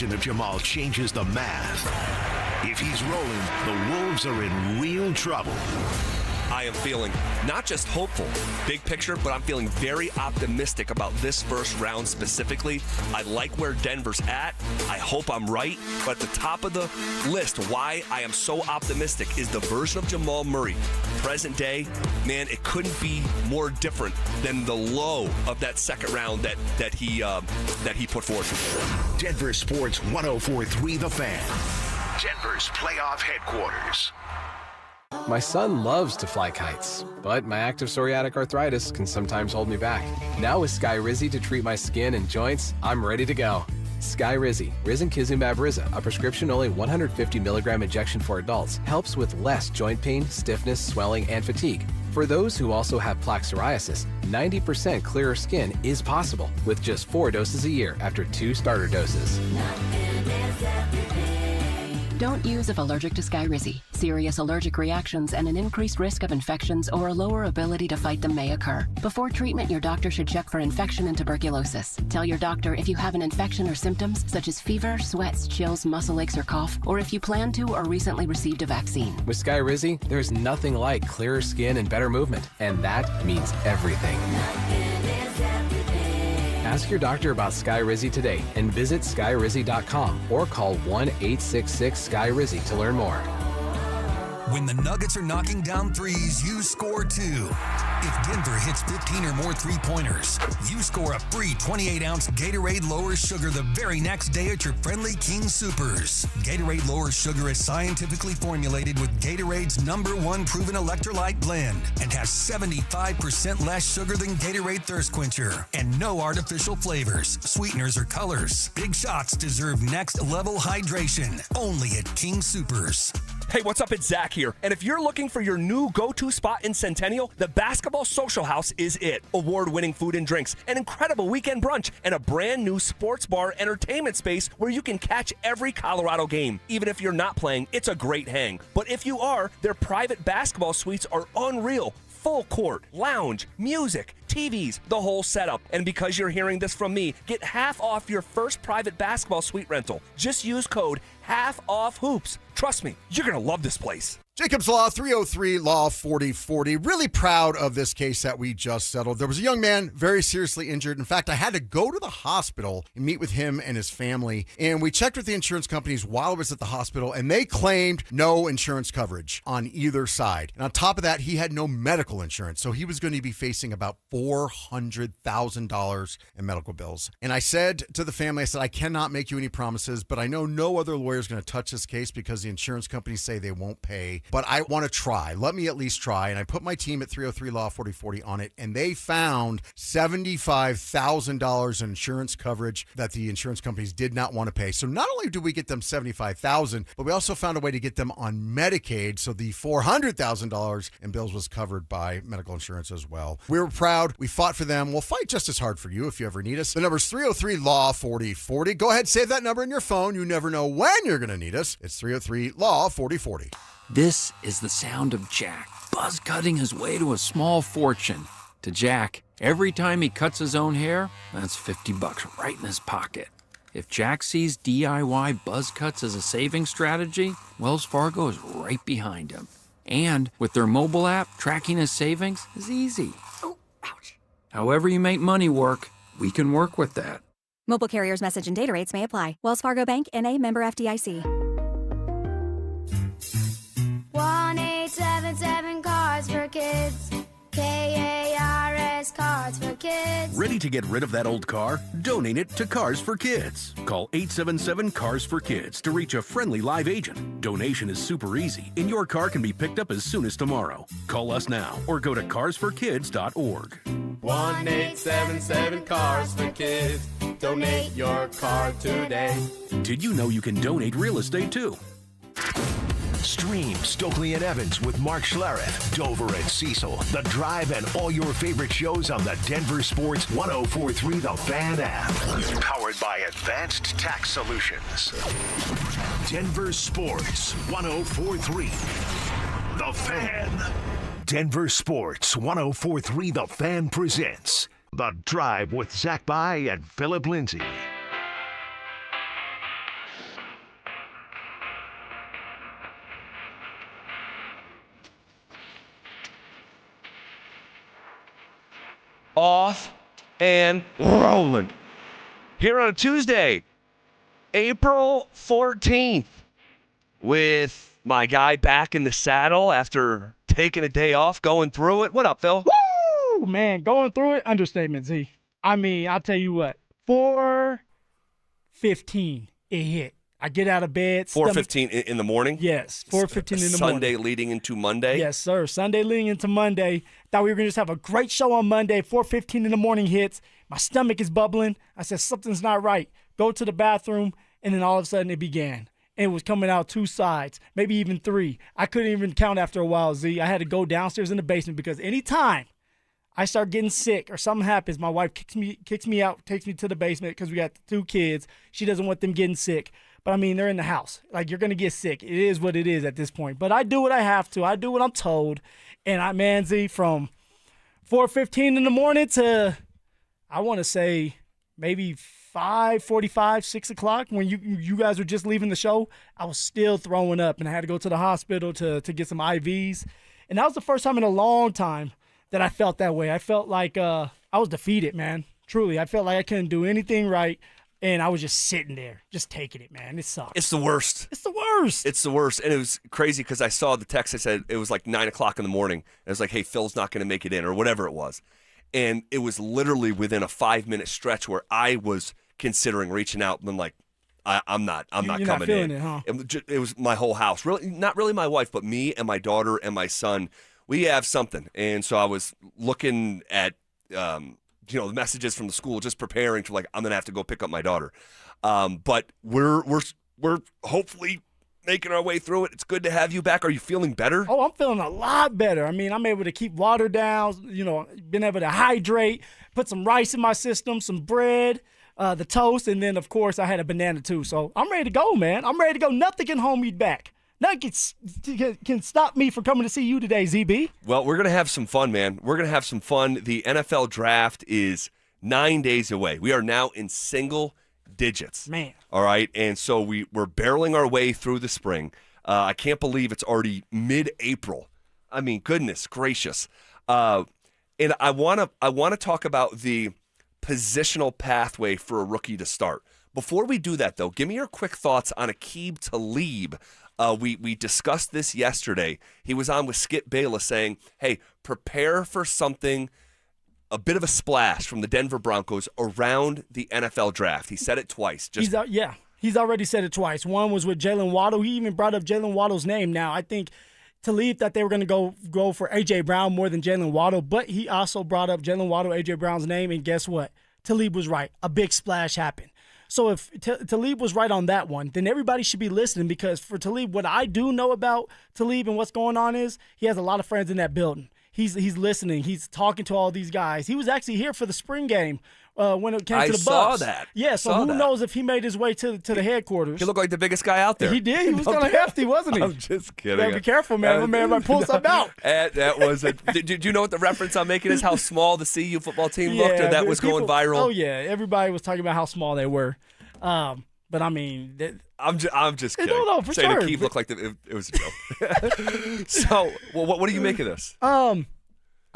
version of Jamal changes the math. If he's rolling, the Wolves are in real trouble. I am feeling not just hopeful, big picture, but I'm feeling very optimistic about this first round specifically. I like where Denver's at. I hope I'm right. But at the top of the list, why I am so optimistic is the version of Jamal Murray. Present day, man, it couldn't be more different than the low of that second round that he put forth. Denver Sports 104.3 The Fan. Denver's playoff headquarters. My son loves to fly kites, but my active psoriatic arthritis can sometimes hold me back. Now with Skyrizi to treat my skin and joints, I'm ready to go. Skyrizi, risankizumab Riza, a prescription-only 150 milligram injection for adults, helps with less joint pain, stiffness, swelling, and fatigue. For those who also have plaque psoriasis, 90% clearer skin is possible with just 4 doses a year after 2 starter doses. Don't use if allergic to Skyrizi. Serious allergic reactions and an increased risk of infections or a lower ability to fight them may occur. Before treatment, your doctor should check for infection and tuberculosis. Tell your doctor if you have an infection or symptoms such as fever, sweats, chills, muscle aches, or cough, or if you plan to or recently received a vaccine. With Skyrizi, there's nothing like clearer skin and better movement, and that means everything. Ask your doctor about Skyrizi today and visit skyrizi.com or call 1-866-SKYRIZI to learn more. When the Nuggets are knocking down threes, you score too. If Denver hits 15 or more three-pointers, you score a free 28-ounce Gatorade Lower Sugar the very next day at your friendly King Soopers. Gatorade Lower Sugar is scientifically formulated with Gatorade's #1 proven electrolyte blend and has 75% less sugar than Gatorade Thirst Quencher and no artificial flavors, sweeteners, or colors. Big shots deserve next-level hydration. Only at King Soopers. Hey, what's up? It's Zach here. And if you're looking for your new go-to spot in Centennial, the Basketball Social House is it. Award-winning food and drinks, an incredible weekend brunch, and a brand new sports bar entertainment space where you can catch every Colorado game. Even if you're not playing, it's a great hang. But if you are, their private basketball suites are unreal. Full court, lounge, music, TVs, the whole setup. And because you're hearing this from me, get half off your first private basketball suite rental. Just use code HALFOFFHOOPS. Trust me, you're going to love this place. Jacob's Law, 303 Law 4040. Really proud of this case that we just settled. There was a young man very seriously injured. In fact, I had to go to the hospital and meet with him and his family. And we checked with the insurance companies while I was at the hospital, and they claimed no insurance coverage on either side. And on top of that, he had no medical insurance. So he was going to be facing about $400,000 in medical bills. And I said to the family, I said, I cannot make you any promises, but I know no other lawyer is going to touch this case because the insurance companies say they won't pay. But I want to try. Let me at least try. And I put my team at 303 Law 4040 on it, and they found $75,000 in insurance coverage that the insurance companies did not want to pay. So not only did we get them $75,000, but we also found a way to get them on Medicaid. So the $400,000 in bills was covered by medical insurance as well. We were proud. We fought for them. We'll fight just as hard for you if you ever need us. The number's 303 Law 4040. Go ahead, save that number in your phone. You never know when you're going to need us. It's 303 Law 4040. This is the sound of Jack, buzz cutting his way to a small fortune. To Jack, every time he cuts his own hair, that's $50 right in his pocket. If Jack sees DIY buzz cuts as a saving strategy, Wells Fargo is right behind him. And with their mobile app, tracking his savings is easy. Oh, ouch. However you make money work, we can work with that. Mobile carriers' message and data rates may apply. Wells Fargo Bank, N.A., member FDIC. 1-877 Cards for Kids. KARS Cards for Kids. Ready to get rid of that old car? Donate it to Cars for Kids. Call 877 Cars for Kids to reach a friendly live agent. Donation is super easy, and your car can be picked up as soon as tomorrow. Call us now or go to carsforkids.org. 1-877 Cars for Kids. Donate your car today. Did you know you can donate real estate too? Stream Stokely and Evans with Mark Schlereth, Dover and Cecil, The Drive, and all your favorite shows on the Denver Sports 104.3 The Fan app. Powered by Advanced Tax Solutions. Denver Sports 104.3 The Fan. Denver Sports 104.3 The Fan presents The Drive with Zach By and Phillip Lindsay. Off and rolling. Here on a Tuesday, April 14th, with my guy back in the saddle after taking a day off, going through it. What up, Phil? Woo! Man, going through it, understatement, Z. I mean, I'll tell you what, 4:15 it hit. I get out of bed. 4:15 in the morning? Yes, 4:15 in the morning. Sunday leading into Monday? Yes, sir. Sunday leading into Monday. Thought we were going to just have a great show on Monday. 4:15 in the morning hits. My stomach is bubbling. I said, something's not right. Go to the bathroom, and then all of a sudden it began. And it was coming out 2 sides, maybe even 3. I couldn't even count after a while, Z. I had to go downstairs in the basement because anytime I start getting sick or something happens, my wife kicks me out, takes me to the basement because we got 2 kids. She doesn't want them getting sick. But, I mean, they're in the house. Like, you're going to get sick. It is what it is at this point. But I do what I have to. I do what I'm told. And Z, from 4:15 in the morning to, I want to say, maybe 5:45, 6 o'clock, when you guys were just leaving the show, I was still throwing up. And I had to go to the hospital to get some IVs. And that was the first time in a long time that I felt that way. I felt like I was defeated, man. Truly. I felt like I couldn't do anything right. And I was just sitting there, just taking it, man. It sucked. It's the worst. It's the worst. It's the worst. And it was crazy because I saw the text. I said it was like 9 o'clock in the morning. It was like, hey, Phil's not going to make it in or whatever it was. And it was literally within a 5-minute stretch where I was considering reaching out and like, I'm not coming not feeling in. It, huh? It was my whole house. Really, not really my wife, but me and my daughter and my son. We have something. And so I was looking at the messages from the school, just preparing for, like, I'm going to have to go pick up my daughter. But we're hopefully making our way through it. It's good to have you back. Are you feeling better? Oh, I'm feeling a lot better. I mean, I'm able to keep water down, been able to hydrate, put some rice in my system, some bread, the toast, and then, of course, I had a banana too. So I'm ready to go, man. I'm ready to go. Nothing can hold me back. Nothing can stop me from coming to see you today, ZB. Well, we're going to have some fun, man. We're going to have some fun. The NFL draft is 9 days away. We are now in single digits. Man. All right? And so we're barreling our way through the spring. I can't believe it's already mid-April. I mean, goodness gracious. And I want to talk about the positional pathway for a rookie to start. Before we do that, though, give me your quick thoughts on Aqib Talib. We discussed this yesterday. He was on with Skip Bayless saying, hey, prepare for something, a bit of a splash from the Denver Broncos around the NFL draft. He said it twice. He's already said it twice. One was with Jalen Waddle. He even brought up Jalen Waddle's name. Now, I think Talib thought they were going to go for A.J. Brown more than Jalen Waddle, but he also brought up Jalen Waddle, A.J. Brown's name, and guess what? Talib was right. A big splash happened. So if Talib was right on that one, then everybody should be listening, because for Talib, what I do know about Talib and what's going on is he has a lot of friends in that building. He's listening. He's talking to all these guys. He was actually here for the spring game when it came to the Bucs. I saw that. Yeah, so who knows if he made his way to the headquarters. He looked like the biggest guy out there. He did. He was kind of hefty, wasn't he? I'm just kidding. You gotta be careful, man. My man might pull something out. That was it. Do you know what the reference I'm making is? How small the CU football team looked, or that was going viral? Oh, yeah. Everybody was talking about how small they were. But I mean, I'm just kidding. No, for saying sure. Aqib looked like it was a joke. So, what do you make of this? I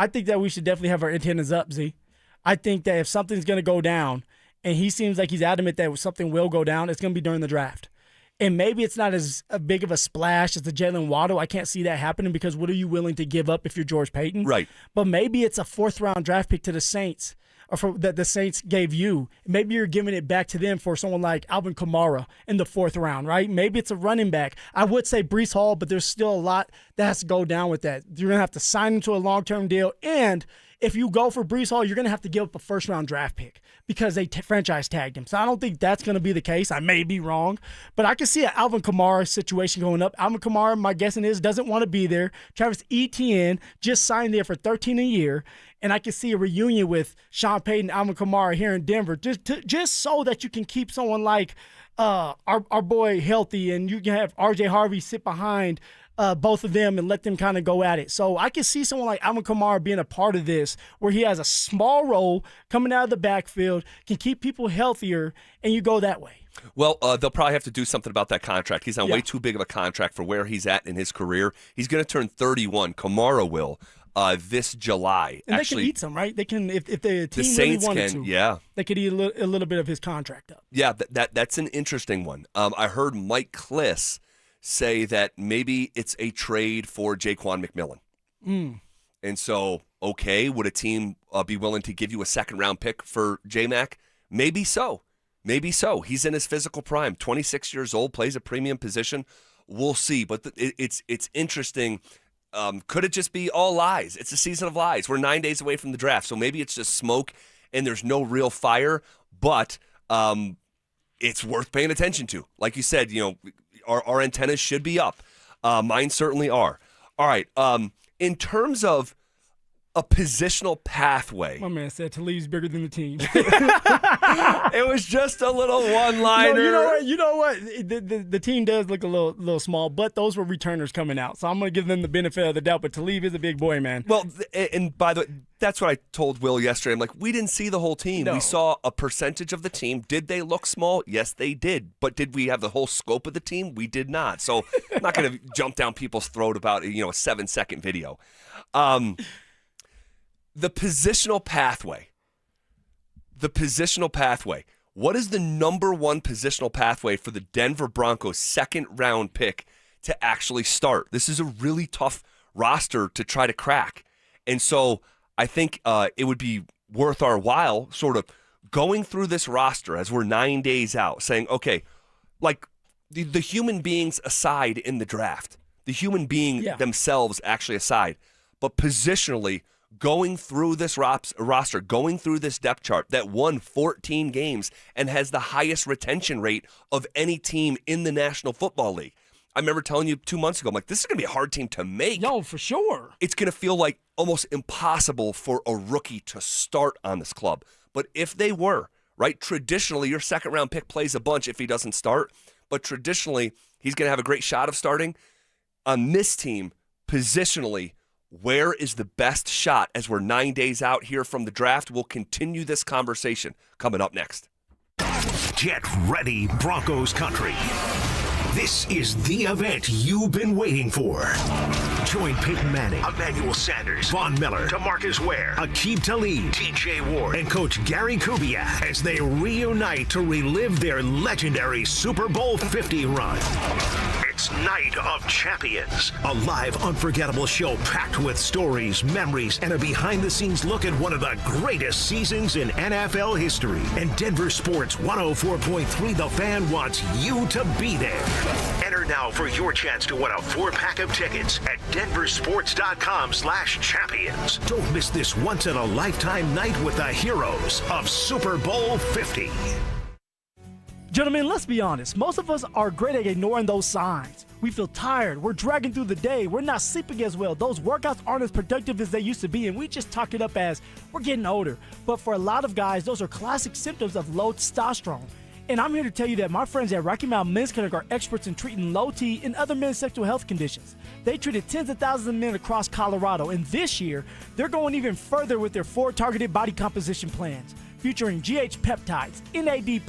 think that we should definitely have our antennas up, Z. I think that if something's going to go down, and he seems like he's adamant that something will go down, it's going to be during the draft. And maybe it's not as big of a splash as the Jalen Waddle. I can't see that happening, because what are you willing to give up if you're George Payton? Right. But maybe it's a 4th-round draft pick to the Saints, or that the Saints gave you. Maybe you're giving it back to them for someone like Alvin Kamara in the 4th round, right? Maybe it's a running back. I would say Breece Hall, but there's still a lot that has to go down with that. You're going to have to sign him to a long-term deal, and if you go for Breece Hall, you're going to have to give up a 1st-round draft pick because they franchise tagged him. So I don't think that's going to be the case. I may be wrong, but I can see an Alvin Kamara situation going up. Alvin Kamara, my guessing is, doesn't want to be there. Travis Etienne just signed there for $13 a year. And I can see a reunion with Sean Payton, Alvin Kamara here in Denver, just so that you can keep someone like our boy healthy, and you can have R.J. Harvey sit behind both of them and let them kind of go at it. So I can see someone like Alvin Kamara being a part of this, where he has a small role coming out of the backfield, can keep people healthier, and you go that way. Well, they'll probably have to do something about that contract. He's on way too big of a contract for where he's at in his career. He's going to turn 31. Kamara will this July. And actually, they can eat some, right? They can, if the team Saints really wanted can, to. They could eat a little bit of his contract up. Yeah, that's an interesting one. I heard Mike Kliss say that maybe it's a trade for Jaquan McMillan. And so, okay, would a team be willing to give you a second-round pick for J-Mac? Maybe so. Maybe so. He's in his physical prime, 26 years old, plays a premium position. We'll see. But it's interesting. Could it just be all lies? It's a season of lies. We're 9 days away from the draft, so maybe it's just smoke and there's no real fire. But it's worth paying attention to. Like you said, our antennas should be up. Mine certainly are. All right. In terms of a positional pathway. My man said Talib's bigger than the team. It was just a little one-liner. No, you know what? The team does look a little small, but those were returners coming out. So I'm going to give them the benefit of the doubt, but Talib is a big boy, man. Well, and by the way, that's what I told Will yesterday. I'm like, we didn't see the whole team. No. We saw a percentage of the team. Did they look small? Yes, they did. But did we have the whole scope of the team? We did not. So I'm not going to jump down people's throat about a 7-second video. The positional pathway. What is the number one positional pathway for the Denver Broncos second-round pick to actually start? This is a really tough roster to try to crack. And so I think it would be worth our while sort of going through this roster as we're 9 days out, saying, okay, like the human beings aside in the draft, the human being themselves actually aside, but positionally, going through this roster, going through this depth chart that won 14 games and has the highest retention rate of any team in the National Football League. I remember telling you 2 months ago, I'm like, this is going to be a hard team to make. No, for sure. It's going to feel like almost impossible for a rookie to start on this club. But if they were, right, traditionally your second-round pick plays a bunch if he doesn't start, but traditionally he's going to have a great shot of starting. On this team, positionally, where is the best shot as we're 9 days out here from the draft? We'll continue this conversation coming up next. Get ready, Broncos country. This is the event you've been waiting for. Join Peyton Manning, Emmanuel Sanders, Von Miller, DeMarcus Ware, Aqib Talib, TJ Ward, and Coach Gary Kubiak as they reunite to relive their legendary Super Bowl 50 run. It's Night of Champions, a live, unforgettable show packed with stories, memories, and a behind-the-scenes look at one of the greatest seasons in NFL history. And Denver Sports 104.3 The Fan wants you to be there. Enter now for your chance to win a 4-pack of tickets at DenverSports.com/champions. Don't miss this once-in-a-lifetime night with the heroes of Super Bowl 50. Gentlemen, let's be honest. Most of us are great at ignoring those signs. We feel tired. We're dragging through the day. We're not sleeping as well. Those workouts aren't as productive as they used to be, and we just talk it up as we're getting older. But for a lot of guys, those are classic symptoms of low testosterone. And I'm here to tell you that my friends at Rocky Mountain Men's Clinic are experts in treating low T and other men's sexual health conditions. They treated tens of thousands of men across Colorado, and this year, they're going even further with their 4 targeted body composition plans, featuring GH peptides, NAD+,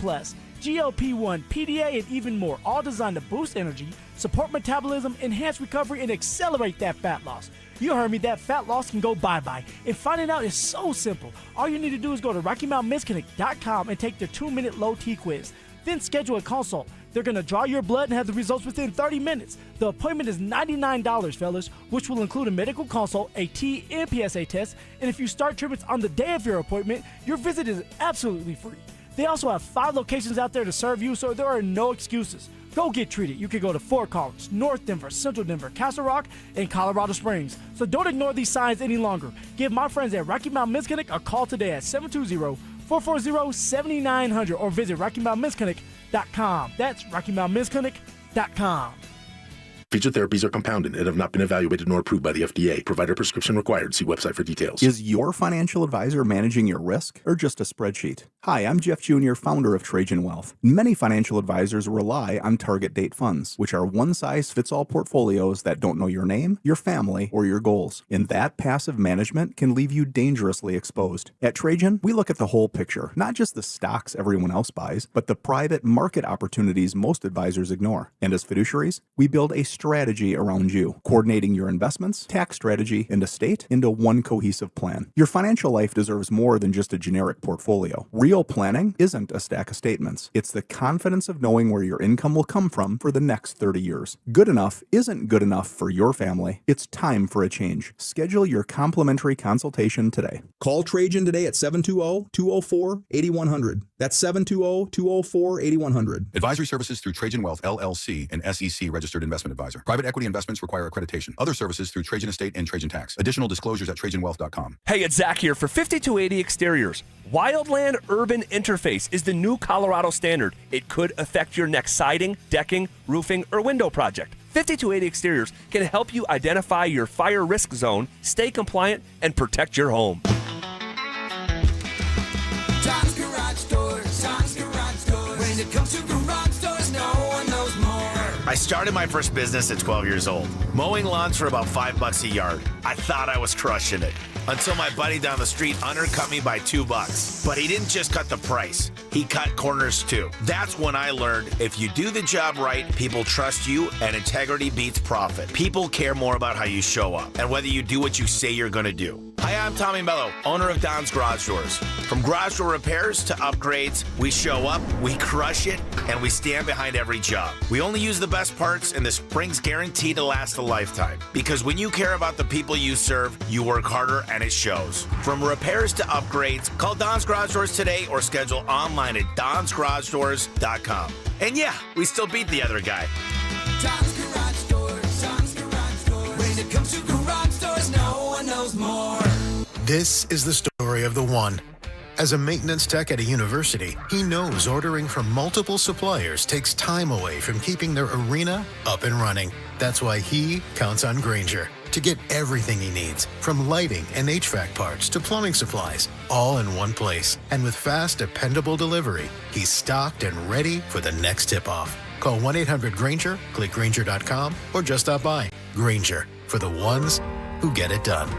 GLP-1, PDA, and even more, all designed to boost energy, support metabolism, enhance recovery, and accelerate that fat loss. You heard me, that fat loss can go bye-bye. And finding out is so simple. All you need to do is go to RockyMountainMen'sClinic.com and take their 2-minute low T quiz. Then schedule a consult. They're going to draw your blood and have the results within 30 minutes. The appointment is $99, fellas, which will include a medical consult, a T and PSA test, and if you start treatments on the day of your appointment, your visit is absolutely free. They also have 5 locations out there to serve you, so there are no excuses. Go get treated. You can go to Fort Collins, North Denver, Central Denver, Castle Rock, and Colorado Springs. So don't ignore these signs any longer. Give my friends at Rocky Mountain Men's Clinic a call today at 720-440-7900 or visit RockyMountainMen'sClinic.com. That's RockyMountainMen'sClinic.com. Featured therapies are compounded and have not been evaluated nor approved by the FDA. Provider prescription required. See website for details. Is your financial advisor managing your risk or just a spreadsheet? Hi, I'm Jeff Jr., founder of Trajan Wealth. Many financial advisors rely on target date funds, which are one-size-fits-all portfolios that don't know your name, your family, or your goals. And that passive management can leave you dangerously exposed. At Trajan, we look at the whole picture, not just the stocks everyone else buys, but the private market opportunities most advisors ignore. And as fiduciaries, we build a strategy around you, coordinating your investments, tax strategy, and estate into one cohesive plan. Your financial life deserves more than just a generic portfolio. Real planning isn't a stack of statements. It's the confidence of knowing where your income will come from for the next 30 years. Good enough isn't good enough for your family. It's time for a change. Schedule your complimentary consultation today. Call Trajan today at 720-204-8100. That's 720-204-8100. Advisory services through Trajan Wealth, LLC, an SEC registered investment advisor. Private equity investments require accreditation. Other services through Trajan Estate and Trajan Tax. Additional disclosures at TrajanWealth.com. Hey, it's Zach here for 5280 Exteriors. Wildland Urban Interface is the new Colorado standard. It could affect your next siding, decking, roofing, or window project. 5280 Exteriors can help you identify your fire risk zone, stay compliant, and protect your home. Tom's Garage Doors, Tom's Garage Doors. When it comes to garage doors, no one knows more. I started my first business at 12 years old, mowing lawns for about $5 a yard. I thought I was crushing it until my buddy down the street undercut me by $2. But he didn't just cut the price, he cut corners too. That's when I learned if you do the job right, people trust you and integrity beats profit. People care more about how you show up and whether you do what you say you're gonna do. Hi, I'm Tommy Mello, owner of Don's Garage Doors. From garage door repairs to upgrades, we show up, we crush it, and we stand behind every job. We only use the best parts, and the spring's guaranteed to last a lifetime. Because when you care about the people you serve, you work harder, and it shows. From repairs to upgrades, call Don's Garage Doors today or schedule online at donsgaragedoors.com. And yeah, we still beat the other guy. Tom's Garage Doors, Tom's Garage Doors. When it comes to garage doors, no one knows more. This is the story of the one. As a maintenance tech at a university, he knows ordering from multiple suppliers takes time away from keeping their arena up and running. That's why he counts on Grainger to get everything he needs, from lighting and HVAC parts to plumbing supplies, all in one place. And with fast, dependable delivery, he's stocked and ready for the next tip-off. Call 1-800-GRAINGER, click Grainger.com, or just stop by. Grainger, for the ones who get it done.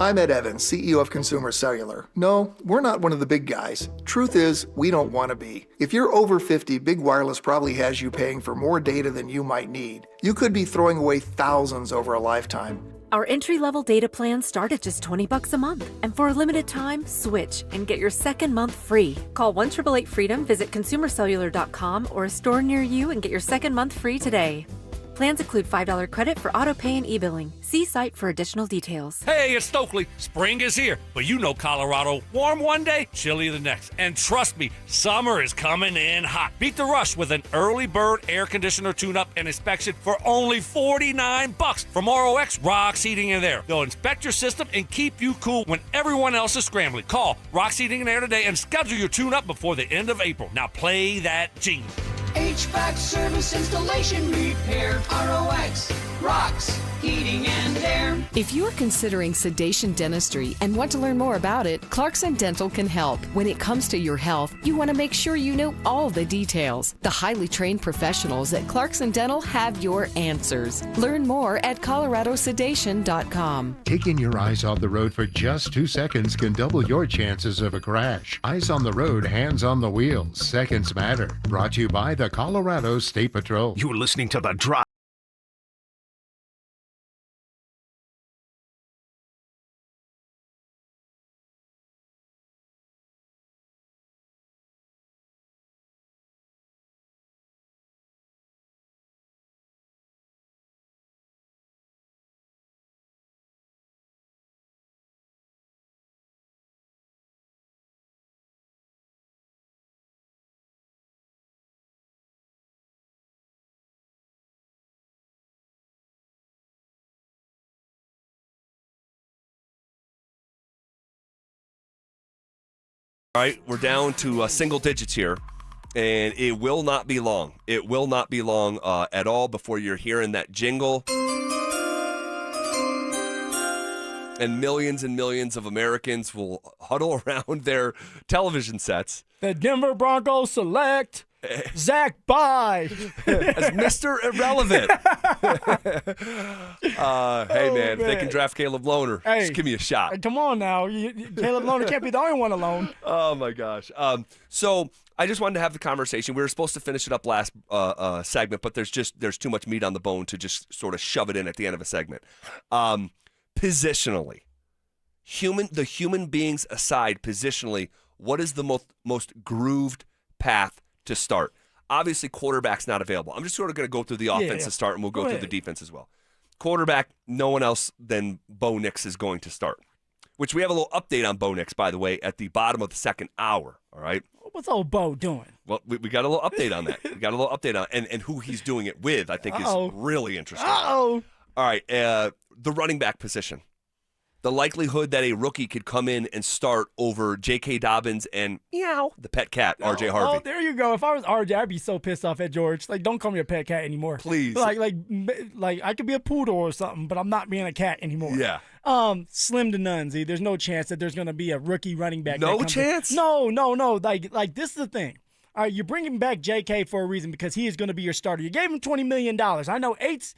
I'm Ed Evans, CEO of Consumer Cellular. No, we're not one of the big guys. Truth is, we don't want to be. If you're over 50, Big Wireless probably has you paying for more data than you might need. You could be throwing away thousands over a lifetime. Our entry-level data plans start at just $20 a month. And for a limited time, switch and get your second month free. Call 1-888-FREEDOM, visit consumercellular.com or a store near you and get your second month free today. Plans include $5 credit for auto pay and e-billing. See site for additional details. Hey, it's Stokely. Spring is here, but you know Colorado. Warm one day, chilly the next. And trust me, summer is coming in hot. Beat the rush with an early bird air conditioner tune-up and inspection for only $49 from ROX Rocks Heating and Air. They'll inspect your system and keep you cool when everyone else is scrambling. Call Rocks Heating and Air today and schedule your tune-up before the end of April. Now play that jingle. HVAC service, installation, repair, ROX, Rocks, Heating and Air. If you're considering sedation dentistry and want to learn more about it, Clarkson Dental can help. When it comes to your health, you want to make sure you know all the details. The highly trained professionals at Clarkson Dental have your answers. Learn more at coloradosedation.com. Taking your eyes off the road for just 2 seconds can double your chances of a crash. Eyes on the road, hands on the wheel. Seconds matter. Brought to you by the Colorado State Patrol. You're listening to The Drive. All right, we're down to single digits here. And it will not be long. It will not be long at all before you're hearing that jingle. And millions of Americans will huddle around their television sets. The Denver Broncos select Zach Bye as Mr. Irrelevant. Hey, man, if they can draft Caleb Lohner, just give me a shot. Come on now. Caleb Lohner can't be the only one alone. Oh, my gosh. So I just wanted to have the conversation. We were supposed to finish it up last segment, but there's too much meat on the bone to just sort of shove it in at the end of a segment. Positionally, the human beings aside, positionally, what is the most grooved path to start? Obviously, quarterback's not available. I'm just sort of going to go through the offense to start, and we'll go through the defense as well. Quarterback, no one else than Bo Nix is going to start, which we have a little update on Bo Nix, by the way, at the bottom of the second hour, all right? What's old Bo doing? Well, we got a little update on that. We got a little update on and who he's doing it with, I think, is really interesting. Uh-oh. All right, the running back position. The likelihood that a rookie could come in and start over J.K. Dobbins and the pet cat, R.J. Harvey. Oh, there you go. If I was R.J., I'd be so pissed off at George. Like, don't call me a pet cat anymore. Please. Like I could be a poodle or something, but I'm not being a cat anymore. Yeah. Slim to none, Z. There's no chance that there's going to be a rookie running back. No chance? No. Like this is the thing. All right, you're bringing back JK for a reason because he is going to be your starter. You gave him $20 million. I know eight's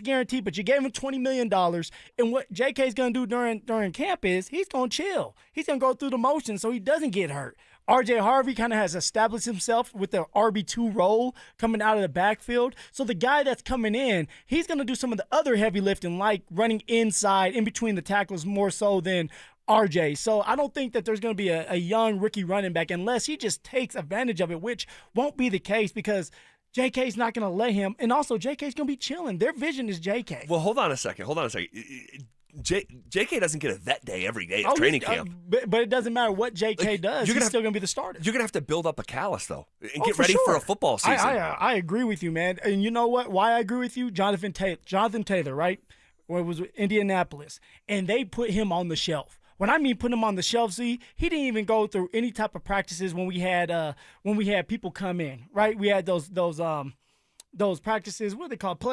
guaranteed, but you gave him $20 million. And what JK's going to do during camp is he's going to chill. He's going to go through the motions so he doesn't get hurt. R.J. Harvey kind of has established himself with the RB2 role coming out of the backfield. So the guy that's coming in, he's going to do some of the other heavy lifting, like running inside in between the tackles more so than RJ. So I don't think that there's going to be a young rookie running back unless he just takes advantage of it, which won't be the case because JK's not going to let him. And also, JK's going to be chilling. Their vision is JK. Well, hold on a second. JK doesn't get a vet day every day at training camp. But it doesn't matter what JK does. He's still going to be the starter. You're going to have to build up a callus, though, and get ready for a football season. I agree with you, man. And you know what? Why I agree with you? Jonathan Taylor, right? Well, it was Indianapolis. And they put him on the shelf. When I mean put him on the shelf, Z, he didn't even go through any type of practices when we had people come in, right? We had those practices. What are they called?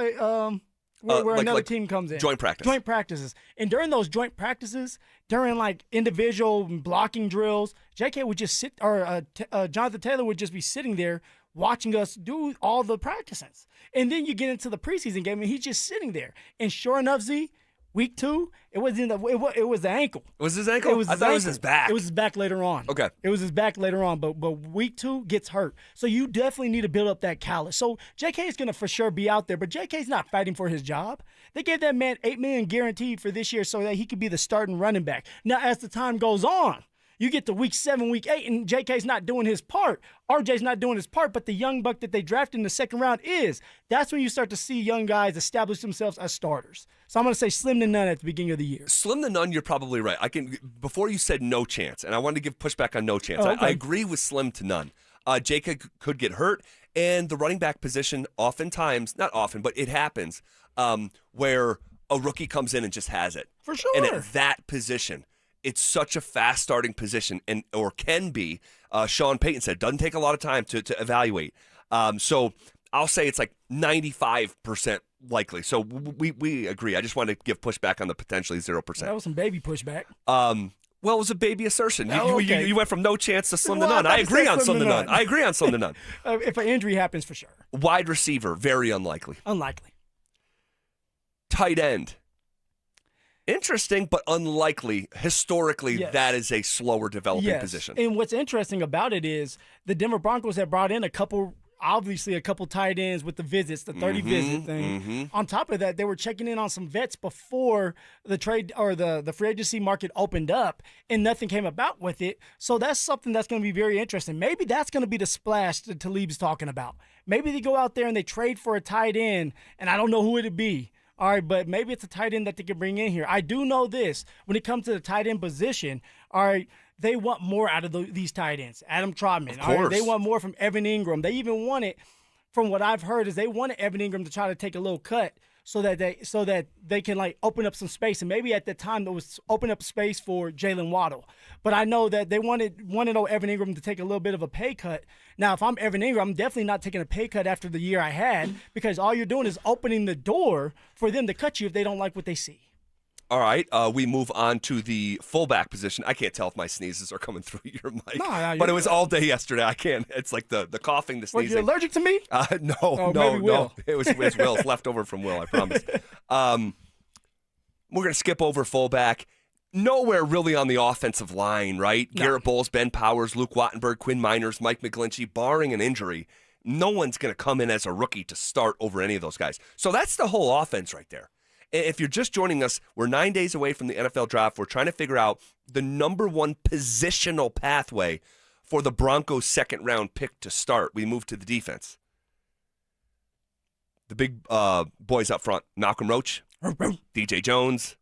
Where another team comes in. Joint practices. And during those joint practices, during like individual blocking drills, JK would just sit, or Jonathan Taylor would just be sitting there watching us do all the practices. And then you get into the preseason game, and he's just sitting there. And sure enough, Z, week 2, it was the ankle. It was his ankle? I thought it was his back. It was his back later on. Okay. It was his back later on, but week 2 gets hurt. So you definitely need to build up that callus. So JK is going to for sure be out there, but JK's not fighting for his job. They gave that man $8 million guaranteed for this year so that he could be the starting running back. Now, as the time goes on, you get to week 7, week 8, and JK's not doing his part. RJ's not doing his part, but the young buck that they drafted in the second round is. That's when you start to see young guys establish themselves as starters. So I'm going to say slim to none at the beginning of the year. Slim to none, you're probably right. Before you said no chance, and I wanted to give pushback on no chance. Okay. I agree with slim to none. JK could get hurt, and the running back position oftentimes, not often, but it happens, where a rookie comes in and just has it. For sure. And at that position, it's such a fast starting position, or can be. Sean Payton said, doesn't take a lot of time to evaluate. So I'll say it's like 95% likely. So we agree. I just wanted to give pushback on the potentially 0%. That was some baby pushback. Well, it was a baby assertion. Okay. You went from no chance to slim to none. I agree on slim to none. I agree on slim to none. If an injury happens, for sure. Wide receiver, very unlikely. Unlikely. Tight end. Interesting, but unlikely. Historically, that is a slower developing position. And what's interesting about it is the Denver Broncos have brought in a couple tight ends with the visits, the 30 visit thing. Mm-hmm. On top of that, they were checking in on some vets before the trade or the free agency market opened up, and nothing came about with it. So that's something that's going to be very interesting. Maybe that's going to be the splash that Talib's talking about. Maybe they go out there and they trade for a tight end, and I don't know who it'd be. All right, but maybe it's a tight end that they can bring in here. I do know this. When it comes to the tight end position, all right, they want more out of these tight ends. Adam Trotman. Of course. All right, they want more from Evan Ingram. They even wanted, from what I've heard, is they wanted Evan Ingram to try to take a little cut so that they can like open up some space. And maybe at the time there was open up space for Jalen Waddle. But I know that they wanted Evan Ingram to take a little bit of a pay cut. Now, if I'm Evan Ingram, I'm definitely not taking a pay cut after the year I had, because all you're doing is opening the door for them to cut you if they don't like what they see. All right, we move on to the fullback position. I can't tell if my sneezes are coming through your mic, but it was all day yesterday. I can't. It's like the coughing, the sneezing. You're allergic to me? No. It was Will. It's left over from Will, I promise. We're going to skip over fullback. Nowhere really on the offensive line, right? No. Garrett Bowles, Ben Powers, Luke Wattenberg, Quinn Miners, Mike McGlinchey, barring an injury, no one's going to come in as a rookie to start over any of those guys. So that's the whole offense right there. If you're just joining us, we're 9 days away from the NFL draft. We're trying to figure out the number one positional pathway for the Broncos' second-round pick to start. We move to the defense. The big boys up front, Malcolm Roach, DJ Jones,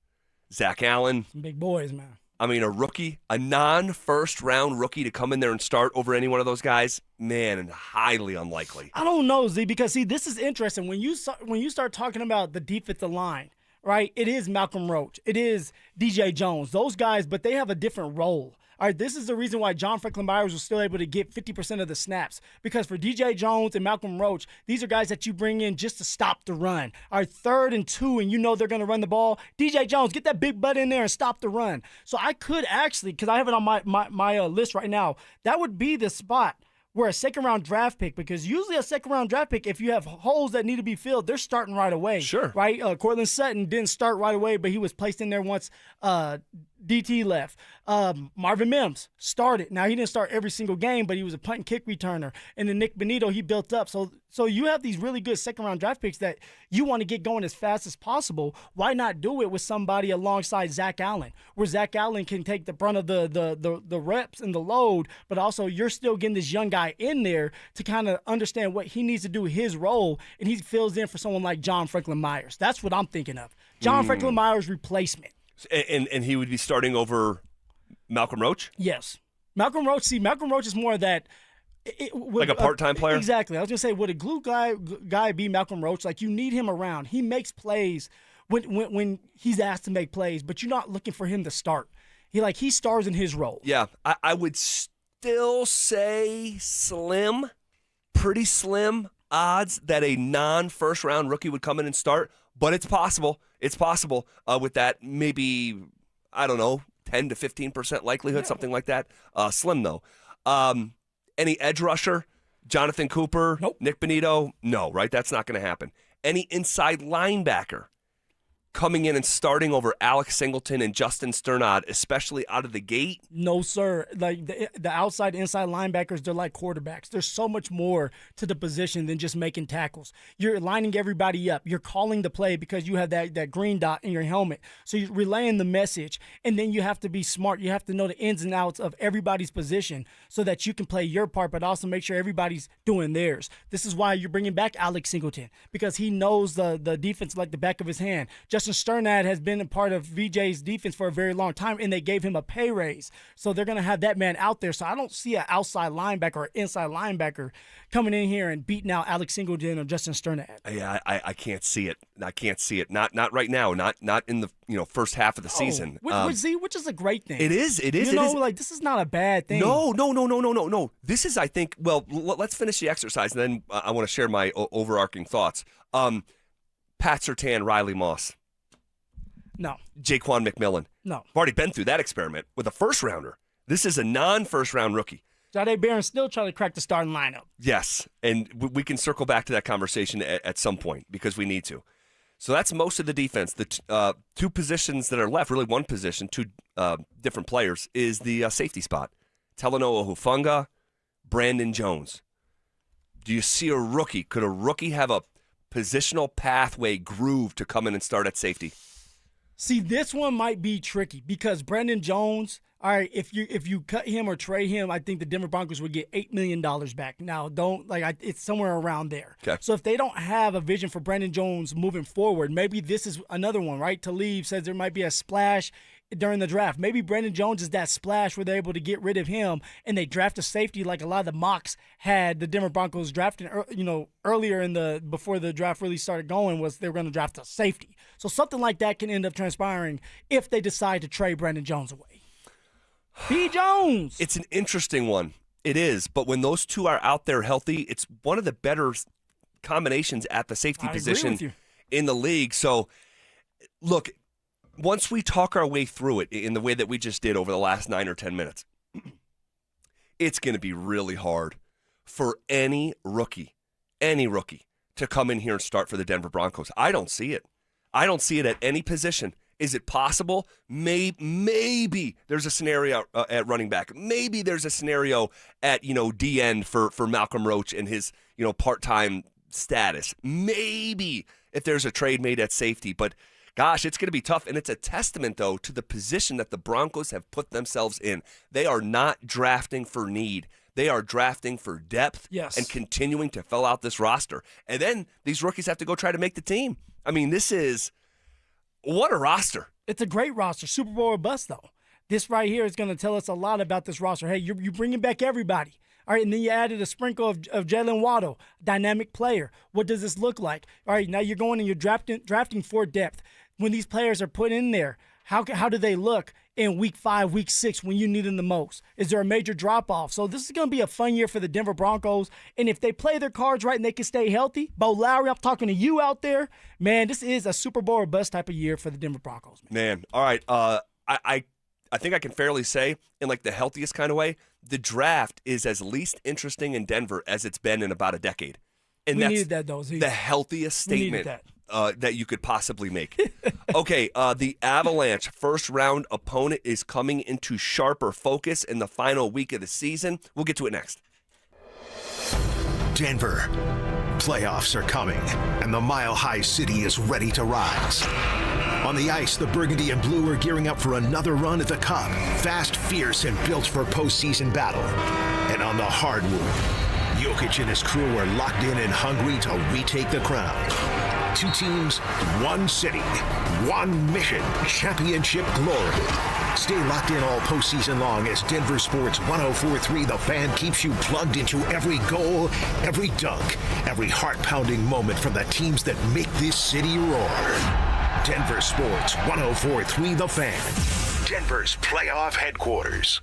Zach Allen. Some big boys, man. I mean, a rookie, a non-first-round rookie to come in there and start over any one of those guys, man, and highly unlikely. I don't know, Z, because, see, this is interesting. When you start talking about the defensive line, right, it is Malcolm Roach. It is DJ Jones. Those guys, but they have a different role. All right, this is the reason why John Franklin Myers was still able to get 50% of the snaps. Because for DJ Jones and Malcolm Roach, these are guys that you bring in just to stop the run. All right, 3rd and 2, and you know they're going to run the ball. DJ Jones, get that big butt in there and stop the run. So I could actually, because I have it on my list right now, that would be the spot where a second-round draft pick, because usually a second-round draft pick, if you have holes that need to be filled, they're starting right away. Sure. Right? Cortland Sutton didn't start right away, but he was placed in there once DT left. Marvin Mims started. Now, he didn't start every single game, but he was a punt and kick returner. And then Nick Benito, he built up. So you have these really good second-round draft picks that you want to get going as fast as possible. Why not do it with somebody alongside Zach Allen, where Zach Allen can take the brunt of the reps and the load, but also you're still getting this young guy in there to kind of understand what he needs to do, his role, and he fills in for someone like John Franklin Myers. That's what I'm thinking of. John Franklin Myers' replacement. And he would be starting over Malcolm Roach? Yes. Malcolm Roach is more of that. Like a part-time player? Exactly. I was going to say, would a glue guy be Malcolm Roach? Like, you need him around. He makes plays when he's asked to make plays, but you're not looking for him to start. He stars in his role. Yeah. I would still say pretty slim odds that a non-first-round rookie would come in and start, but it's possible. It's possible with that maybe, I don't know, 10 to 15% likelihood, something like that. Slim, though. Any edge rusher? Jonathan Cooper? Nope. Nick Benito? No, right? That's not going to happen. Any inside linebacker coming in and starting over Alex Singleton and Justin Sternad, especially out of the gate? No, sir. Like the outside, inside linebackers, they're like quarterbacks. There's so much more to the position than just making tackles. You're lining everybody up. You're calling the play because you have that green dot in your helmet. So you're relaying the message, and then you have to be smart. You have to know the ins and outs of everybody's position so that you can play your part, but also make sure everybody's doing theirs. This is why you're bringing back Alex Singleton, because he knows the defense like the back of his hand. Justin Sternad has been a part of VJ's defense for a very long time, and they gave him a pay raise. So they're going to have that man out there. So I don't see an outside linebacker or inside linebacker coming in here and beating out Alex Singleton or Justin Sternad. Yeah, I can't see it. I can't see it. Not right now. Not in the first half of the season. Which is a great thing. It is. This is not a bad thing. No. This is, I think. Well, let's finish the exercise, and then I want to share my overarching thoughts. Pat Surtain, Riley Moss. No. Jaquan McMillan. No. I've already been through that experiment with a first-rounder. This is a non-first-round rookie. Jahdae Barron still trying to crack the starting lineup. Yes, and we can circle back to that conversation at some point because we need to. So that's most of the defense. The two positions that are left, really one position, two different players, is the safety spot. Talanoa Hufanga, Brandon Jones. Do you see a rookie? Could a rookie have a positional pathway groove to come in and start at safety? See, this one might be tricky because Brandon Jones, all right, if you cut him or trade him, I think the Denver Broncos would get $8 million back. Now, it's somewhere around there. Okay. So if they don't have a vision for Brandon Jones moving forward, maybe this is another one, right? Talib says there might be a splash during the draft. Maybe Brandon Jones is that splash where they're able to get rid of him and they draft a safety like a lot of the mocks had the Denver Broncos drafting, earlier before the draft really started going, was they were going to draft a safety. So something like that can end up transpiring if they decide to trade Brandon Jones away. B. Jones. It's an interesting one. It is, but when those two are out there healthy, it's one of the better combinations at the safety position in the league. So, look, once we talk our way through it in the way that we just did over the last 9 or 10 minutes, it's going to be really hard for any rookie to come in here and start for the Denver Broncos. I don't see it. I don't see it at any position. Is it possible? Maybe there's a scenario at running back. Maybe there's a scenario at, D end for Malcolm Roach and his, part-time status. Maybe if there's a trade made at safety. But, gosh, it's going to be tough. And it's a testament, though, to the position that the Broncos have put themselves in. They are not drafting for need. They are drafting for depth and continuing to fill out this roster. And then these rookies have to go try to make the team. I mean, what a roster. It's a great roster. Super Bowl or bust, though. This right here is going to tell us a lot about this roster. Hey, you're bringing back everybody. All right, and then you added a sprinkle of Jalen Waddle, dynamic player. What does this look like? All right, now you're going and you're drafting for depth. When these players are put in there, how do they look in week 5, week 6 when you need them the most? Is there a major drop-off? So this is going to be a fun year for the Denver Broncos. And if they play their cards right and they can stay healthy, Bo Lowry, I'm talking to you out there, man, this is a Super Bowl or bust type of year for the Denver Broncos. Man, all right. I think I can fairly say, in like the healthiest kind of way, the draft is as least interesting in Denver as it's been in about a decade. And we needed that, though. The healthiest statement that you could possibly make. Okay, the Avalanche first-round opponent is coming into sharper focus in the final week of the season. We'll get to it next. Denver. Playoffs are coming, and the Mile High City is ready to rise. On the ice, the Burgundy and Blue are gearing up for another run at the Cup. Fast, fierce, and built for postseason battle. And on the hardwood, Jokic and his crew are locked in and hungry to retake the crown. 2 teams, 1 city, 1 mission, championship glory. Stay locked in all postseason long as Denver Sports 104.3 The Fan keeps you plugged into every goal, every dunk, every heart-pounding moment from the teams that make this city roar. Denver Sports 104.3 The Fan, Denver's playoff headquarters.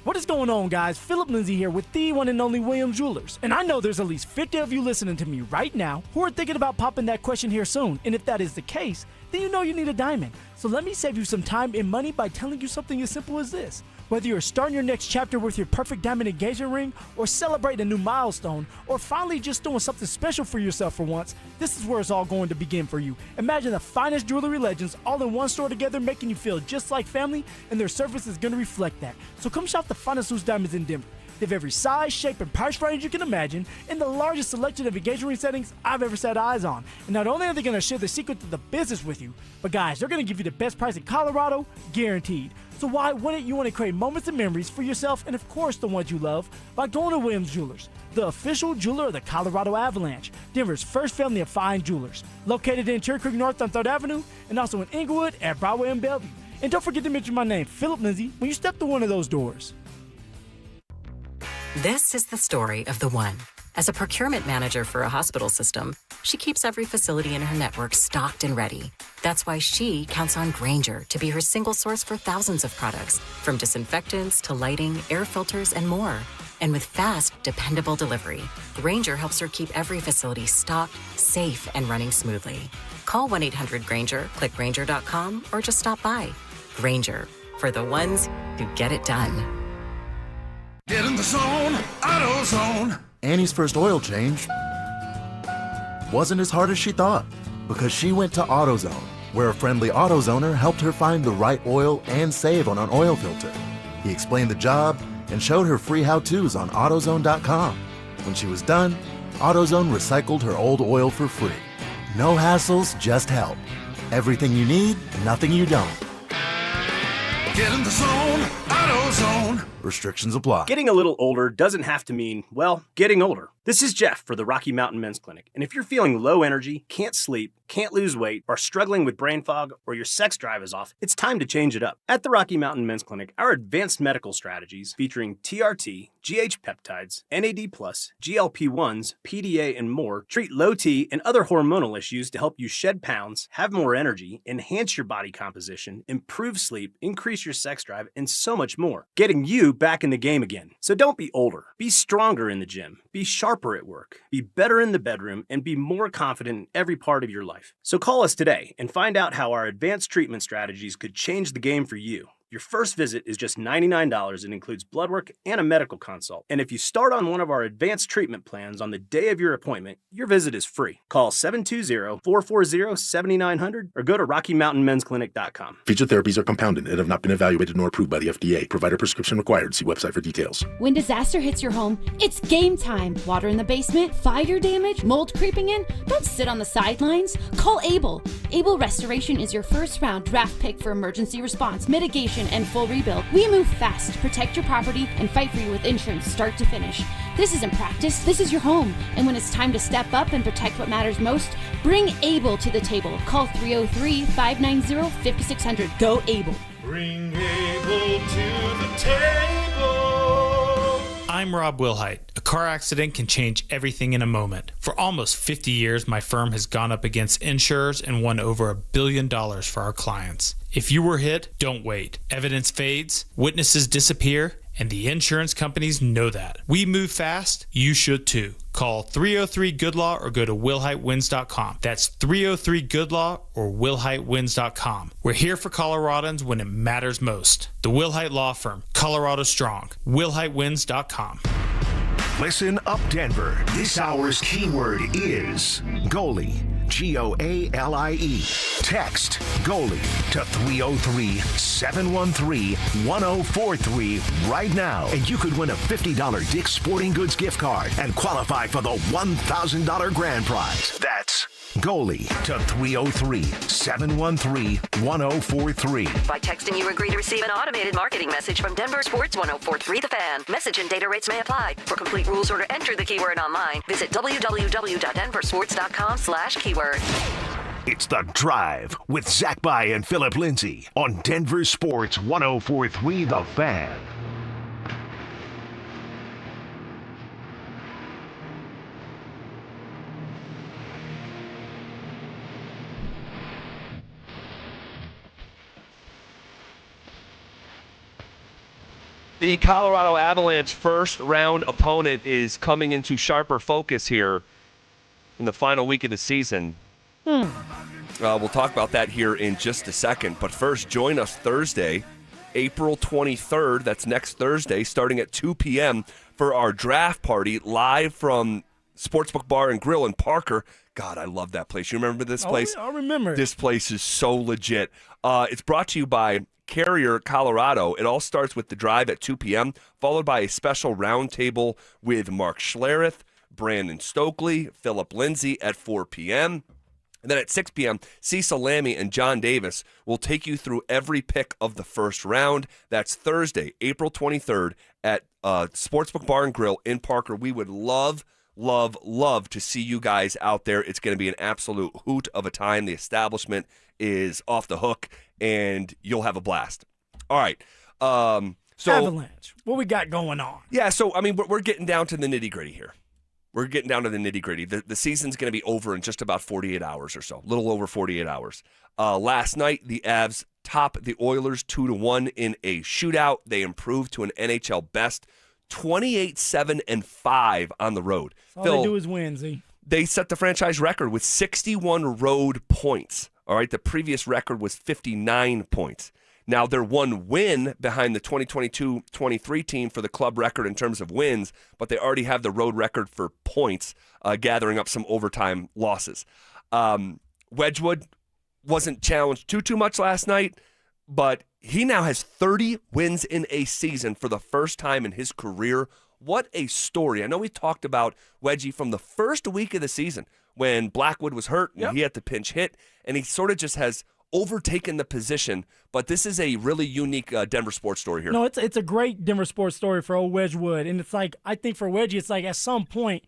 What is going on, guys? Phillip Lindsay here with the one and only Williams Jewelers. And I know there's at least 50 of you listening to me right now who are thinking about popping that question here soon. And if that is the case, then you know you need a diamond. So let me save you some time and money by telling you something as simple as this. Whether you're starting your next chapter with your perfect diamond engagement ring, or celebrating a new milestone, or finally just doing something special for yourself for once, this is where it's all going to begin for you. Imagine the finest jewelry legends all in one store together, making you feel just like family, and their service is going to reflect that. So come shop the finest loose diamonds in Denver. They have every size, shape, and price range you can imagine, and the largest selection of engagement ring settings I've ever set eyes on. And not only are they going to share the secret to the business with you, but guys, they're going to give you the best price in Colorado, guaranteed. So why wouldn't you want to create moments and memories for yourself and, of course, the ones you love by going to Williams Jewelers, the official jeweler of the Colorado Avalanche, Denver's first family of fine jewelers, located in Cherry Creek North on 3rd Avenue, and also in Inglewood at Broadway and Bellevue. And don't forget to mention my name, Phillip Lindsay, when you step through one of those doors. This is the story of the one. As a procurement manager for a hospital system, she keeps every facility in her network stocked and ready. That's why she counts on Grainger to be her single source for thousands of products, from disinfectants to lighting, air filters, and more. And with fast, dependable delivery, Grainger helps her keep every facility stocked, safe, and running smoothly. Call 1-800-GRAINGER, click Grainger.com, or just stop by. Grainger, for the ones who get it done. Get in the zone, AutoZone. Annie's first oil change wasn't as hard as she thought because she went to AutoZone, where a friendly AutoZoner helped her find the right oil and save on an oil filter. He explained the job and showed her free how-tos on AutoZone.com. When she was done, AutoZone recycled her old oil for free. No hassles, just help. Everything you need, nothing you don't. Get in the zone, AutoZone. Restrictions apply. Getting a little older doesn't have to mean, well, getting older. This is Jeff for the Rocky Mountain Men's Clinic, and if you're feeling low energy, can't sleep, can't lose weight, are struggling with brain fog, or your sex drive is off, it's time to change it up. At the Rocky Mountain Men's Clinic, our advanced medical strategies featuring TRT, GH peptides, NAD+, GLP-1s, PDA, and more treat low T and other hormonal issues to help you shed pounds, have more energy, enhance your body composition, improve sleep, increase your sex drive, and so much more, getting you back in the game again. So don't be older. Be stronger in the gym. Be sharper at work. Be better in the bedroom, and be more confident in every part of your life. So call us today and find out how our advanced treatment strategies could change the game for you. Your first visit is just $99 and includes blood work and a medical consult. And if you start on one of our advanced treatment plans on the day of your appointment, your visit is free. Call 720-440-7900 or go to RockyMountainMen'sClinic.com. Featured therapies are compounded and have not been evaluated nor approved by the FDA. Provider prescription required. See website for details. When disaster hits your home, it's game time. Water in the basement, fire damage, mold creeping in. Don't sit on the sidelines. Call Able. Able Restoration is your first round draft pick for emergency response, mitigation, and full rebuild. We move fast, protect your property, and fight for you with insurance start to finish. This isn't practice, this is your home. And when it's time to step up and protect what matters most, bring Able to the table. Call 303-590-5600. Go Able. Bring Able to the table. I'm Rob Wilhite. A car accident can change everything in a moment. For almost 50 years, my firm has gone up against insurers and won over $1 billion for our clients. If you were hit, don't wait. Evidence fades, witnesses disappear, and the insurance companies know that. We move fast, you should too. Call 303-GOOD-LAW or go to willheitwins.com. That's 303-GOOD-LAW or willheitwins.com. We're here for Coloradans when it matters most. The Wilhite Law Firm, Colorado Strong. willheitwins.com. Listen up, Denver. This hour's keyword is goalie. Goalie. Text goalie to 303-713-1043 right now, and you could win a $50 Dick's Sporting Goods gift card and qualify for the $1,000 grand prize. That's goalie to 303-713-1043. By texting, you agree to receive an automated marketing message from Denver Sports 1043 The Fan. Message and data rates may apply. For complete rules or to enter the keyword online, visit www.denversports.com/keyword. It's The Drive with Zach By and Phillip Lindsay on Denver Sports 1043 The Fan. The Colorado Avalanche first-round opponent is coming into sharper focus here in the final week of the season. We'll talk about that here in just a second. But first, join us Thursday, April 23rd. That's next Thursday, starting at 2 p.m. for our draft party live from Sportsbook Bar and Grill in Parker. God, I love that place. You remember this place? I remember. This place is so legit. It's brought to you by Carrier, Colorado. It all starts with the drive at 2 p.m., followed by a special roundtable with Mark Schlereth, Brandon Stokely, Phillip Lindsay at 4 p.m., and then at 6 p.m., Cecil Lammy and John Davis will take you through every pick of the first round. That's Thursday, April 23rd at Sportsbook Bar and Grill in Parker. We would love to see you guys out there. It's going to be an absolute hoot of a time. The establishment is off the hook, and you'll have a blast. All right. So Avalanche, what we got going on? Yeah, so, I mean, we're getting down to the nitty-gritty here. We're getting down to the nitty-gritty. The season's going to be over in just about 48 hours or so, a little over 48 hours. Last night, the Avs topped the Oilers 2-1 in a shootout. They improved to an NHL best 28-7-5 on the road. All they do is win, Z. They set the franchise record with 61 road points. All right, the previous record was 59 points. Now, they're one win behind the 2022-23 team for the club record in terms of wins, but they already have the road record for points, gathering up some overtime losses. Wedgwood wasn't challenged too much last night, but he now has 30 wins in a season for the first time in his career. What a story. I know we talked about Wedgie from the first week of the season when Blackwood was hurt and he had to pinch hit, and he sort of just has overtaken the position, but this is a really unique Denver sports story here. No, it's a great Denver sports story for old Wedgwood. And it's like, I think for Wedgie, it's like at some point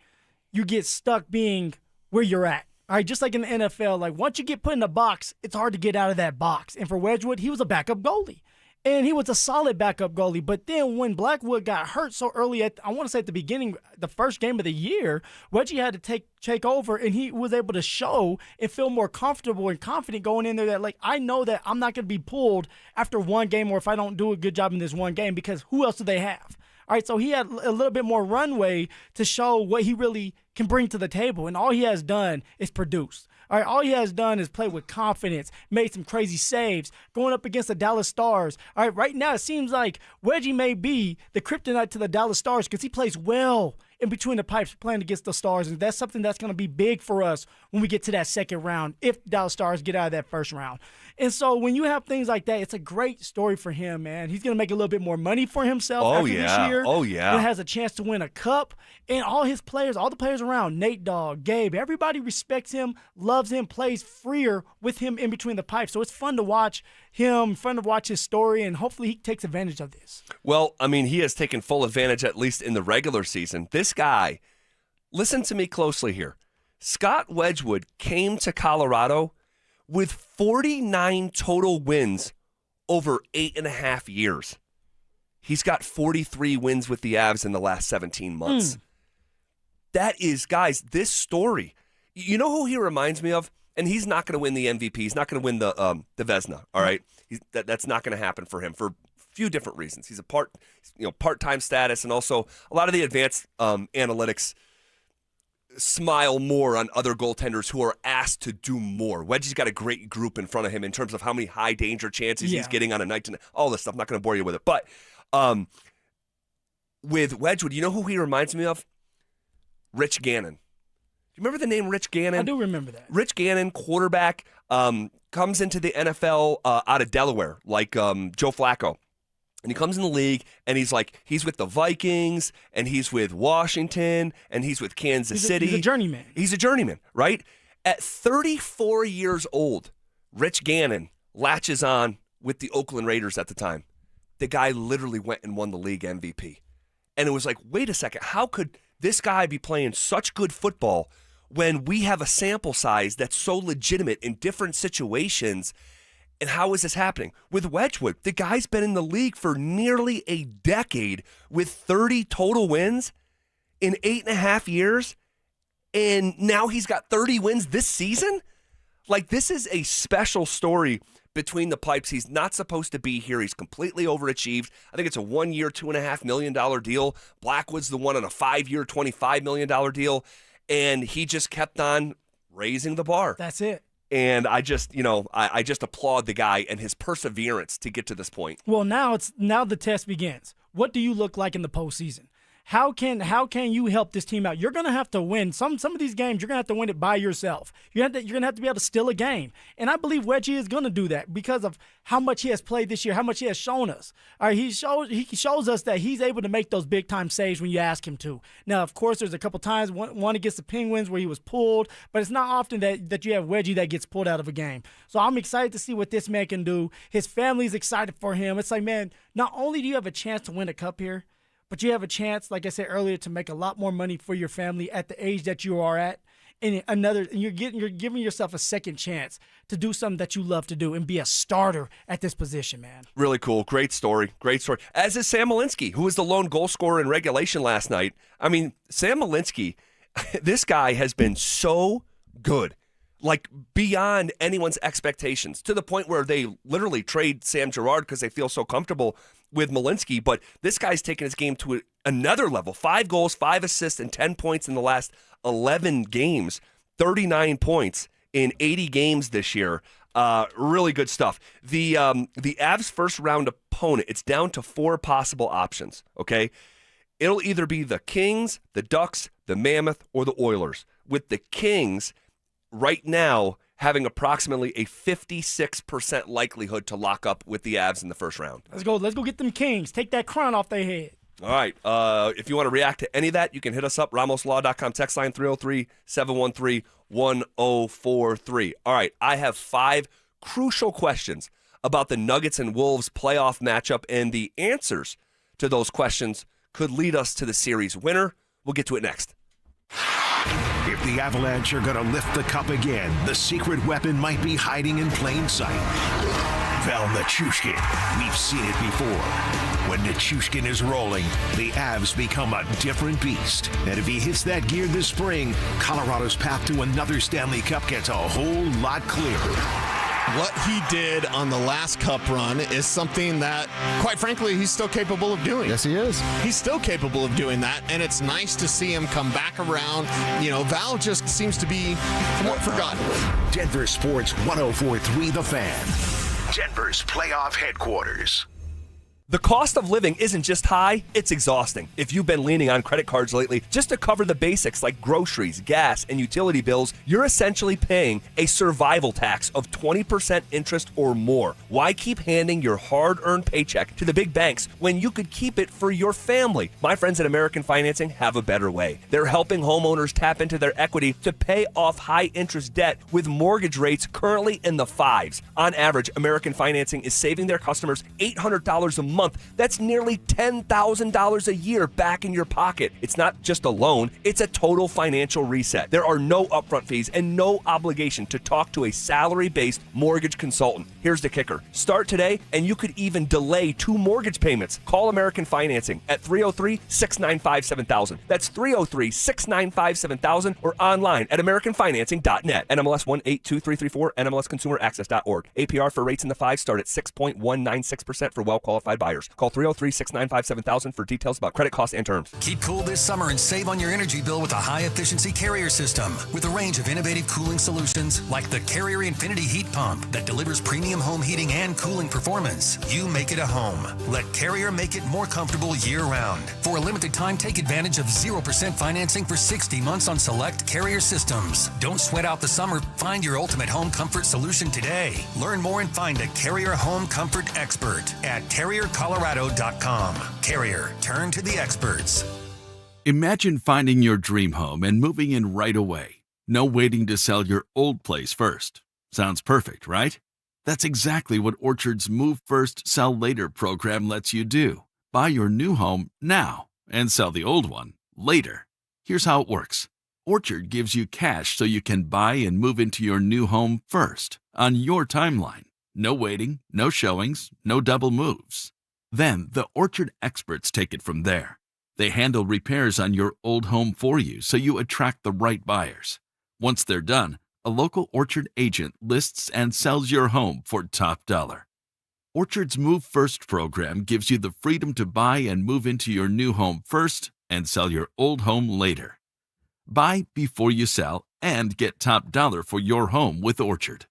you get stuck being where you're at. All right, just like in the NFL, like once you get put in a box, it's hard to get out of that box. And for Wedgwood, he was a backup goalie. And he was a solid backup goalie. But then when Blackwood got hurt so early, I want to say at the beginning, the first game of the year, Wedgie had to take over, and he was able to show and feel more comfortable and confident going in there that, like, I know that I'm not going to be pulled after one game or if I don't do a good job in this one game, because who else do they have? All right, so he had a little bit more runway to show what he really can bring to the table, and all he has done is produce. All right, all he has done is play with confidence, made some crazy saves, going up against the Dallas Stars. All right now it seems like Wedgie may be the kryptonite to the Dallas Stars because he plays well in between the pipes playing against the Stars, and that's something that's going to be big for us when we get to that second round if the Dallas Stars get out of that first round. And so when you have things like that, it's a great story for him, man. He's going to make a little bit more money for himself after this year. Oh, yeah. And has a chance to win a cup. And all his players, all the players around, Nate Dogg, Gabe, everybody respects him, loves him, plays freer with him in between the pipes. So it's fun to watch him, fun to watch his story, and hopefully he takes advantage of this. Well, I mean, he has taken full advantage, at least in the regular season. This guy, listen to me closely here. Scott Wedgwood came to Colorado with 49 total wins over 8.5 years. He's got 43 wins with the Avs in the last 17 months. That is, guys, this story. You know who he reminds me of? And he's not going to win the MVP. He's not going to win the Vezina, all right? That's not going to happen for him for a few different reasons. He's a part-time status, and also a lot of the advanced analytics smile more on other goaltenders who are asked to do more. Wedgie's got a great group in front of him in terms of how many high danger chances he's getting on a night to night. All this stuff. I'm not going to bore you with it. But with Wedgwood, you know who he reminds me of? Rich Gannon. Do you remember the name Rich Gannon? I do remember that. Rich Gannon, quarterback, comes into the NFL out of Delaware, like Joe Flacco. And he comes in the league, and he's with the Vikings, and he's with Washington, and he's with Kansas City. He's a journeyman. He's a journeyman, right? At 34 years old, Rich Gannon latches on with the Oakland Raiders at the time. The guy literally went and won the league MVP. And it was like, wait a second, how could this guy be playing such good football when we have a sample size that's so legitimate in different situations? And how is this happening? With Wedgwood, the guy's been in the league for nearly a decade with 30 total wins in 8.5 years, and now he's got 30 wins this season? Like, this is a special story between the pipes. He's not supposed to be here. He's completely overachieved. I think it's a 1-year, $2.5 million deal. Blackwood's the one on a 5-year, $25 million deal, and he just kept on raising the bar. That's it. And I just applaud the guy and his perseverance to get to this point. Well, now the test begins. What do you look like in the postseason? How can you help this team out? You're going to have to win. Some of these games, you're going to have to win it by yourself. You're going to have to be able to steal a game. And I believe Wedgie is going to do that because of how much he has played this year, how much he has shown us. All right, he shows us that he's able to make those big-time saves when you ask him to. Now, of course, there's a couple times, one against the Penguins where he was pulled, but it's not often that you have Wedgie that gets pulled out of a game. So I'm excited to see what this man can do. His family's excited for him. It's like, man, not only do you have a chance to win a cup here, but you have a chance, like I said earlier, to make a lot more money for your family at the age that you are at. And you're giving yourself a second chance to do something that you love to do and be a starter at this position, man. Really cool. Great story. Great story. As is Sam Malinsky, who was the lone goal scorer in regulation last night. I mean, Sam Malinsky, this guy has been so good, like beyond anyone's expectations, to the point where they literally trade Sam Girard because they feel so comfortable with Malinsky. But this guy's taken his game to another level. 5 goals, 5 assists, and 10 points in the last 11 games. 39 points in 80 games this year. Really good stuff. The Avs' first round opponent, it's down to 4 possible options, okay? It'll either be the Kings, the Ducks, the Mammoth, or the Oilers. With the Kings right now having approximately a 56% likelihood to lock up with the Avs in the first round. Let's go get them Kings. Take that crown off their head. All right. If you want to react to any of that, you can hit us up, RamosLaw.com, text line 303-713-1043. All right. I have 5 crucial questions about the Nuggets and Wolves playoff matchup, and the answers to those questions could lead us to the series winner. We'll get to it next. If the Avalanche are going to lift the cup again, the secret weapon might be hiding in plain sight. Val Nichushkin. We've seen it before. When Nichushkin is rolling, the Avs become a different beast. And if he hits that gear this spring, Colorado's path to another Stanley Cup gets a whole lot clearer. What he did on the last cup run is something that, quite frankly, he's still capable of doing. Yes, he is. He's still capable of doing that, and it's nice to see him come back around. You know, Val just seems to be somewhat forgotten. Denver Sports 104.3 The Fan. Denver's playoff headquarters. The cost of living isn't just high, it's exhausting. If you've been leaning on credit cards lately just to cover the basics like groceries, gas, and utility bills, you're essentially paying a survival tax of 20% interest or more. Why keep handing your hard-earned paycheck to the big banks when you could keep it for your family? My friends at American Financing have a better way. They're helping homeowners tap into their equity to pay off high-interest debt with mortgage rates currently in the 5s. On average, American Financing is saving their customers $800 a month. That's nearly $10,000 a year back in your pocket. It's not just a loan, it's a total financial reset. There are no upfront fees and no obligation to talk to a salary-based mortgage consultant. Here's the kicker. Start today and you could even delay 2 mortgage payments. Call American Financing at 303-695-7000. That's 303-695-7000 or online at americanfinancing.net. NMLS 182334, NMLSconsumeraccess.org. APR for rates in the 5s start at 6.196% for well-qualified buyers. Call 303-695-7000 for details about credit costs and terms. Keep cool this summer and save on your energy bill with a high-efficiency Carrier system. With a range of innovative cooling solutions like the Carrier Infinity Heat Pump that delivers premium home heating and cooling performance. You make it a home. Let Carrier make it more comfortable year-round. For a limited time, take advantage of 0% financing for 60 months on select Carrier systems. Don't sweat out the summer. Find your ultimate home comfort solution today. Learn more and find a Carrier home comfort expert at CarrierColorado.com. Carrier, turn to the experts. Imagine finding your dream home and moving in right away. No waiting to sell your old place first. Sounds perfect, right? That's exactly what Orchard's Move First, Sell Later program lets you do. Buy your new home now and sell the old one later. Here's how it works. Orchard gives you cash so you can buy and move into your new home first, on your timeline. No waiting, no showings, no double moves. Then the Orchard experts take it from there. They handle repairs on your old home for you so you attract the right buyers. Once they're done, a local Orchard agent lists and sells your home for top dollar. Orchard's Move First program gives you the freedom to buy and move into your new home first and sell your old home later. Buy before you sell and get top dollar for your home with Orchard.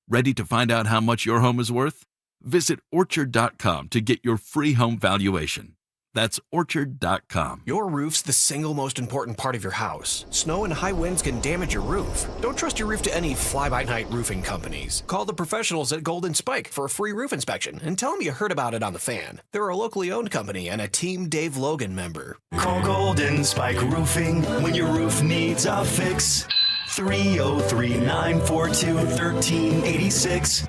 Ready to find out how much your home is worth? Visit Orchard.com to get your free home valuation. That's Orchard.com. Your roof's the single most important part of your house. Snow and high winds can damage your roof. Don't trust your roof to any fly-by-night roofing companies. Call the professionals at Golden Spike for a free roof inspection and tell them you heard about it on The Fan. They're a locally owned company and a Team Dave Logan member. Call Golden Spike Roofing when your roof needs a fix. 303-942-1386.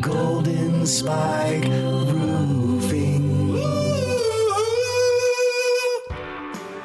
Golden Spike Roofing.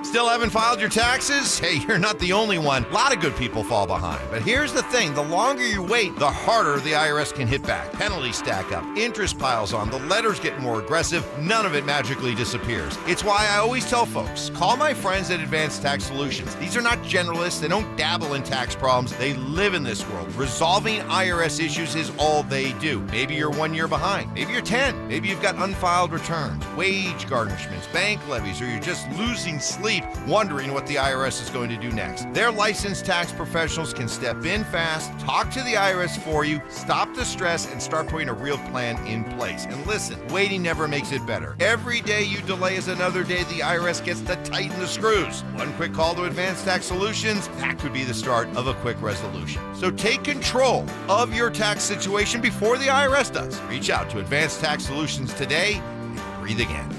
Still haven't filed your taxes? Hey, you're not the only one. A lot of good people fall behind. But here's the thing. The longer you wait, the harder the IRS can hit back. Penalties stack up. Interest piles on. The letters get more aggressive. None of it magically disappears. It's why I always tell folks, call my friends at Advanced Tax Solutions. These are not generalists. They don't dabble in tax problems. They live in this world. Resolving IRS issues is all they do. Maybe you're 1 year behind. Maybe you're 10. Maybe you've got unfiled returns, wage garnishments, bank levies, or you're just losing sleep wondering what the IRS is going to do next. Their licensed tax professionals can step in fast, talk to the IRS for you, stop the stress, and start putting a real plan in place. And listen, waiting never makes it better. Every day you delay is another day the IRS gets to tighten the screws. One quick call to Advanced Tax Solutions, that could be the start of a quick resolution. So take control of your tax situation before the IRS does. Reach out to Advanced Tax Solutions today and breathe again.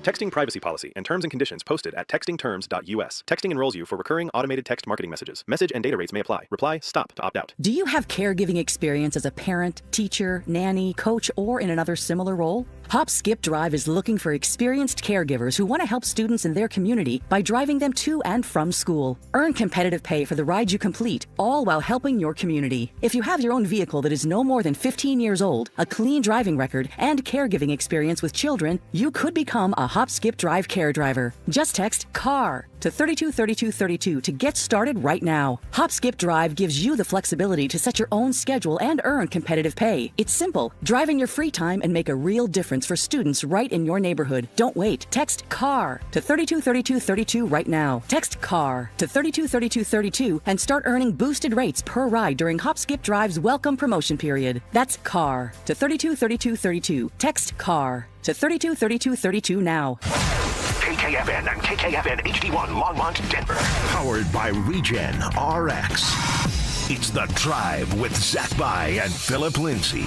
Texting privacy policy and terms and conditions posted at textingterms.us. Texting enrolls you for recurring automated text marketing messages. Message and data rates may apply. Reply STOP to opt out. Do you have caregiving experience as a parent, teacher, nanny, coach, or in another similar role? Hop Skip Drive is looking for experienced caregivers who want to help students in their community by driving them to and from school. Earn competitive pay for the ride you complete, all while helping your community. If you have your own vehicle that is no more than 15 years old, a clean driving record, and caregiving experience with children, you could become a Hop Skip Drive care driver. Just text CAR to 323232 to get started right now. Hop Skip Drive gives you the flexibility to set your own schedule and earn competitive pay. It's simple. Drive in your free time and make a real difference for students right in your neighborhood. Don't wait. Text CAR to 323232 right now. Text CAR to 323232 and start earning boosted rates per ride during Hop Skip Drive's welcome promotion period. That's CAR to 323232. Text CAR to 323232 now. KKFN and KKFN HD1 Longmont, Denver. Powered by Regen RX. It's The Drive with Zach By and Phillip Lindsay.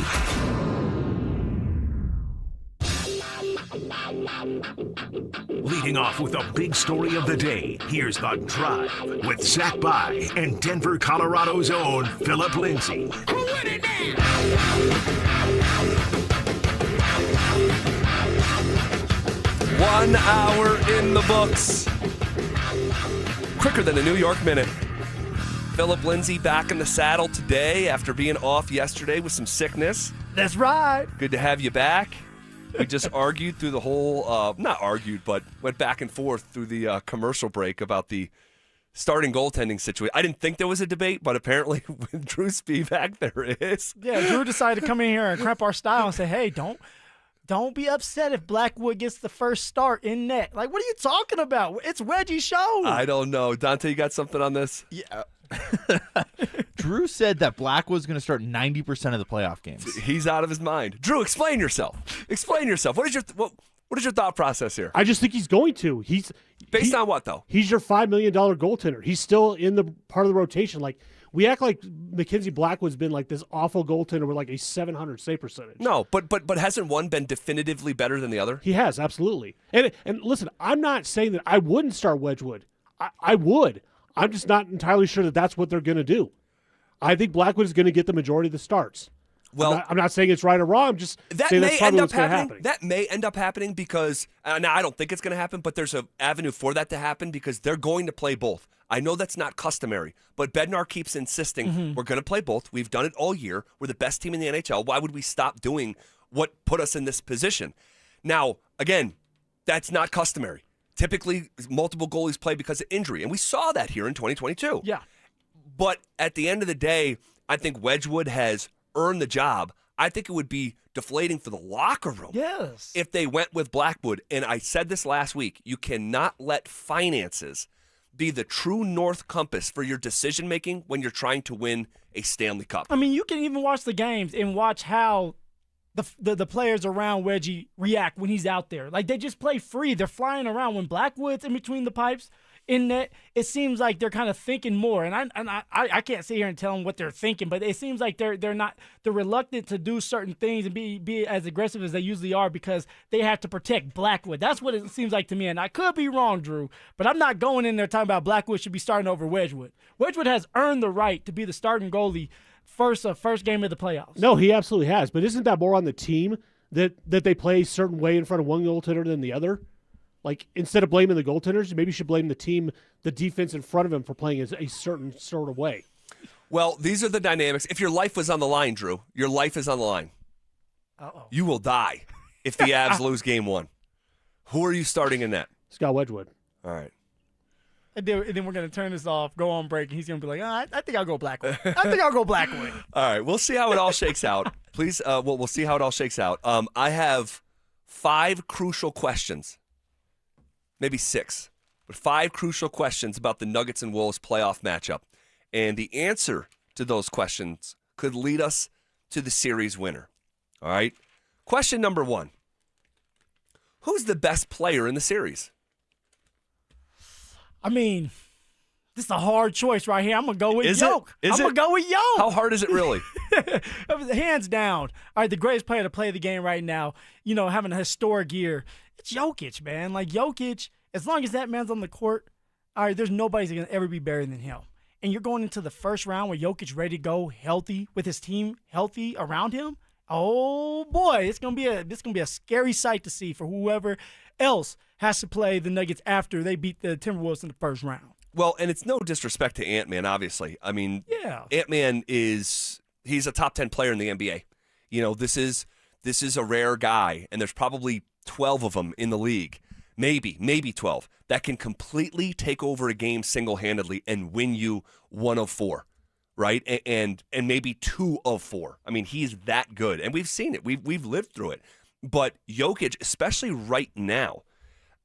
Leading off with the big story of the day, here's The Drive with Zach By and Denver, Colorado's own Phillip Lindsay. One hour in the books. Quicker than a New York minute. Phillip Lindsay back in the saddle today after being off yesterday with some sickness. That's right. Good to have you back. We just argued through the whole, not argued, but went back and forth through the commercial break about the starting goaltending situation. I didn't think there was a debate, but apparently with Drew Spivak, there is. Yeah, Drew decided to come in here and cramp our style and say, hey, don't be upset if Blackwood gets the first start in net. Like, what are you talking about? It's Wedgie's show. I don't know. Dante, you got something on this? Yeah. Drew said that Blackwood's going to start 90% of the playoff games. He's out of his mind. Drew, explain yourself. Explain yourself. What is your thought process here? I just think he's going to. Based on what, though? He's your $5 million goaltender. He's still in the part of the rotation. Like, we act like Mackenzie Blackwood's been like this awful goaltender with like a 700 save percentage. No, but hasn't one been definitively better than the other? He has, absolutely. And listen, I'm not saying that I wouldn't start Wedgwood. I would. I'm just not entirely sure that that's what they're going to do. I think Blackwood is going to get the majority of the starts. Well, I'm not saying it's right or wrong. I'm just saying that's probably what's going to happen. That may end up happening because now I don't think it's going to happen, but there's an avenue for that to happen because they're going to play both. I know that's not customary, but Bednar keeps insisting we're going to play both. We've done it all year. We're the best team in the NHL. Why would we stop doing what put us in this position? Now, again, that's not customary. Typically, multiple goalies play because of injury, and we saw that here in 2022. Yeah. But at the end of the day, I think Wedgwood has earned the job. I think it would be deflating for the locker room if they went with Blackwood. And I said this last week, you cannot let finances be the true north compass for your decision-making when you're trying to win a Stanley Cup. I mean, you can even watch the games and watch how the players around Wedgie react when he's out there. Like, they just play free. They're flying around. When Blackwood's in between the pipes in net, it seems like they're kind of thinking more. And I can't sit here and tell them what they're thinking, but it seems like they're reluctant to do certain things and be as aggressive as they usually are because they have to protect Blackwood. That's what it seems like to me. And I could be wrong, Drew, but I'm not going in there talking about Blackwood should be starting over Wedgwood. Wedgwood has earned the right to be the starting goalie first game of the playoffs. No, he absolutely has. But isn't that more on the team that they play a certain way in front of one goaltender than the other? Like, instead of blaming the goaltenders, maybe you should blame the team, the defense in front of him for playing a certain sort of way. Well, these are the dynamics. If your life was on the line, Drew, your life is on the line. Uh-oh. You will die if the Avs lose game one. Who are you starting in net? Scott Wedgwood. All right. And then we're going to turn this off, go on break, and he's going to be like, I think I'll go Blackwood. All right, we'll see how it all shakes out. Please, we'll see how it all shakes out. I have 5 crucial questions, maybe 6, but 5 crucial questions about the Nuggets and Wolves playoff matchup. And the answer to those questions could lead us to the series winner. All right? Question number 1. Who's the best player in the series? I mean, this is a hard choice right here. I'm going to go with Yoke. I'm going to go with Yoke. How hard is it really? Hands down. All right, the greatest player to play the game right now, having a historic year, It's Jokic, man. Like, Jokic, as long as that man's on the court, all right, there's nobody's going to ever be better than him. And you're going into the first round where Jokic ready to go healthy with his team healthy around him. Oh boy, it's gonna be a scary sight to see for whoever else has to play the Nuggets after they beat the Timberwolves in the first round. Well, and it's no disrespect to Ant-Man, obviously. I mean, yeah, Ant-Man he's a top 10 player in the NBA. You know, this is a rare guy, and there's probably 12 of them in the league, maybe 12, that can completely take over a game single-handedly and win you 1 of 4. Right, and maybe 2 of 4. I mean, he's that good, and we've seen it. We've lived through it. But Jokic, especially right now,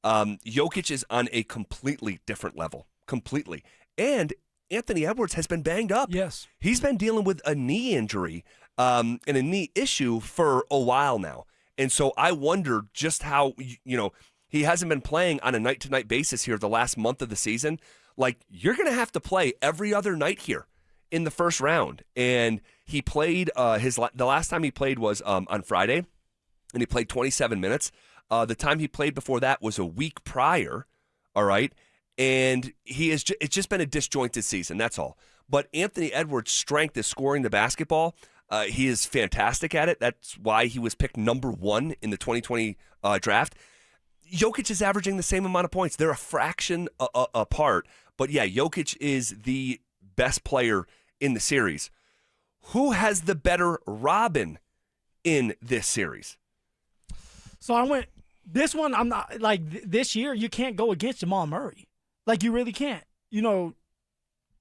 Jokic is on a completely different level, completely. And Anthony Edwards has been banged up. Yes, he's been dealing with a knee injury and a knee issue for a while now. And so I wonder just how he hasn't been playing on a night-to-night basis here the last month of the season. Like, you're going to have to play every other night here in the first round. And he played the last time he played was on Friday, and he played 27 minutes. The time he played before that was a week prior, all right? And it's just been a disjointed season, that's all. But Anthony Edwards' strength is scoring the basketball. He is fantastic at it. That's why he was picked number 1 in the 2020 draft. Jokic is averaging the same amount of points. They're a fraction apart. But yeah, Jokic is the best player in the series. Who has the better Robin in this series? So I went this one. I'm not like this year. You can't go against Jamal Murray. Like, you really can't. You know,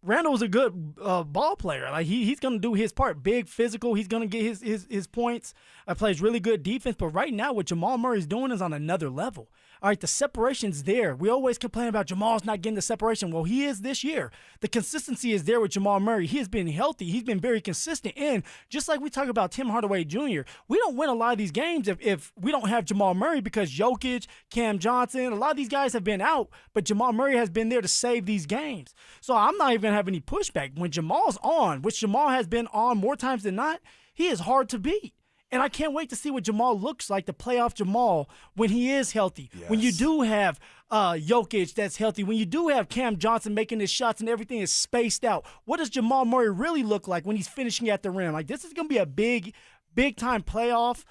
Randall's a good ball player. Like, he's going to do his part. Big, physical. He's going to get his points. Plays really good defense. But right now, what Jamal Murray's doing is on another level. All right, the separation's there. We always complain about Jamal's not getting the separation. Well, he is this year. The consistency is there with Jamal Murray. He has been healthy. He's been very consistent. And just like we talk about Tim Hardaway Jr., we don't win a lot of these games if we don't have Jamal Murray, because Jokic, Cam Johnson, a lot of these guys have been out, but Jamal Murray has been there to save these games. So I'm not even going to have any pushback. When Jamal's on, which Jamal has been on more times than not, he is hard to beat. And I can't wait to see what Jamal looks like, the playoff Jamal, when he is healthy. Yes. When you do have Jokic that's healthy, when you do have Cam Johnson making his shots and everything is spaced out, what does Jamal Murray really look like when he's finishing at the rim? Like, this is going to be a big-time playoff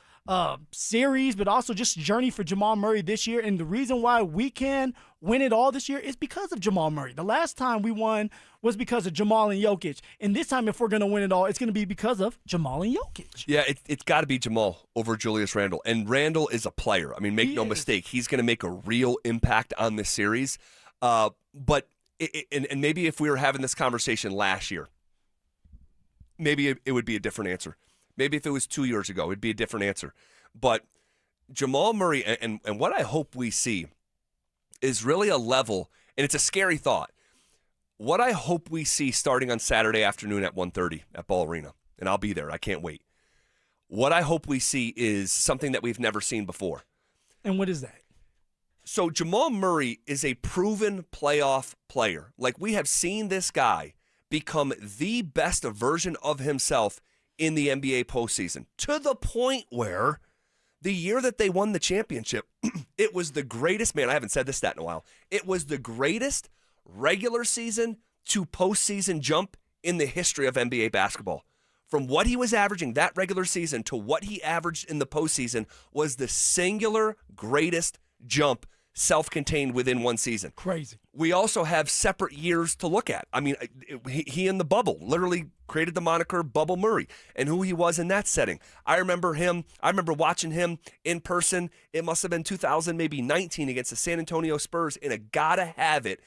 series, but also just journey for Jamal Murray this year. And the reason why we can win it all this year is because of Jamal Murray. The last time we won was because of Jamal and Jokic. And this time, if we're going to win it all, it's going to be because of Jamal and Jokic. Yeah, it's got to be Jamal over Julius Randle. And Randle is a player. I mean, make no mistake, he's going to make a real impact on this series. But maybe if we were having this conversation last year, maybe it would be a different answer. Maybe if it was 2 years ago, it'd be a different answer. But Jamal Murray, and what I hope we see is really a level, and it's a scary thought. What I hope we see starting on Saturday afternoon at 1:30 at Ball Arena, and I'll be there. I can't wait. What I hope we see is something that we've never seen before. And what is that? So Jamal Murray is a proven playoff player. Like, we have seen this guy become the best version of himself in the NBA postseason, to the point where the year that they won the championship, it was the greatest, man, I haven't said this stat in a while, it was the greatest regular season to postseason jump in the history of NBA basketball. From what he was averaging that regular season to what he averaged in the postseason was the singular greatest jump, self-contained within one season. Crazy. We also have separate years to look at. I mean, he in the bubble literally created the moniker Bubble Murray and who he was in that setting. I remember watching him in person. It must have been 2019 against the San Antonio Spurs in a gotta have it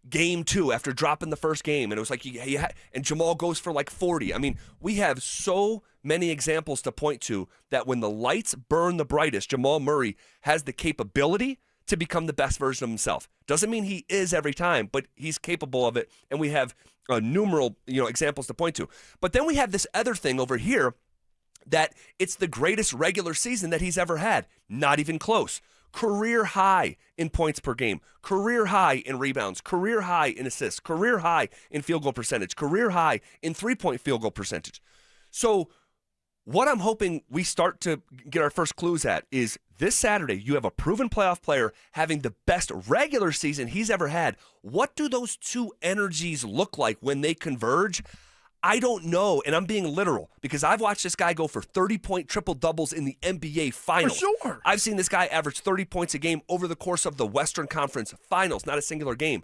Game 2 after dropping the first game. And it was like, and Jamal goes for like 40. I mean, we have so many examples to point to that when the lights burn the brightest, Jamal Murray has the capability to become the best version of himself. Doesn't mean he is every time, but he's capable of it, and we have numerous examples to point to. But then we have this other thing over here that it's the greatest regular season that he's ever had. Not even close. Career high in points per game, career high in rebounds, career high in assists, career high in field goal percentage, career high in three-point field goal percentage. So What I'm hoping we start to get our first clues at is this Saturday, you have a proven playoff player having the best regular season he's ever had. What do those two energies look like when they converge? I don't know, and I'm being literal because I've watched this guy go for 30-point triple-doubles in the NBA Finals. For sure. I've seen this guy average 30 points a game over the course of the Western Conference Finals, not a singular game.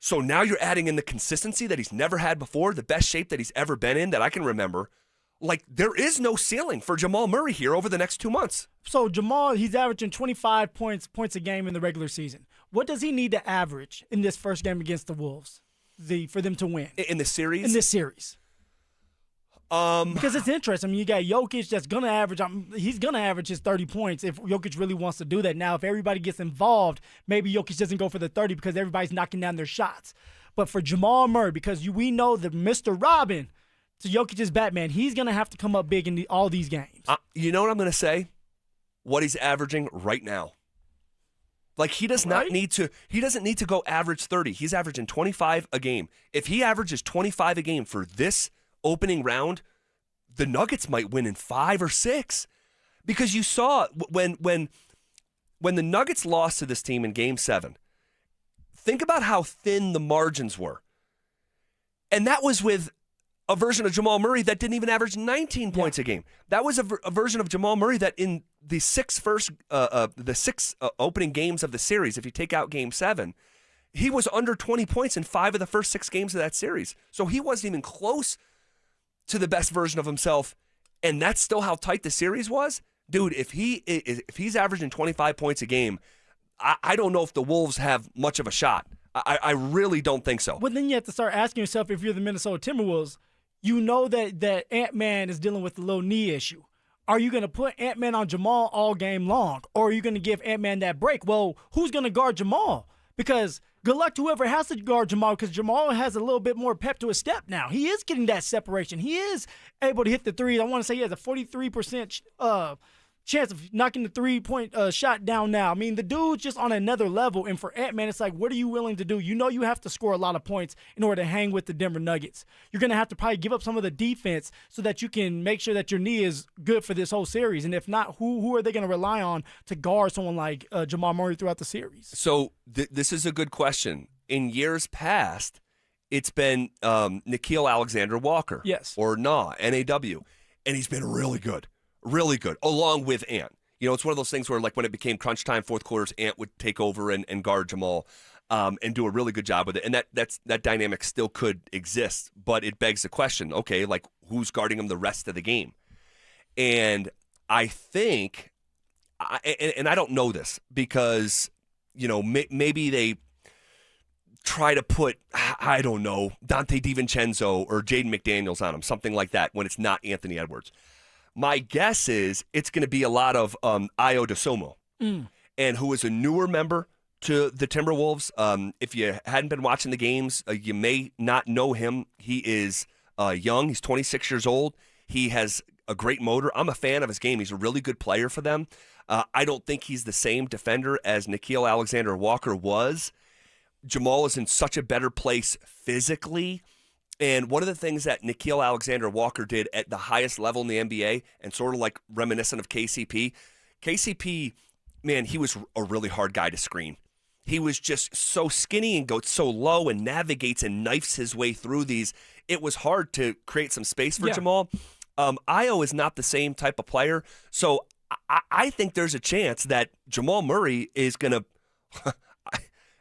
So now you're adding in the consistency that he's never had before, the best shape that he's ever been in that I can remember. Like, there is no ceiling for Jamal Murray here over the next 2 months. So Jamal, he's averaging 25 points a game in the regular season. What does he need to average in this first game against the Wolves for them to win? In the series? In this series. Because it's interesting. I mean, you got Jokic that's going to average. He's going to average his 30 points if Jokic really wants to do that. Now, if everybody gets involved, maybe Jokic doesn't go for the 30 because everybody's knocking down their shots. But for Jamal Murray, because we know that Mr. Robin to Jokic's Batman, he's going to have to come up big in all these games. You know what I'm going to say? What he's averaging right now. Like, he doesn't need to go average 30. He's averaging 25 a game. If he averages 25 a game for this opening round, the Nuggets might win in 5 or 6. Because you saw when the Nuggets lost to this team in Game 7, think about how thin the margins were. And that was with a version of Jamal Murray that didn't even average 19 points a game. That was a version of Jamal Murray that in the six opening games of the series, if you take out Game 7, he was under 20 points in 5 of the first 6 games of that series. So he wasn't even close to the best version of himself, and that's still how tight the series was. Dude, if he's averaging 25 points a game, I don't know if the Wolves have much of a shot. I really don't think so. But then you have to start asking yourself, if you're the Minnesota Timberwolves, you know that Ant-Man is dealing with a little knee issue. Are you going to put Ant-Man on Jamal all game long? Or are you going to give Ant-Man that break? Well, who's going to guard Jamal? Because good luck to whoever has to guard Jamal, because Jamal has a little bit more pep to his step now. He is getting that separation. He is able to hit the threes. I want to say he has a 43% chance of knocking the three-point shot down now. I mean, the dude's just on another level. And for Ant-Man, it's like, what are you willing to do? You know you have to score a lot of points in order to hang with the Denver Nuggets. You're going to have to probably give up some of the defense so that you can make sure that your knee is good for this whole series. And if not, who are they going to rely on to guard someone like Jamal Murray throughout the series? So this is a good question. In years past, it's been Nickeil Alexander-Walker. Yes. Or N-A-W. And he's been really good. Really good, along with Ant. You know, it's one of those things where, like, when it became crunch time, fourth quarters, Ant would take over and guard Jamal and do a really good job with it. And that dynamic still could exist, but it begs the question, okay, like, who's guarding him the rest of the game? And I think, and I don't know this because, you know, maybe they try to put, I don't know, Dante DiVincenzo or Jaden McDaniels on him, something like that, when it's not Anthony Edwards. My guess is it's going to be a lot of Ayo Dosunmu, and who is a newer member to the Timberwolves. If you hadn't been watching the games, you may not know him. He is young. He's 26 years old. He has a great motor. I'm a fan of his game. He's a really good player for them. I don't think he's the same defender as Nickeil Alexander-Walker was. Jamal is in such a better place physically. And one of the things that Nickeil Alexander-Walker did at the highest level in the NBA, and sort of like reminiscent of KCP, man, he was a really hard guy to screen. He was just so skinny and goes so low and navigates and knifes his way through these. It was hard to create some space for Jamal. Ayo is not the same type of player. So I think there's a chance that Jamal Murray is going to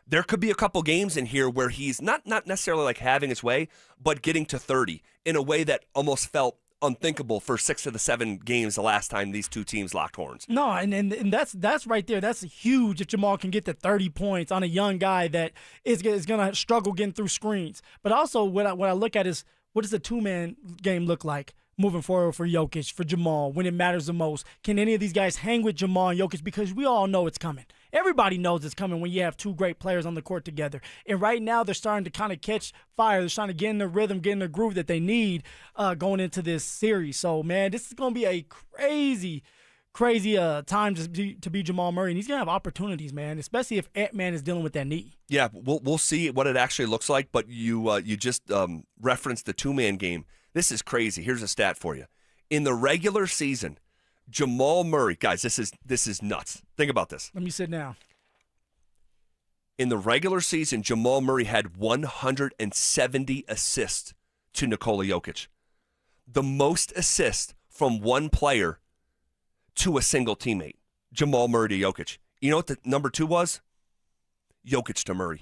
there could be a couple games in here where he's not necessarily like having his way, but getting to 30 in a way that almost felt unthinkable for 6 of the 7 games the last time these two teams locked horns. No, and that's right there. That's huge if Jamal can get to 30 points on a young guy that is going to struggle getting through screens. But also what I look at is, what does the two-man game look like moving forward for Jokic, for Jamal, when it matters the most? Can any of these guys hang with Jamal and Jokic? Because we all know it's coming. Everybody knows it's coming when you have two great players on the court together. And right now they're starting to kind of catch fire. They're starting to get in the rhythm, get in the groove that they need going into this series. So, man, this is going to be a crazy time to be Jamal Murray. And he's going to have opportunities, man, especially if Ant-Man is dealing with that knee. Yeah, we'll see what it actually looks like. But you just referenced the two-man game. This is crazy. Here's a stat for you. In the regular season, Jamal Murray, guys, this is nuts. Think about this. Let me sit down. In the regular season, Jamal Murray had 170 assists to Nikola Jokic. The most assists from one player to a single teammate. Jamal Murray to Jokic. You know what the number 2 was? Jokic to Murray.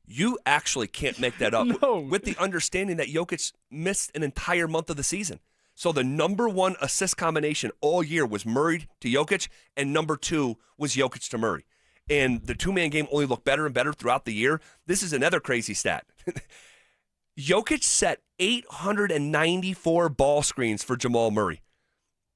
You actually can't make that up with the understanding that Jokic missed an entire month of the season. So the number 1 assist combination all year was Murray to Jokic, and number 2 was Jokic to Murray. And the two-man game only looked better and better throughout the year. This is another crazy stat. Jokic set 894 ball screens for Jamal Murray.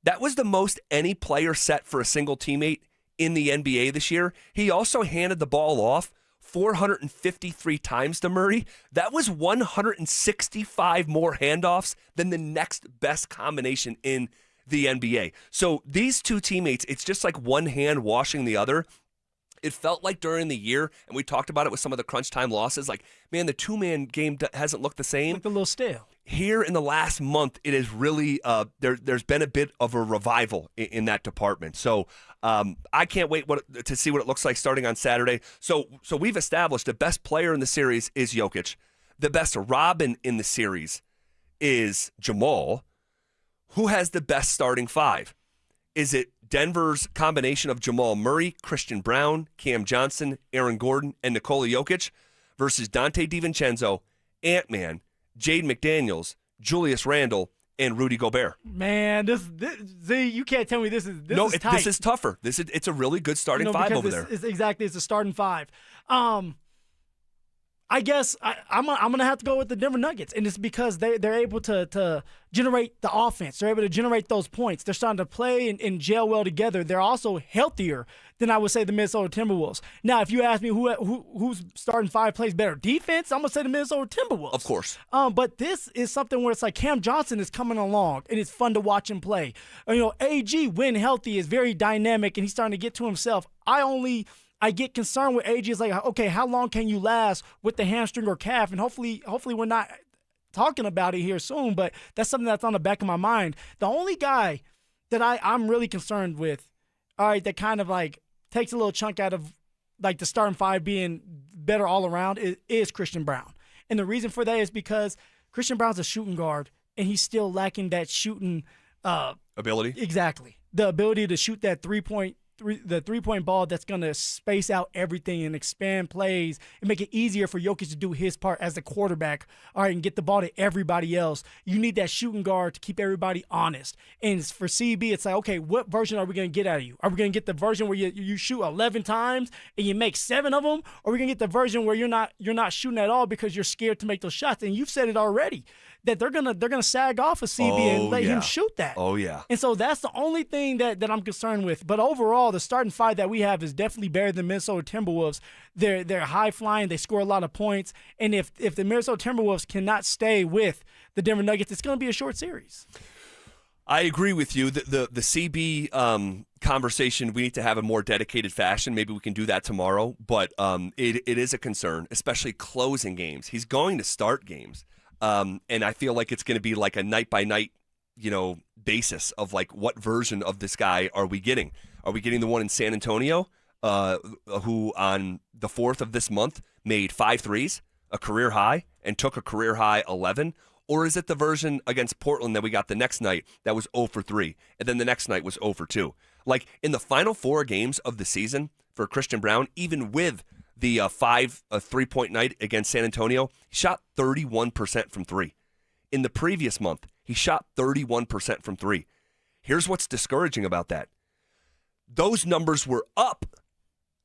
That was the most any player set for a single teammate in the NBA this year. He also handed the ball off 453 times to Murray. That was 165 more handoffs than the next best combination in the NBA. So these two teammates, it's just like one hand washing the other. It felt like during the year, and we talked about it with some of the crunch time losses, like, man, the two-man game hasn't looked the same. Looked a little stale. Here in the last month, it is really there's been a bit of a revival in that department. So I can't wait to see what it looks like starting on Saturday. So we've established the best player in the series is Jokic. The best Robin in the series is Jamal. Who has the best starting 5? Is it Denver's combination of Jamal Murray, Christian Brown, Cam Johnson, Aaron Gordon, and Nikola Jokic versus Dante DiVincenzo, Ant-Man, Jade McDaniels, Julius Randle, and Rudy Gobert? Man, this you can't tell me this is tight. This is tougher. It's a really good starting 5 over there. It's a starting 5. I guess I'm gonna have to go with the Denver Nuggets, and it's because they're able to generate the offense. They're able to generate those points. They're starting to play and gel well together. They're also healthier than I would say the Minnesota Timberwolves. Now, if you ask me who's starting 5 plays better defense, I'm gonna say the Minnesota Timberwolves. Of course. But this is something where it's like Cam Johnson is coming along, and it's fun to watch him play. AG, when healthy, is very dynamic, and he's starting to get to himself. I get concerned with AG. It's like, okay, how long can you last with the hamstring or calf? And hopefully we're not talking about it here soon, but that's something that's on the back of my mind. The only guy that I'm really concerned with, all right, that kind of like takes a little chunk out of like the starting 5 being better all around is Christian Brown. And the reason for that is because Christian Brown's a shooting guard, and he's still lacking that shooting ability. Exactly. The ability to shoot that three-point ball that's going to space out everything and expand plays and make it easier for Jokic to do his part as the quarterback, all right, and get the ball to everybody else. You need that shooting guard to keep everybody honest. And for CB, it's like, okay, what version are we going to get out of you? Are we going to get the version where you shoot 11 times and you make 7 of them? Or are we going to get the version where you're not shooting at all because you're scared to make those shots? And you've said it already, that they're gonna sag off of CB and let him shoot that. Oh, yeah. And so that's the only thing that I'm concerned with. But overall, the starting 5 that we have is definitely better than Minnesota Timberwolves. They're high flying. They score a lot of points. And if the Minnesota Timberwolves cannot stay with the Denver Nuggets, it's going to be a short series. I agree with you. The CB conversation we need to have a more dedicated fashion. Maybe we can do that tomorrow. But it is a concern, especially closing games. He's going to start games. And I feel like it's going to be like a night-by-night, basis of like what version of this guy are we getting? Are we getting the one in San Antonio who on the 4th of this month made 5 threes, a career high, and took a career high 11? Or is it the version against Portland that we got the next night that was 0 for 3, and then the next night was 0 for 2? Like in the final 4 games of the season for Christian Brown, even with the 5 3-point night against San Antonio, he shot 31% from 3. In the previous month, he shot 31% from 3. Here's what's discouraging about that. Those numbers were up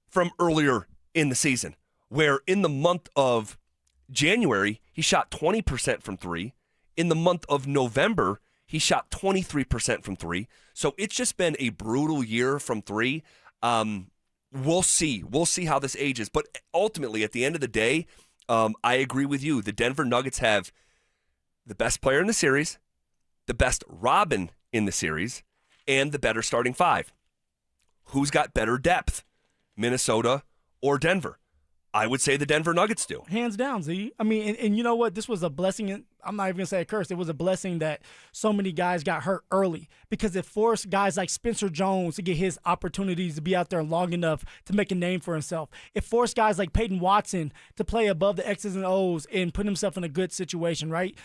from earlier in the season, where in the month of January, he shot 20% from 3. In the month of November, he shot 23% from 3. So it's just been a brutal year from 3. We'll see. We'll see how this ages. But ultimately, at the end of the day, I agree with you. The Denver Nuggets have the best player in the series, the best Robin in the series, and the better starting 5. Who's got better depth, Minnesota or Denver? I would say the Denver Nuggets do. Hands down, Z. I mean, and you know what? This was a blessing. I'm not even going to say a curse. It was a blessing that so many guys got hurt early because it forced guys like Spencer Jones to get his opportunities to be out there long enough to make a name for himself. It forced guys like Payton Watson to play above the X's and O's and put himself in a good situation, right?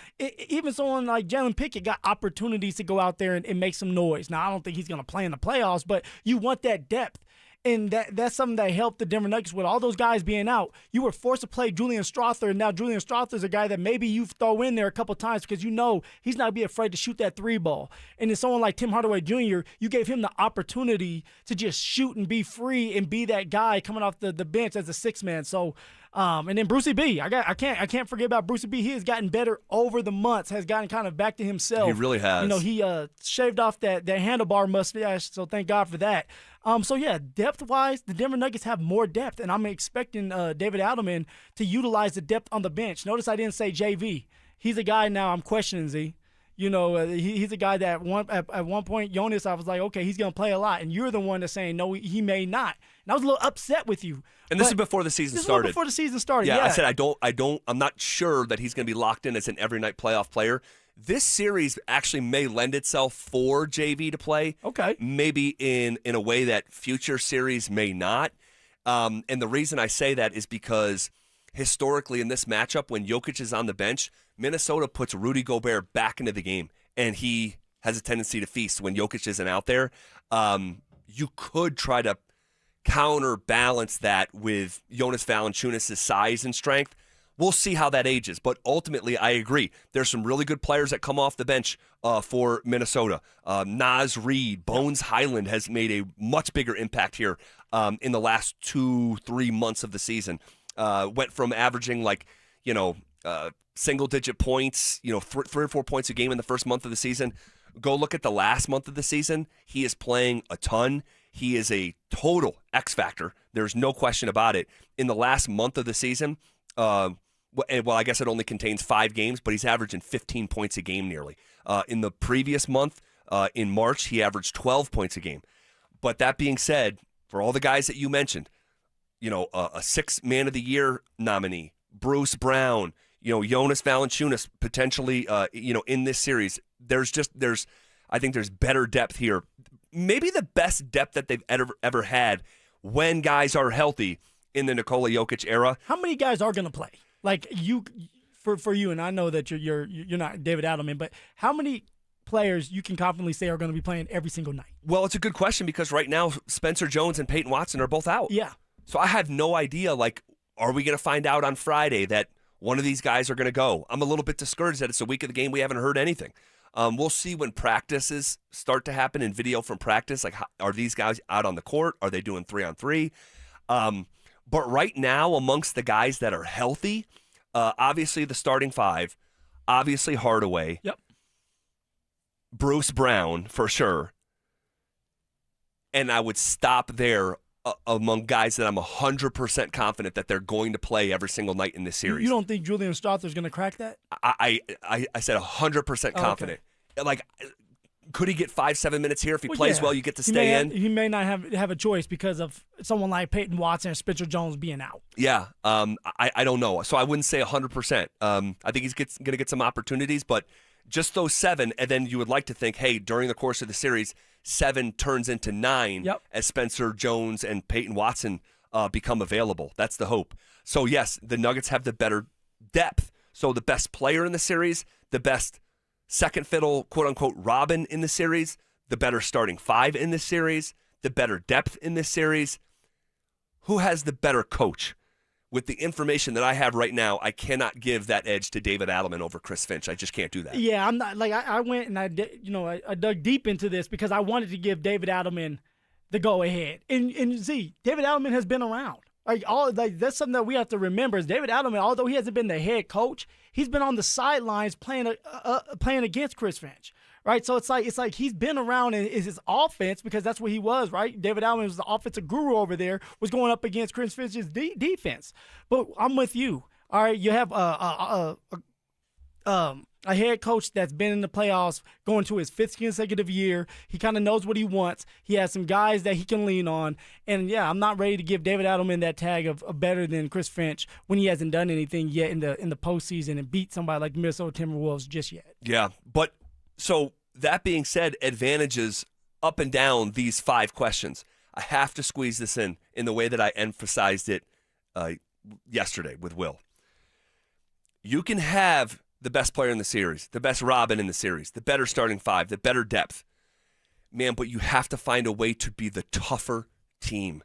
Even someone like Jalen Pickett got opportunities to go out there and make some noise. Now, I don't think he's going to play in the playoffs, but you want that depth. And that's something that helped the Denver Nuggets with all those guys being out. You were forced to play Julian Strawther, and now Julian Strawther's a guy that maybe you throw in there a couple times because you know he's not going to be afraid to shoot that three ball. And then someone like Tim Hardaway Jr., you gave him the opportunity to just shoot and be free and be that guy coming off the bench as a sixth man. So, and then Brucey B. I can't forget about Brucey B. He has gotten better over the months, has gotten kind of back to himself. He really has. You know, he shaved off that handlebar mustache, so thank God for that. So, yeah, depth-wise, the Denver Nuggets have more depth, and I'm expecting David Adelman to utilize the depth on the bench. Notice I didn't say JV. He's a guy now I'm questioning, Z. You know, he's a guy that at one point, Jonas, I was like, okay, he's going to play a lot. And you're the one that's saying, no, he may not. And I was a little upset with you. And this is before the season started. Before the season started, yeah. I said I'm not sure that he's going to be locked in as an every night playoff player. This series actually may lend itself for JV to play. Okay. Maybe in a way that future series may not. And the reason I say that is because historically in this matchup, when Jokic is on the bench, Minnesota puts Rudy Gobert back into the game, and he has a tendency to feast when Jokic isn't out there. You could try to counterbalance that with Jonas Valanciunas' size and strength. We'll see how that ages, but ultimately, I agree. There's some really good players that come off the bench for Minnesota. Naz Reid, Bones Highland has made a much bigger impact here in the last 2-3 months of the season. Went from averaging single-digit points, 3 or 4 points a game in the first month of the season. Go look at the last month of the season. He is playing a ton. He is a total X factor. There's no question about it. In the last month of the season, I guess it only contains 5 games, but he's averaging 15 points a game nearly. In the previous month, in March, he averaged 12 points a game. But that being said, for all the guys that you mentioned, a 6th Man of the Year nominee, Bruce Brown, Jonas Valanciunas potentially, in this series, I think there's better depth here. Maybe the best depth that they've ever had when guys are healthy in the Nikola Jokic era. How many guys are going to play? Like for you, and I know that you're not David Adelman, but how many players you can confidently say are going to be playing every single night? Well, it's a good question because right now Spencer Jones and Payton Watson are both out. Yeah. So I have no idea, are we going to find out on Friday that one of these guys are going to go? I'm a little bit discouraged that it's a week of the game. We haven't heard anything. We'll see when practices start to happen in video from practice. Are these guys out on the court? Are they doing 3-on-3? But right now, amongst the guys that are healthy, obviously the starting 5, obviously Hardaway. Yep. Bruce Brown, for sure. And I would stop there among guys that I'm 100% confident that they're going to play every single night in this series. You don't think Julian Strawther's going to crack that? I said 100% confident. Okay. Could he get 5-7 minutes here? If he plays well, you get to stay in. He may not have a choice because of someone like Payton Watson and Spencer Jones being out. Yeah, I don't know. So I wouldn't say 100%. I think he's going to get some opportunities, but just those 7, and then you would like to think, hey, during the course of the series, 7 turns into 9 as Spencer Jones and Payton Watson become available. That's the hope. So, yes, the Nuggets have the better depth. So the best player in the series, the best second fiddle, quote-unquote, Robin in the series, the better starting 5 in this series, the better depth in this series. Who has the better coach? With the information that I have right now, I cannot give that edge to David Adelman over Chris Finch. I just can't do that. Yeah, I'm not I went and I dug deep into this because I wanted to give David Adelman the go ahead. And Z, David Adelman has been around. That's something that we have to remember is David Adelman, although he hasn't been the head coach, he's been on the sidelines playing against Chris Finch. Right, so it's like he's been around and is his offense because that's what he was, right? David Adelman was the offensive guru over there, was going up against Chris Finch's defense. But I'm with you. All right, you have a a head coach that's been in the playoffs going to his 5th consecutive year. He kind of knows what he wants. He has some guys that he can lean on. And, yeah, I'm not ready to give David Adelman that tag of better than Chris Finch when he hasn't done anything yet in the postseason and beat somebody like the Minnesota Timberwolves just yet. Yeah, but so that being said, advantages up and down these 5 questions. I have to squeeze this in the way that I emphasized it yesterday with Will. You can have the best player in the series, the best Robin in the series, the better starting 5, the better depth. Man, but you have to find a way to be the tougher team.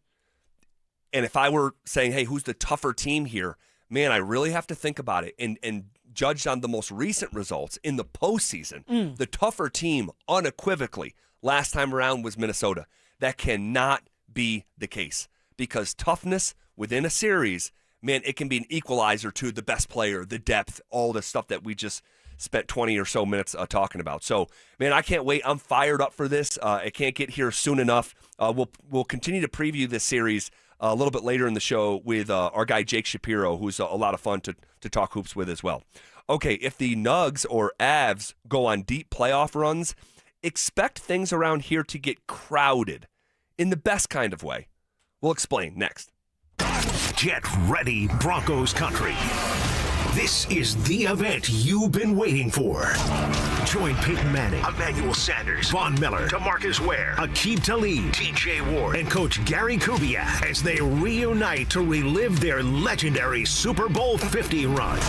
And if I were saying, hey, who's the tougher team here? Man, I really have to think about it. And judged on the most recent results in the postseason, the tougher team unequivocally last time around was Minnesota. That cannot be the case because toughness within a series, man, it can be an equalizer to the best player, the depth, all the stuff that we just spent 20 or so minutes talking about. So, man, I can't wait. I'm fired up for this. I can't get here soon enough. We'll continue to preview this series a little bit later in the show with our guy Jake Shapiro, who's a lot of fun to talk hoops with as well. Okay, if the Nugs or Avs go on deep playoff runs, expect things around here to get crowded in the best kind of way. We'll explain next. Get ready, Broncos country. This is the event you've been waiting for. Join Peyton Manning, Emmanuel Sanders, Von Miller, DeMarcus Ware, Aqib Talib, TJ Ward, and Coach Gary Kubiak as they reunite to relive their legendary Super Bowl 50 run.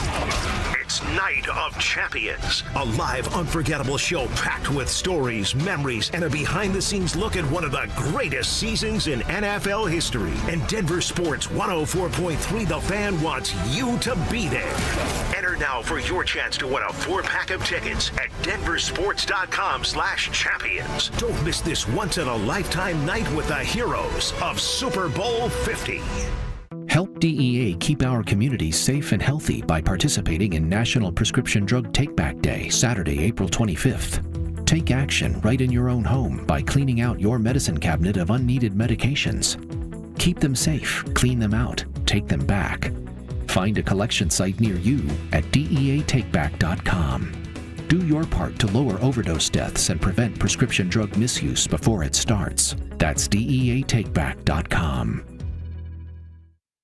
It's Night of Champions, a live, unforgettable show packed with stories, memories, and a behind-the-scenes look at one of the greatest seasons in NFL history. And Denver Sports 104.3 The Fan wants you to be there. Enter now for your chance to win a 4-pack of tickets at DenverSports.com/champions. Don't miss this once-in-a-lifetime night with the heroes of Super Bowl 50. Help DEA keep our communities safe and healthy by participating in National Prescription Drug Take-Back Day, Saturday, April 25th. Take action right in your own home by cleaning out your medicine cabinet of unneeded medications. Keep them safe, clean them out, take them back. Find a collection site near you at DEATakeback.com. Do your part to lower overdose deaths and prevent prescription drug misuse before it starts. That's DEATakeback.com.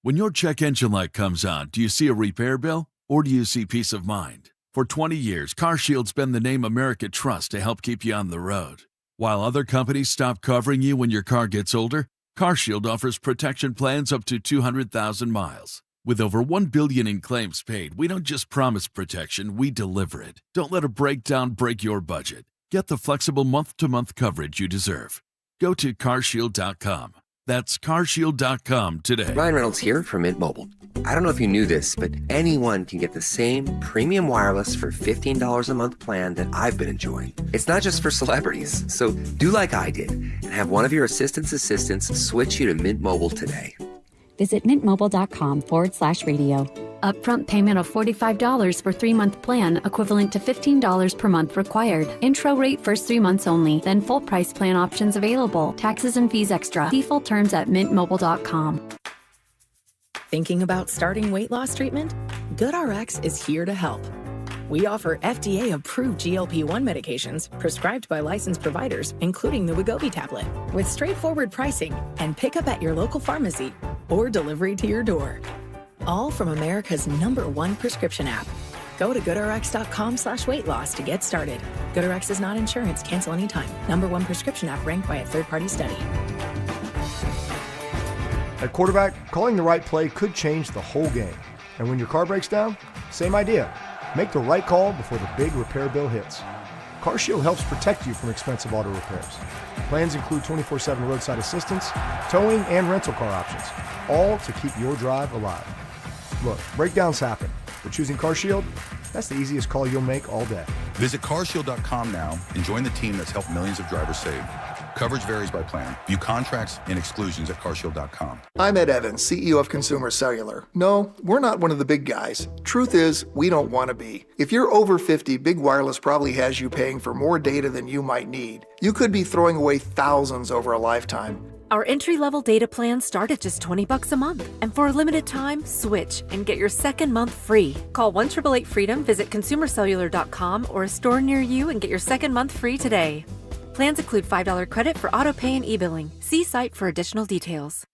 When your check engine light comes on, do you see a repair bill or do you see peace of mind? For 20 years, CarShield's been the name America trusts to help keep you on the road. While other companies stop covering you when your car gets older, CarShield offers protection plans up to 200,000 miles. With over $1 billion in claims paid, we don't just promise protection, we deliver it. Don't let a breakdown break your budget. Get the flexible month-to-month coverage you deserve. Go to carshield.com. That's carshield.com today. Ryan Reynolds here from Mint Mobile. I don't know if you knew this, but anyone can get the same premium wireless for $15 a month plan that I've been enjoying. It's not just for celebrities. So do like I did and have one of your assistants switch you to Mint Mobile today. Visit mintmobile.com/radio. Upfront payment of $45 for 3-month plan, equivalent to $15 per month required. Intro rate first 3 months only, then full price plan options available. Taxes and fees extra. See full terms at mintmobile.com. Thinking about starting weight loss treatment? GoodRx is here to help. We offer FDA-approved GLP-1 medications prescribed by licensed providers, including the Wegovy tablet, with straightforward pricing and pickup at your local pharmacy or delivery to your door. All from America's #1 prescription app. Go to GoodRx.com/weight loss to get started. GoodRx is not insurance. Cancel anytime. #1 prescription app ranked by a third-party study. At quarterback, calling the right play could change the whole game. And when your car breaks down, same idea. Make the right call before the big repair bill hits. CarShield helps protect you from expensive auto repairs. Plans include 24/7 roadside assistance, towing, and rental car options, all to keep your drive alive. Look, breakdowns happen, but choosing CarShield, that's the easiest call you'll make all day. Visit carshield.com now and join the team that's helped millions of drivers save. Coverage varies by plan. View contracts and exclusions at carshield.com. I'm Ed Evans, CEO of Consumer Cellular. No, we're not one of the big guys. Truth is, we don't want to be. If you're over 50, Big Wireless probably has you paying for more data than you might need. You could be throwing away thousands over a lifetime. Our entry-level data plans start at just $20 a month. And for a limited time, switch and get your second month free. Call 1-888-FREEDOM, visit consumercellular.com or a store near you and get your second month free today. Plans include $5 credit for auto pay and e-billing. See site for additional details.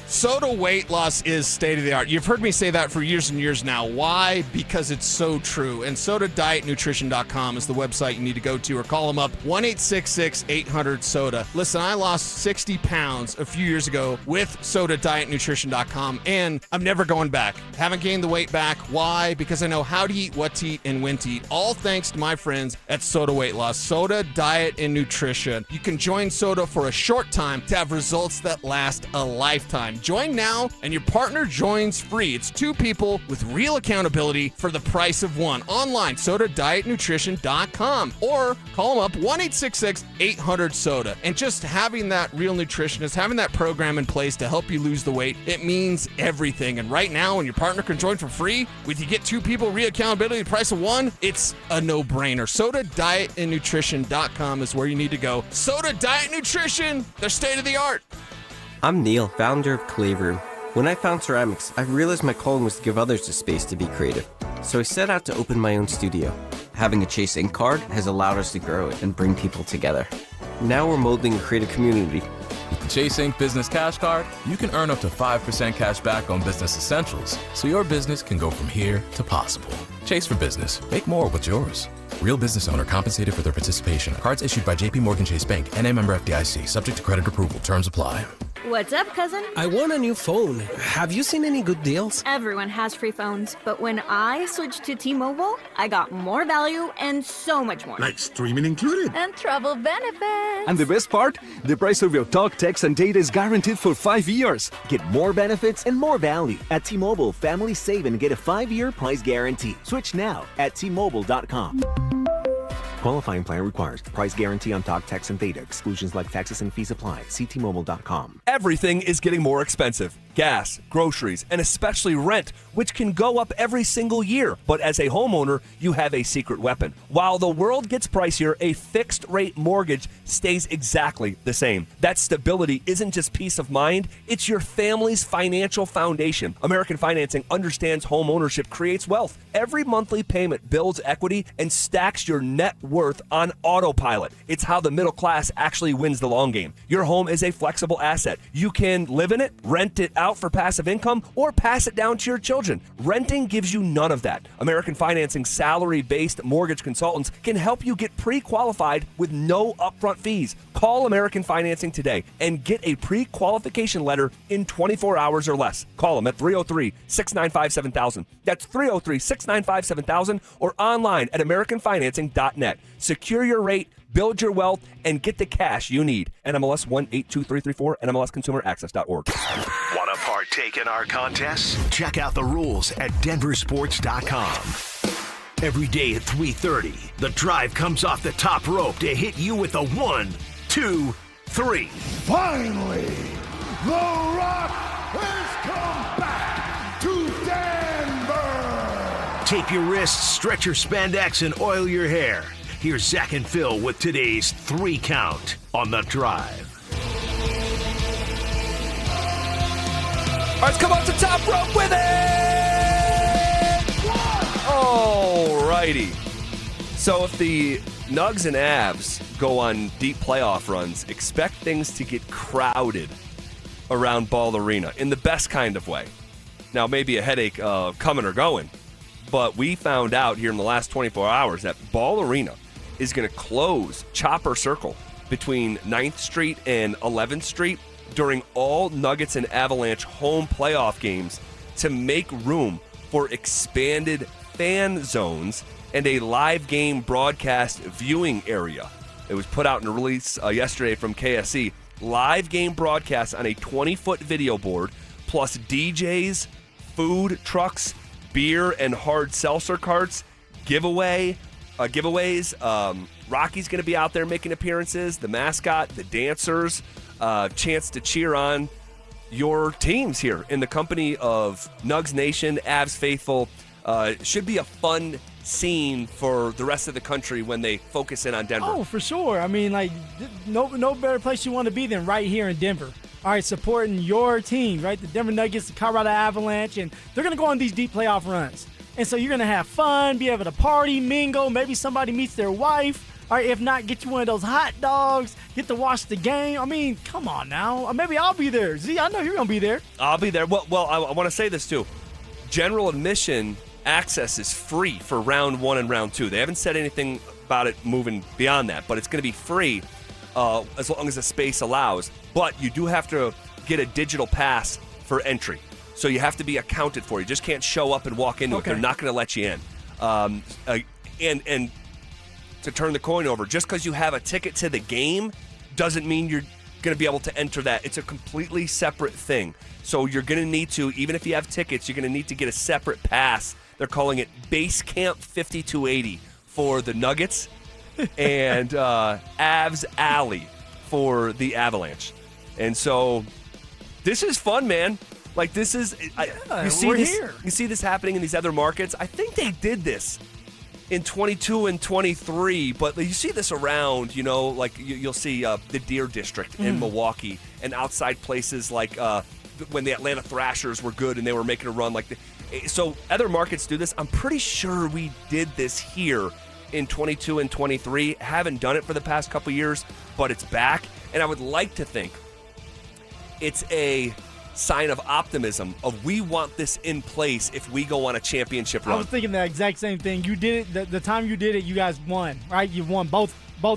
Soda weight loss is state of the art. You've heard me say that for years and years now. Why? Because it's so true. And SodaDietNutrition.com is the website you need to go to, or call them up 1-866-800-SODA. Listen, I lost 60 pounds a few years ago with SodaDietNutrition.com, and I'm never going back. Haven't gained the weight back. Why? Because I know how to eat, what to eat, and when to eat. All thanks to my friends at Soda Weight Loss. Soda Diet and Nutrition. You can join Soda for a short time to have results that last a lifetime. Join now, and your partner joins free. It's 2 people with real accountability for the price of 1. Online, SodaDietNutrition.com, or call them up 1-866-800-SODA. And just having that real nutritionist, having that program in place to help you lose the weight, it means everything. And right now, when your partner can join for free, with you get 2 people, real accountability, the price of 1, it's a no-brainer. SodaDietandNutrition.com is where you need to go. Soda Diet Nutrition, they're state of the art. I'm Neil, founder of Clay Room. When I found ceramics, I realized my calling was to give others the space to be creative. So I set out to open my own studio. Having a Chase Ink card has allowed us to grow it and bring people together. Now we're molding a creative community. With the Chase Ink Business Cash Card, you can earn up to 5% cash back on business essentials, so your business can go from here to possible. Chase for Business. Make more with yours. Real business owner compensated for their participation. Cards issued by J.P. Morgan Chase Bank, N.A. member FDIC. Subject to credit approval. Terms apply. What's up, cousin? I want a new phone. Have you seen any good deals? Everyone has free phones, but when I switched to T-Mobile, I got more value and so much more. Like streaming included. And travel benefits. And the best part? The price of your talk, text, and data is guaranteed for 5 years. Get more benefits and more value. At T-Mobile, families save and get a 5-year price guarantee. Switch now at T-Mobile.com. Qualifying plan requires price guarantee on talk, text, and data. Exclusions like taxes and fees apply. See T-Mobile.com. Everything is getting more expensive. Gas, groceries, and especially rent, which can go up every single year. But as a homeowner, you have a secret weapon. While the world gets pricier, a fixed-rate mortgage stays exactly the same. That stability isn't just peace of mind, it's your family's financial foundation. American Financing understands home ownership creates wealth. Every monthly payment builds equity and stacks your net worth on autopilot. It's how the middle class actually wins the long game. Your home is a flexible asset. You can live in it, rent it out for passive income, or pass it down to your children. Renting gives you none of that. American Financing salary-based mortgage consultants can help you get pre-qualified with no upfront fees. Call American Financing today and get a pre-qualification letter in 24 hours or less. Call them at 303-695-7000. That's 303-695-7000 or online at AmericanFinancing.net. Secure your rate, build your wealth, and get the cash you need. NMLS 182334, NMLSConsumerAccess.org. Want to partake in our contests? Check out the rules at DenverSports.com. Every day at 3:30, the drive comes off the top rope to hit you with a 1, 2, 3. Finally, The Rock has come back to Denver. Tape your wrists, stretch your spandex, and oil your hair. Here's Zach and Phil with today's 3 count on the drive. All right, let's come off the top rope with it! All righty. So if the Nuggets and Avs go on deep playoff runs, expect things to get crowded around Ball Arena in the best kind of way. Now, maybe a headache coming or going, but we found out here in the last 24 hours that Ball Arena is going to close Chopper Circle between 9th Street and 11th Street during all Nuggets and Avalanche home playoff games to make room for expanded fan zones and a live game broadcast viewing area. It was put out in a release yesterday from KSC. Live game broadcasts on a 20-foot video board, plus DJs, food trucks, beer and hard seltzer carts, giveaways. Rockies going to be out there making appearances, the mascot, the dancers, chance to cheer on your teams here in the company of Nugs Nation, Avs faithful. Should be a fun scene for the rest of the country when they focus in on Denver. Oh, for sure. I mean, like, no better place you want to be than right here in Denver. all right, supporting your team, right? The Denver Nuggets, the Colorado Avalanche, and they're going to go on these deep playoff runs. And so you're going to have fun, be able to party, mingle. Maybe somebody meets their wife. All right, if not, get you one of those hot dogs, get to watch the game. I mean, come on now. Or maybe I'll be there. Z, I know you're going to be there. I'll be there. Well, I want to say this, too. General admission access is free for round 1 and round 2. They haven't said anything about it moving beyond that, but it's going to be free as long as the space allows. But you do have to get a digital pass for entry. So you have to be accounted for. You just can't show up and walk into it. They're not going to let you in. And to turn the coin over, just because you have a ticket to the game doesn't mean you're going to be able to enter that. It's a completely separate thing. So you're going to need to, even if you have tickets, you're going to need to get a separate pass. They're calling it Base Camp 5280 for the Nuggets and Avs Alley for the Avalanche. And so this is fun, man. Like, this is you see this happening in these other markets. I think they did this in 22 and 23, but you see this around, like you'll see the Deer District in Milwaukee and outside places like when the Atlanta Thrashers were good and they were making a run. So other markets do this. I'm pretty sure we did this here in 22 and 23. Haven't done it for the past couple years, but it's back. And I would like to think it's a sign of optimism of we want this in place if we go on a championship run. I was thinking the exact same thing. You did it. The time you did it, you guys won, right? You won. Both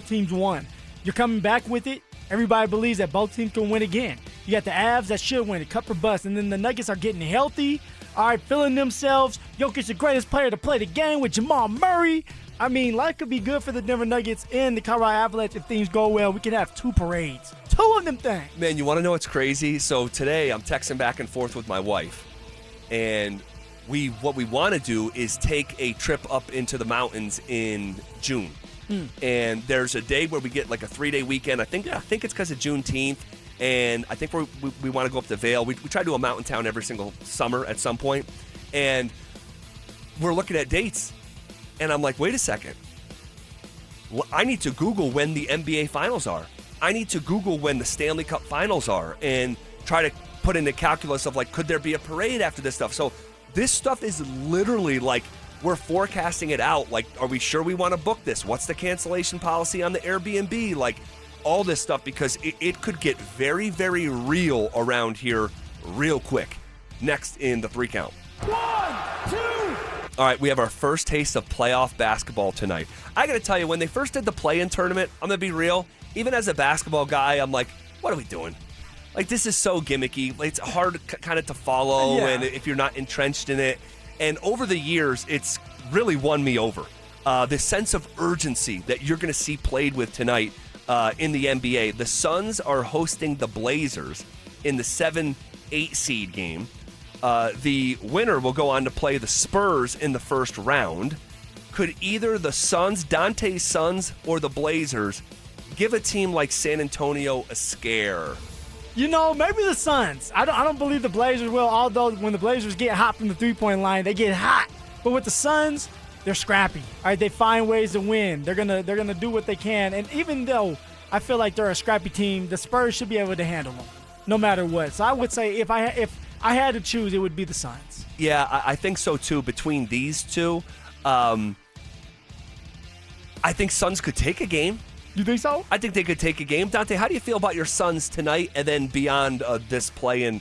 teams won. You're coming back with it. Everybody believes that both teams can win again. You got the Avs that should win it, cup or bust. And then the Nuggets are getting healthy, all right, feeling themselves. Jokic, the greatest player to play the game with Jamal Murray. I mean, life could be good for the Denver Nuggets and the Colorado Avalanche if things go well. We can have 2 parades. 2 of them things. Man, you want to know what's crazy? So today I'm texting back and forth with my wife, and what we want to do is take a trip up into the mountains in June. And there's a day where we get like a 3-day weekend. I think it's because of Juneteenth, and I think we want to go up to Vail. We try to do a mountain town every single summer at some point, and we're looking at dates. And I'm like, wait a second. I need to Google when the NBA Finals are. I need to Google when the Stanley Cup Finals are and try to put in the calculus of, like, could there be a parade after this stuff? So this stuff is literally like we're forecasting it out. Like, are we sure we want to book this? What's the cancellation policy on the Airbnb? Like, all this stuff, because it could get very, very real around here real quick. Next in the 3 count. 1, 2. All right, we have our first taste of playoff basketball tonight. I got to tell you, when they first did the play-in tournament, I'm going to be real, even as a basketball guy, I'm like, what are we doing? Like, this is so gimmicky. It's hard kind of to follow, and if you're not entrenched in it. And over the years, it's really won me over. The sense of urgency that you're going to see played with tonight in the NBA. The Suns are hosting the Blazers in the 7-8 seed game. The winner will go on to play the Spurs in the first round. Could either the Suns, Dante's Suns, or the Blazers give a team like San Antonio a scare? Maybe the Suns. I don't believe the Blazers will, although when the Blazers get hot from the three-point line, they get hot. But with the Suns, they're scrappy. All right, they find ways to win. They're gonna do what they can. And even though I feel like they're a scrappy team, the Spurs should be able to handle them, no matter what. So I would say if I had to choose, it would be the Suns. Yeah, I think so too. Between these two, I think Suns could take a game. You think so? I think they could take a game. Dante, how do you feel about your Suns tonight and then beyond this play and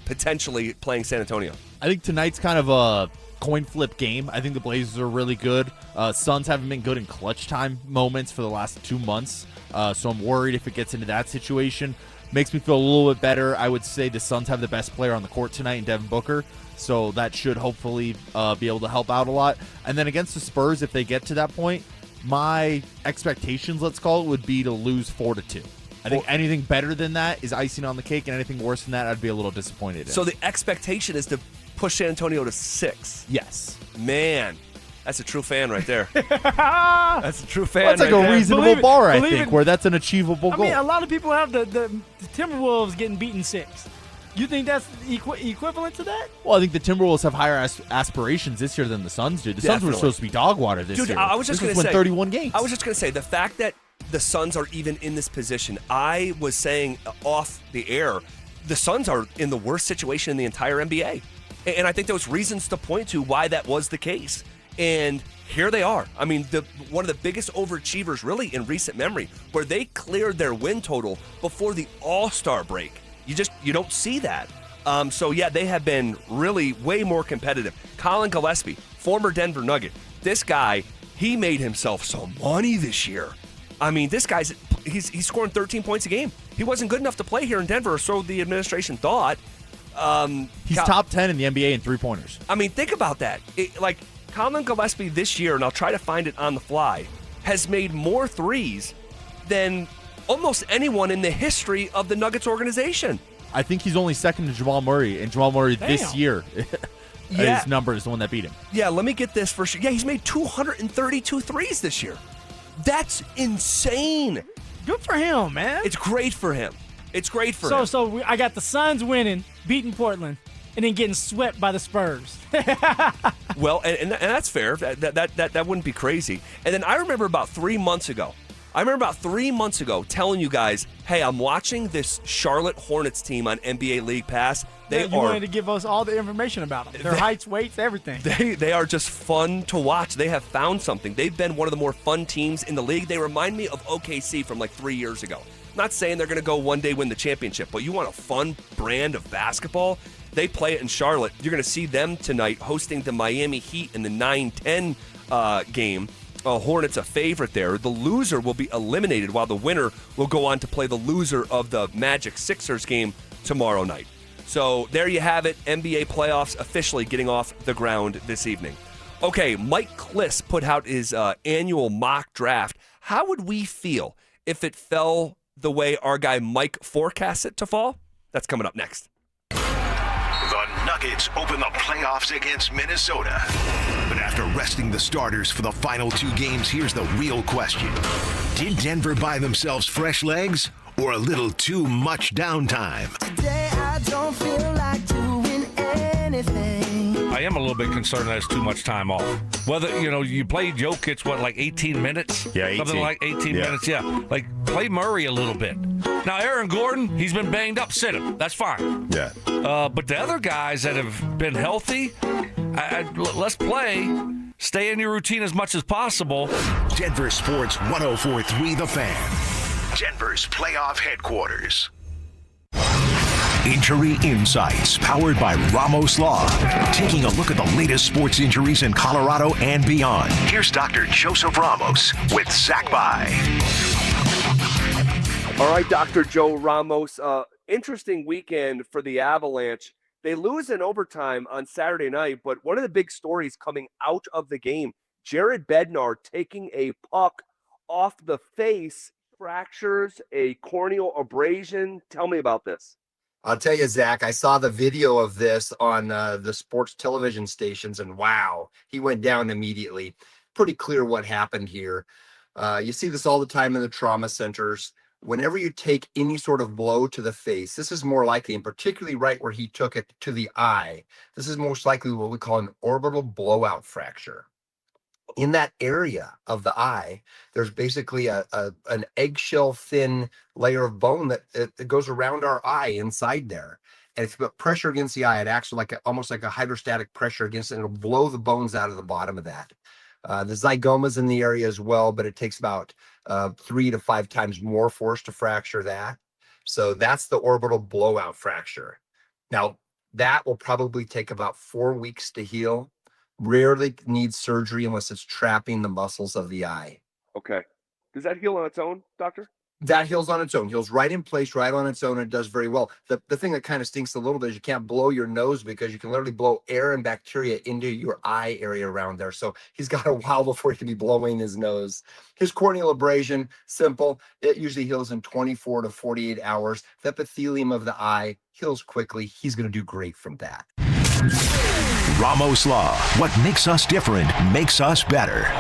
potentially playing San Antonio? I think tonight's kind of a coin flip game. I think the Blazers are really good. Suns haven't been good in clutch time moments for the last 2 months, so I'm worried if it gets into that situation. Makes me feel a little bit better. I would say the Suns have the best player on the court tonight in Devin Booker, so that should hopefully be able to help out a lot. And then against the Spurs, if they get to that point, my expectations, let's call it, would be to lose 4-2. I think anything better than that is icing on the cake, and anything worse than that, I'd be a little disappointed in. So the expectation is to push San Antonio to 6. Yes. Man, that's a true fan right there. That's a true fan. That's like a reasonable bar, I think, where that's an achievable goal. I mean, a lot of people have the Timberwolves getting beaten 6. You think that's equivalent to that? Well, I think the Timberwolves have higher aspirations this year than the Suns do. The Suns were supposed to be dog water this year. I was just going to say 31 games. I was just going to say the fact that the Suns are even in this position. I was saying off the air, the Suns are in the worst situation in the entire NBA. And I think there was reasons to point to why that was the case. And here they are. I mean, one of the biggest overachievers really in recent memory, where they cleared their win total before the All-Star break. You don't see that. So yeah, they have been really way more competitive. Colin Gillespie, former Denver Nugget. This guy, he made himself some money this year. I mean, this guy's he's scoring 13 points a game. He wasn't good enough to play here in Denver, or so the administration thought. He's top 10 in the NBA in three-pointers. I mean, think about that. Colin Gillespie this year, and I'll try to find it on the fly, has made more threes than almost anyone in the history of the Nuggets organization. I think he's only second to Jamal Murray, and Jamal Murray this year, his number is the one that beat him. Yeah, let me get this for sure. Yeah, he's made 232 threes this year. That's insane. Good for him, man. It's great for him. It's great for him. So I got the Suns winning, beating Portland, and then getting swept by the Spurs. Well, and that's fair. That wouldn't be crazy. And then I remember about 3 months ago, telling you guys, hey, I'm watching this Charlotte Hornets team on NBA League Pass. You wanted to give us all the information about them. Their heights, weights, everything. They are just fun to watch. They have found something. They've been one of the more fun teams in the league. They remind me of OKC from like 3 years ago. Not saying they're going to go one day win the championship, but you want a fun brand of basketball? They play it in Charlotte. You're going to see them tonight hosting the Miami Heat in the 9-10 game. Hornets a favorite there. The loser will be eliminated, while the winner will go on to play the loser of the Magic Sixers game tomorrow night. So there you have it. NBA playoffs officially getting off the ground this evening. Okay, Mike Kliss put out his annual mock draft. How would we feel if it fell the way our guy Mike forecasts it to fall? That's coming up next. The Nuggets open the playoffs against Minnesota. But after resting the starters for the final 2 games, here's the real question. Did Denver buy themselves fresh legs or a little too much downtime? Today I don't feel like doing anything. I am a little bit concerned that it's too much time off. Whether, you played Jokic, like 18 minutes? Yeah, 18. Something like 18 minutes, yeah. Like, play Murray a little bit. Now, Aaron Gordon, he's been banged up. Sit him. That's fine. Yeah. But the other guys that have been healthy, let's play. Stay in your routine as much as possible. Denver Sports 104.3 The Fan. Denver's playoff headquarters. Injury Insights, powered by Ramos Law. Taking a look at the latest sports injuries in Colorado and beyond. Here's Dr. Joseph Ramos with Zach By. All right, Dr. Joe Ramos. Interesting weekend for the Avalanche. They lose in overtime on Saturday night, but one of the big stories coming out of the game, Jared Bednar taking a puck off the face, fractures a corneal abrasion. Tell me about this. I'll tell you, Zach, I saw the video of this on the sports television stations, and wow, he went down immediately. Pretty clear what happened here. You see this all the time in the trauma centers. Whenever you take any sort of blow to the face, this is more likely, and particularly right where he took it to the eye, this is most likely what we call an orbital blowout fracture. In that area of the eye, there's basically an eggshell thin layer of bone that goes around our eye inside there. And if you put pressure against the eye, it acts almost like a hydrostatic pressure against it, and it'll blow the bones out of the bottom of that. The zygoma's in the area as well, but it takes about 3 to 5 times more force to fracture that. So that's the orbital blowout fracture. Now, that will probably take about 4 weeks to heal. Rarely needs surgery unless it's trapping the muscles of the eye. Okay. Does that heal on its own, doctor? That heals on its own. Heals right in place, right on its own, and it does very well. The thing that kind of stinks a little bit is you can't blow your nose because you can literally blow air and bacteria into your eye area around there. So he's got a while before he can be blowing his nose. His corneal abrasion, simple. It usually heals in 24 to 48 hours. The epithelium of the eye heals quickly. He's going to do great from that. Ramos Law. What makes us different makes us better.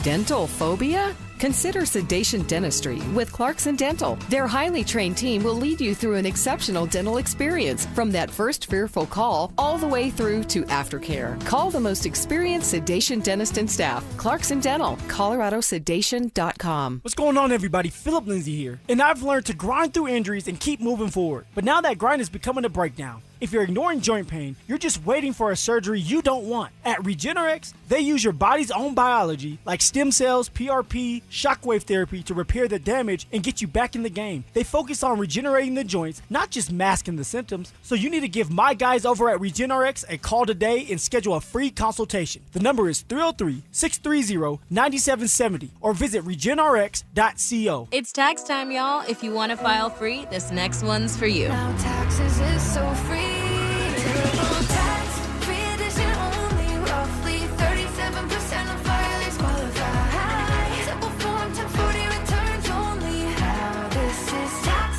Dental phobia? Consider sedation dentistry with Clarkson Dental. Their highly trained team will lead you through an exceptional dental experience from that first fearful call all the way through to aftercare. Call the most experienced sedation dentist and staff. Clarkson Dental, ColoradoSedation.com. What's going on, everybody? Phillip Lindsay here. And I've learned to grind through injuries and keep moving forward. But now that grind is becoming a breakdown. If you're ignoring joint pain, you're just waiting for a surgery you don't want. At Regenerex, they use your body's own biology, like stem cells, PRP, shockwave therapy, to repair the damage and get you back in the game. They focus on regenerating the joints, not just masking the symptoms. So you need to give my guys over at Regenerex a call today and schedule a free consultation. The number is 303-630-9770 or visit regenerex.co. It's tax time, y'all. If you want to file free, this next one's for you. Now taxes is so free.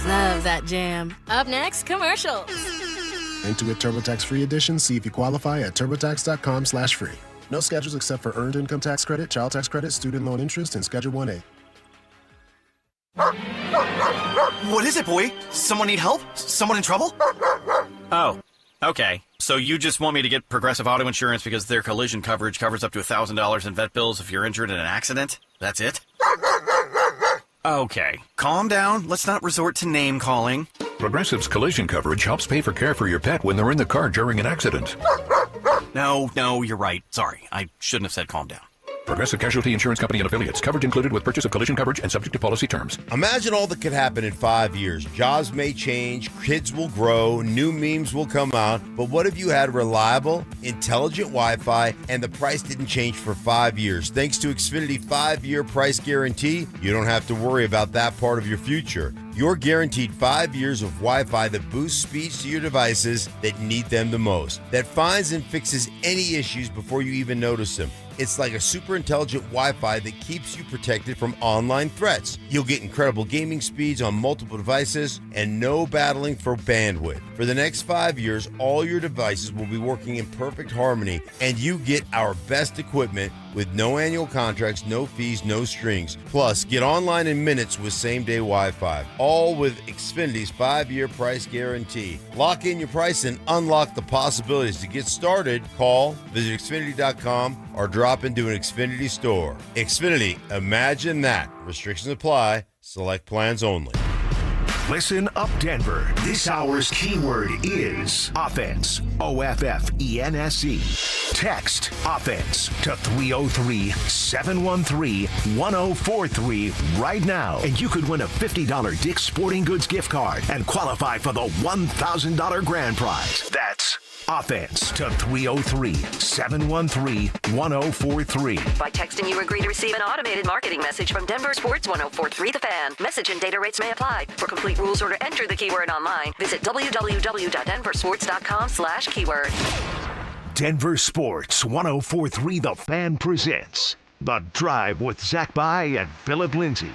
Love that jam. Up next, commercials. Intuit TurboTax Free Edition. See if you qualify at TurboTax.com/free. No schedules except for Earned Income Tax Credit, Child Tax Credit, Student Loan Interest, and Schedule 1A. What is it, boy? Someone need help? Someone in trouble? Oh, okay. So you just want me to get Progressive Auto Insurance because their collision coverage covers up to $1,000 in vet bills if you're injured in an accident? That's it? Okay, calm down. Let's not resort to name calling. Progressive's collision coverage helps pay for care for your pet when they're in the car during an accident. No, you're right. Sorry, I shouldn't have said calm down. Progressive Casualty Insurance Company and Affiliates. Coverage included with purchase of collision coverage and subject to policy terms. Imagine all that could happen in 5 years. Jobs may change, kids will grow, new memes will come out. But what if you had reliable, intelligent Wi-Fi and the price didn't change for 5 years? Thanks to Xfinity 5-year price guarantee, you don't have to worry about that part of your future. You're guaranteed 5 years of Wi-Fi that boosts speeds to your devices that need them the most, that finds and fixes any issues before you even notice them. It's like a super intelligent Wi-Fi that keeps you protected from online threats. You'll get incredible gaming speeds on multiple devices and no battling for bandwidth. For the next 5 years, all your devices will be working in perfect harmony, and you get our best equipment with no annual contracts, no fees, no strings. Plus, get online in minutes with same-day Wi-Fi. All with Xfinity's 5-year price guarantee. Lock in your price and unlock the possibilities. To get started, call, visit Xfinity.com, or drop into an Xfinity store. Xfinity, imagine that. Restrictions apply. Select plans only. Listen up, Denver. This hour's keyword is offense. OFFENSE. Text offense to 303-713-1043 right now, and you could win a $50 Dick's Sporting Goods gift card and qualify for the $1,000 grand prize. That's offense to 303-713-1043. By texting, you agree to receive an automated marketing message from Denver Sports 1043 The Fan. Message and data rates may apply. For complete rules or to enter the keyword online, visit www.denversports.com/keyword. Denver Sports 1043 The Fan presents The Drive with Zach By and Phillip Lindsay.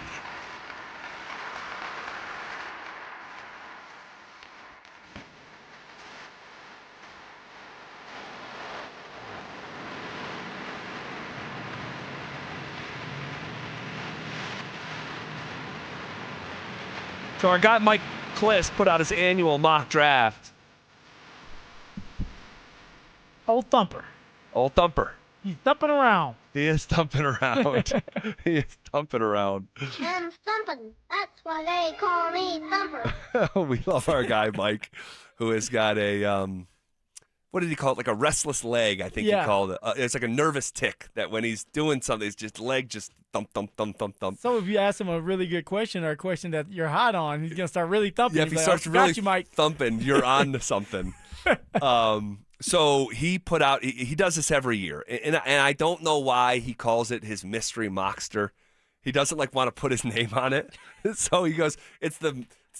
So our guy Mike Kliss put out his annual mock draft. Old Thumper. Old Thumper. He's thumping around. He is thumping around. He is thumping around. I'm thumping. That's why they call me Thumper. We love our guy Mike, who has got a what did he call it? Like a restless leg, I think he called it. It's like a nervous tick that when he's doing something, his just leg just thump, thump, thump, thump, thump. So if you ask him a really good question or a question that you're hot on, he's gonna start really thumping. Yeah, if he starts really thumping, you're on to something. So he put out. He does this every year, and I don't know why he calls it his mystery mockster. He doesn't want to put his name on it, so he goes, "It's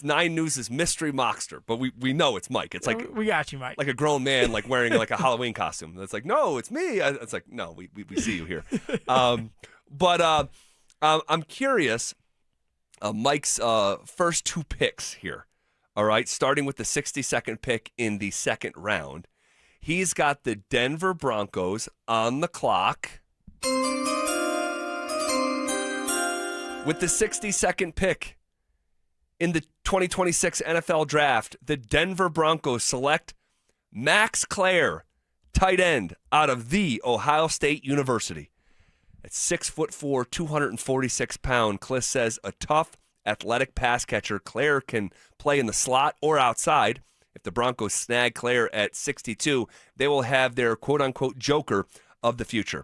9 News' mystery mockster," but we know it's Mike. It's like we got you, Mike. Like a grown man wearing a Halloween costume. It's like, no, it's me. It's like, no, we see you here. But I'm curious. Mike's first 2 picks here. All right, starting with the 62nd pick in the second round. He's got the Denver Broncos on the clock. With the 62nd pick in the 2026 NFL Draft, the Denver Broncos select Max Clare, tight end out of The Ohio State University. At 6'4", 246-pound, Kliss says a tough, athletic pass catcher. Clare can play in the slot or outside. If the Broncos snag Clare at 62, they will have their quote-unquote joker of the future.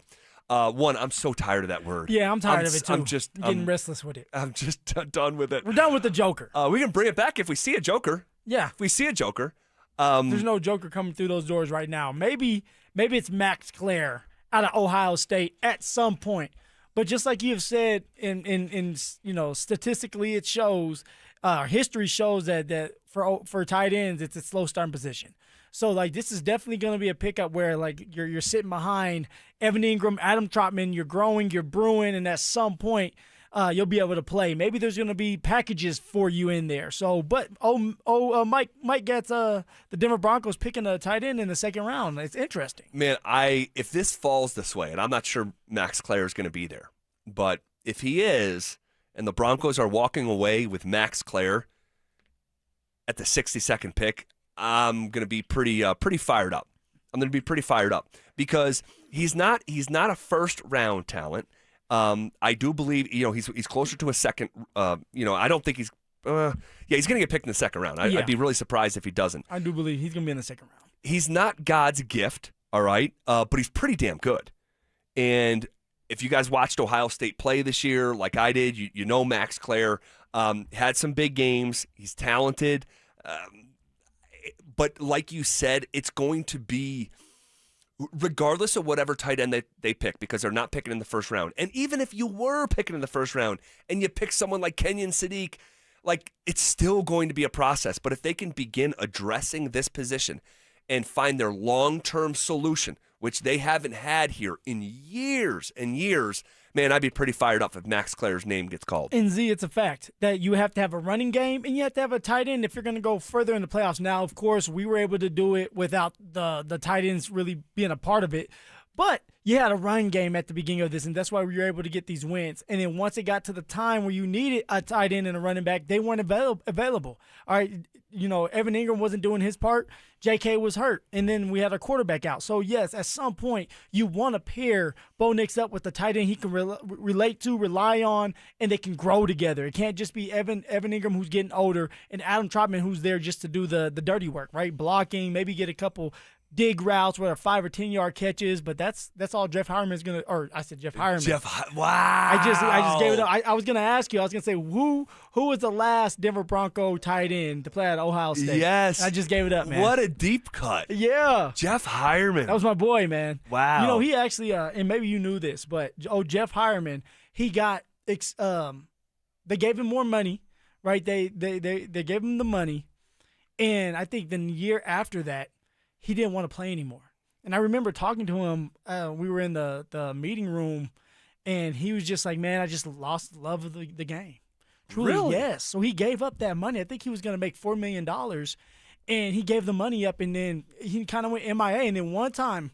I'm so tired of that word. Yeah, I'm tired of it too. I'm getting restless with it. I'm just done with it. We're done with the joker. We can bring it back if we see a joker. Yeah. If we see a joker. There's no joker coming through those doors right now. Maybe it's Max Clare out of Ohio State at some point. But just like you have said, in statistically it shows, history shows that for tight ends it's a slow starting position. So like this is definitely going to be a pickup where like you're sitting behind Evan Ingram, Adam Trotman, you're growing, you're brewing, and at some point you'll be able to play. Maybe there's going to be packages for you in there. So, but Mike gets the Denver Broncos picking a tight end in the second round. It's interesting. Man, if this falls this way, and I'm not sure Max Clare is going to be there, but if he is, and the Broncos are walking away with Max Clare at the 62nd pick, I'm going to be pretty fired up. I'm going to be pretty fired up because he's not a first round talent. I do believe he's closer to a second. I don't think he's he's going to get picked in the second round. I'd be really surprised if he doesn't. I do believe he's going to be in the second round. He's not God's gift, all right, but he's pretty damn good. And if you guys watched Ohio State play this year, like I did, you know Max Clare had some big games. He's talented. But like you said, it's going to be, regardless of whatever tight end they pick, because they're not picking in the first round. And even if you were picking in the first round and you pick someone like Kenyon Sadiq, like it's still going to be a process. But if they can begin addressing this position and find their long-term solution, which they haven't had here in years and years, man, I'd be pretty fired up if Max Clare's name gets called. And Z, it's a fact that you have to have a running game and you have to have a tight end if you're going to go further in the playoffs. Now, of course, we were able to do it without the tight ends really being a part of it. But you had a run game at the beginning of this, and that's why we were able to get these wins. And then once it got to the time where you needed a tight end and a running back, they weren't available. All right, Evan Ingram wasn't doing his part. J.K. was hurt, and then we had our quarterback out. So, yes, at some point, you want to pair Bo Nix up with the tight end he can relate to, rely on, and they can grow together. It can't just be Evan Ingram who's getting older and Adam Trotman who's there just to do the dirty work, right? Blocking, maybe get a couple dig routes where 5 or 10 yard catches, but that's all Jeff Hireman's gonna. Or I said Jeff Hireman. Wow! I just gave it up. I was gonna ask you. I was gonna say who was the last Denver Bronco tight end to play at Ohio State? Yes, I just gave it up, man. What a deep cut! Yeah, Jeff Hireman. That was my boy, man. Wow. He actually, and maybe you knew this, but Jeff Hireman, he got they gave him more money, right? They gave him the money, and I think the year after that, he didn't want to play anymore. And I remember talking to him. We were in the meeting room, and he was just like, man, I just lost the love of the game. Truly, really? Yes. So he gave up that money. I think he was going to make $4 million, and he gave the money up, and then he kind of went MIA. And then one time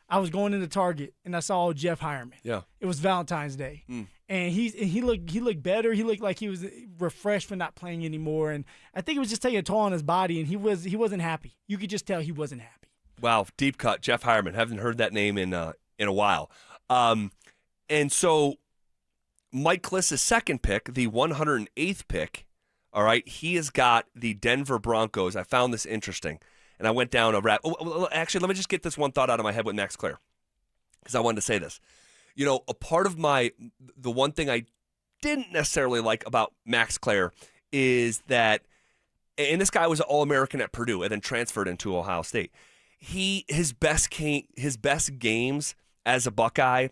I was going into Target, and I saw Jeff Hireman. Yeah. It was Valentine's Day. And he looked better. He looked like he was refreshed for not playing anymore. And I think it was just taking a toll on his body, and he wasn't happy. You could just tell he wasn't happy. Wow, deep cut, Jeff Hireman. Haven't heard that name in a while. And so Mike Kliss's second pick, the 108th pick, all right, he has got the Denver Broncos. I found this interesting, and I went down a actually, let me just get this one thought out of my head with Max Clare, because I wanted to say this. A part of the one thing I didn't necessarily like about Max Clare is that, and this guy was an All-American at Purdue and then transferred into Ohio State. His best games as a Buckeye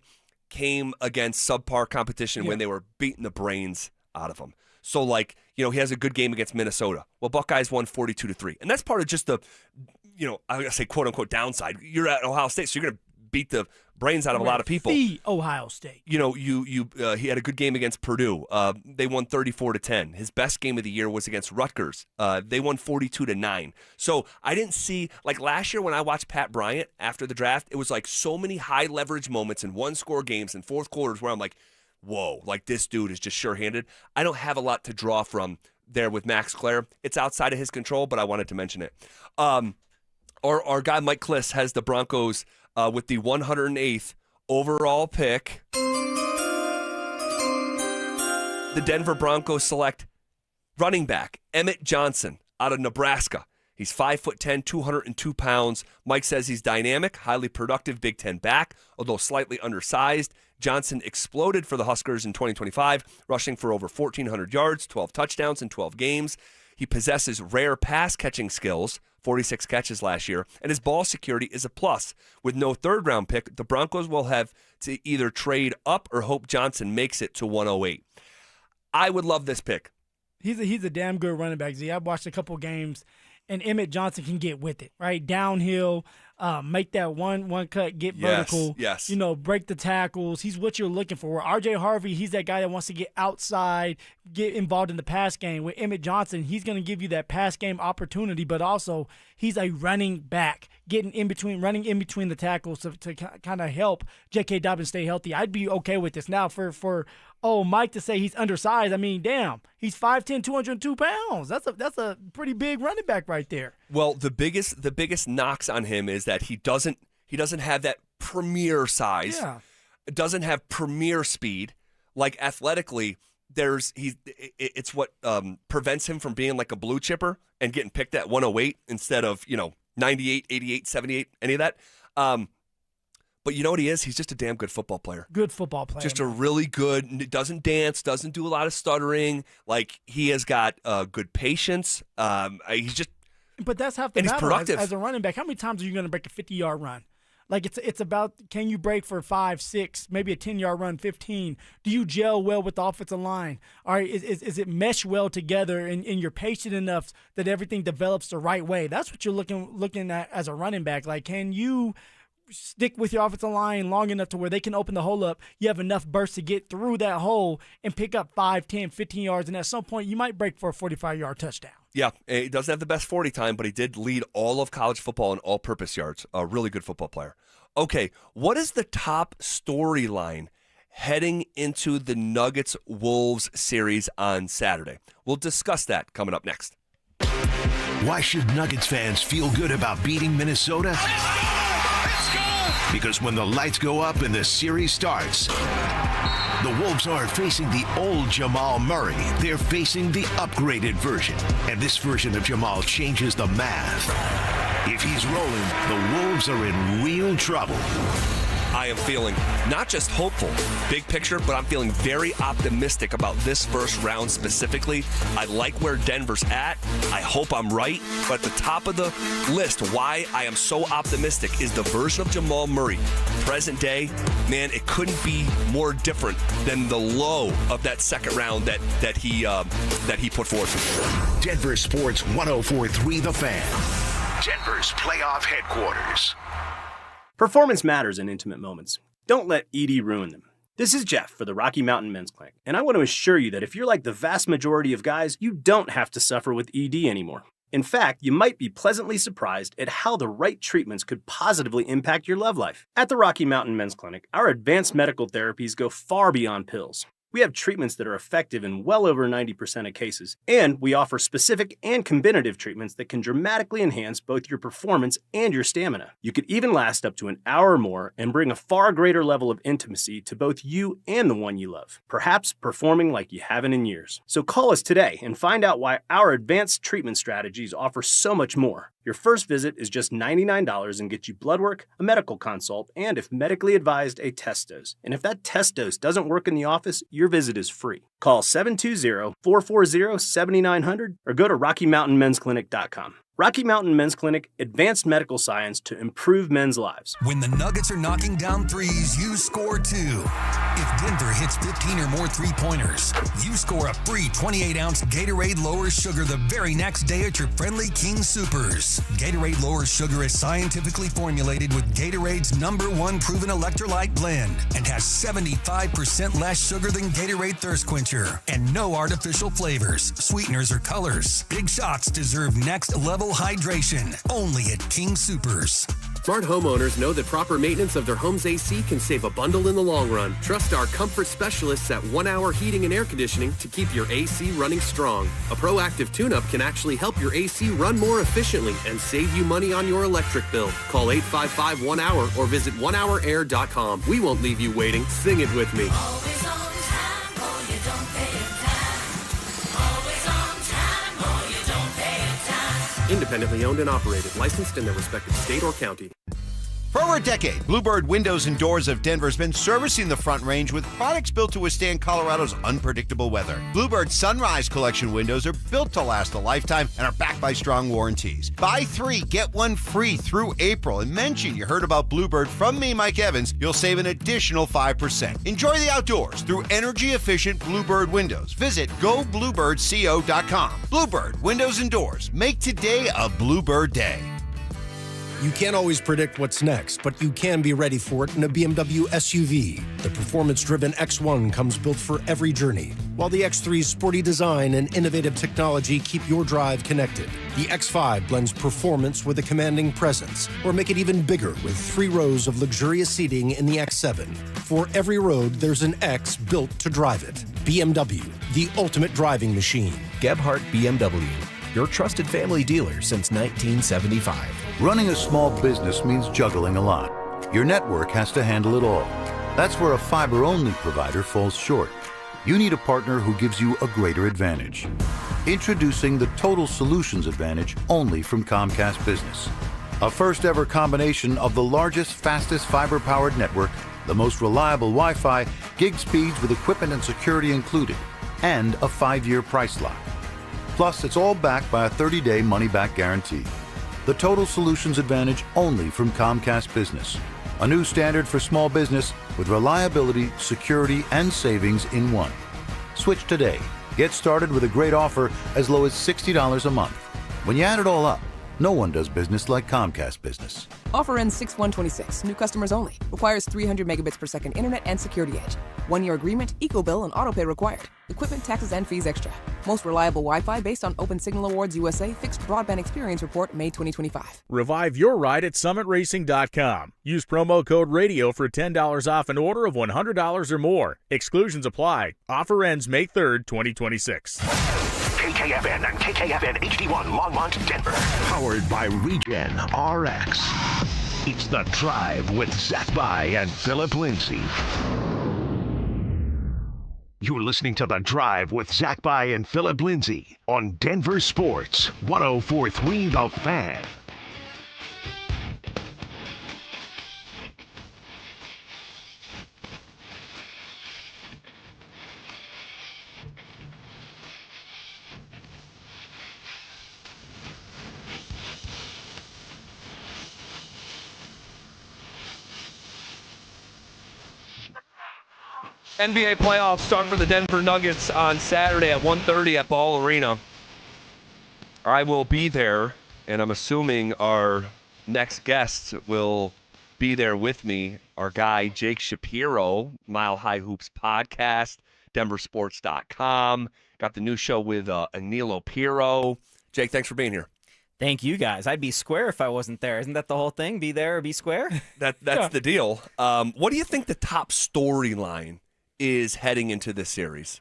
came against subpar competition when they were beating the brains out of him. So, he has a good game against Minnesota. Well, Buckeyes won 42-3, and that's part of just the, I gotta say, quote unquote downside. You're at Ohio State, so you're gonna beat the brains out of a lot of people. The Ohio State. He had a good game against Purdue. They won 34-10. His best game of the year was against Rutgers. They won 42-9. So I didn't see, last year when I watched Pat Bryant after the draft, it was so many high leverage moments in one score games and fourth quarters where I'm like, whoa, like this dude is just sure-handed. I don't have a lot to draw from there with Max Clare. It's outside of his control, but I wanted to mention it. Our guy Mike Kliss has the Broncos with the 108th overall pick. The Denver Broncos select running back Emmett Johnson out of Nebraska. He's 5'10", 202 pounds. Mike says he's dynamic, highly productive Big Ten back, although slightly undersized. Johnson exploded for the Huskers in 2025, rushing for over 1,400 yards, 12 touchdowns in 12 games. He possesses rare pass-catching skills, 46 catches last year, and his ball security is a plus. With no third-round pick, the Broncos will have to either trade up or hope Johnson makes it to 108. I would love this pick. He's a damn good running back, Z. I've watched a couple games, and Emmett Johnson can get with it, right? Downhill, make that one cut, get vertical. Yes. You know, break the tackles. He's what you're looking for. RJ Harvey, he's that guy that wants to get outside, get involved in the pass game. With Emmett Johnson, he's going to give you that pass game opportunity, but also he's a running back, running in between the tackles to kind of help J.K. Dobbins stay healthy. I'd be okay with this. Now, for Mike to say he's undersized, I mean, damn, he's 5'10", 202 pounds. That's a pretty big running back right there. Well, the biggest knocks on him is that he doesn't have that premier size. Yeah. Doesn't have premier speed. Like athletically, it's what prevents him from being like a blue chipper and getting picked at 108 instead of 98, 88, 78, any of that. But you know what he is? He's just a damn good football player. Good football player. Just a really good, doesn't dance, doesn't do a lot of stuttering. Like, he has got good patience. He's just... But that's half the and he's battle productive. as a running back. How many times are you going to break a 50-yard run? Like, it's about, can you break for 5, 6, maybe a 10-yard run, 15? Do you gel well with the offensive line? All right, is it mesh well together and you're patient enough that everything develops the right way? That's what you're looking at as a running back. Like, can you stick with your offensive line long enough to where they can open the hole up, you have enough burst to get through that hole and pick up 5, 10, 15 yards, and at some point you might break for a 45-yard touchdown. Yeah, he doesn't have the best 40 time, but he did lead all of college football in all-purpose yards. A really good football player. Okay, what is the top storyline heading into the Nuggets-Wolves series on Saturday? We'll discuss that coming up next. Why should Nuggets fans feel good about beating Minnesota? Because when the lights go up and the series starts, the Wolves aren't facing the old Jamal Murray. They're facing the upgraded version. And this version of Jamal changes the math. If he's rolling, the Wolves are in real trouble. I am feeling not just hopeful, big picture, but I'm feeling very optimistic about this first round specifically. I like where Denver's at. I hope I'm right. But at the top of the list, why I am so optimistic is the version of Jamal Murray. Present day, man, it couldn't be more different than the low of that second round that he put forth. Denver Sports 104.3 The Fan. Denver's playoff headquarters. Performance matters in intimate moments. Don't let ED ruin them. This is Jeff for the Rocky Mountain Men's Clinic, and I want to assure you that if you're like the vast majority of guys, you don't have to suffer with ED anymore. In fact, you might be pleasantly surprised at how the right treatments could positively impact your love life. At the Rocky Mountain Men's Clinic, our advanced medical therapies go far beyond pills. We have treatments that are effective in well over 90% of cases, and we offer specific and combinative treatments that can dramatically enhance both your performance and your stamina. You could even last up to an hour or more and bring a far greater level of intimacy to both you and the one you love, perhaps performing like you haven't in years. So call us today and find out why our advanced treatment strategies offer so much more. Your first visit is just $99 and gets you blood work, a medical consult, and if medically advised, a test dose. And if that test dose doesn't work in the office, your visit is free. Call 720-440-7900 or go to RockyMountainMen'sClinic.com. Rocky Mountain Men's Clinic, advanced medical science to improve men's lives. When the Nuggets are knocking down threes, you score too. If Denver hits 15 or more three-pointers, you score a free 28-ounce Gatorade Lower Sugar the very next day at your friendly King Soopers. Gatorade Lower Sugar is scientifically formulated with Gatorade's #1 proven electrolyte blend and has 75% less sugar than Gatorade Thirst Quencher and no artificial flavors, sweeteners, or colors. Big shots deserve next level hydration. Only at King Soopers. Smart homeowners know that proper maintenance of their home's AC can save a bundle in the long run. Trust our comfort specialists at 1 Hour Heating and Air Conditioning to keep your AC running strong. A proactive tune-up can actually help your AC run more efficiently and save you money on your electric bill. Call 855-1-HOUR or visit onehourair.com. We won't leave you waiting. Sing it with me. Always on time, or you don't pay it time. Always on time, or you don't pay it time. Independently owned and operated, licensed in their respective state or county. For over a decade, Bluebird Windows and Doors of Denver has been servicing the Front Range with products built to withstand Colorado's unpredictable weather. Bluebird Sunrise Collection windows are built to last a lifetime and are backed by strong warranties. Buy 3, get 1 free through April, and mention you heard about Bluebird from me, Mike Evans. You'll save an additional 5%. Enjoy the outdoors through energy-efficient Bluebird windows. Visit gobluebirdco.com. Bluebird Windows and Doors. Make today a Bluebird day. You can't always predict what's next, but you can be ready for it in a BMW SUV. The performance-driven X1 comes built for every journey, while the X3's sporty design and innovative technology keep your drive connected. The X5 blends performance with a commanding presence, or make it even bigger with 3 rows of luxurious seating in the X7. For every road, there's an X built to drive it. BMW, the ultimate driving machine. Gebhardt BMW, your trusted family dealer since 1975. Running a small business means juggling a lot. Your network has to handle it all. That's where a fiber-only provider falls short. You need a partner who gives you a greater advantage. Introducing the Total Solutions Advantage only from Comcast Business. A first-ever combination of the largest, fastest fiber-powered network, the most reliable Wi-Fi, gig speeds with equipment and security included, and a 5-year price lock. Plus, it's all backed by a 30-day money-back guarantee. The Total Solutions Advantage only from Comcast Business. A new standard for small business with reliability, security, and savings in one. Switch today. Get started with a great offer as low as $60 a month. When you add it all up, no one does business like Comcast Business. Offer ends 6/1/26. New customers only. Requires 300 megabits per second internet and security edge. 1-year agreement, eco-bill, and autopay required. Equipment, taxes, and fees extra. Most reliable Wi-Fi based on Open Signal Awards USA Fixed Broadband Experience Report, May 2025. Revive your ride at summitracing.com. Use promo code RADIO for $10 off an order of $100 or more. Exclusions apply. Offer ends May 3rd, 2026. KKFN and KKFN HD1 Longmont, Denver. Powered by Regen RX. It's The Drive with Zach By and Phillip Lindsay. You're listening to The Drive with Zach By and Phillip Lindsay on Denver Sports 104.3 The Fan. NBA playoffs start for the Denver Nuggets on Saturday at 1:30 at Ball Arena. I will be there, and I'm assuming our next guest will be there with me. Our guy, Jake Shapiro, Mile High Hoops podcast, DenverSports.com. Got the new show with Anilo Piro. Jake, thanks for being here. Thank you, guys. I'd be square if I wasn't there. Isn't that the whole thing? Be there or be square? That's the deal. What do you think the top storyline is heading into this series?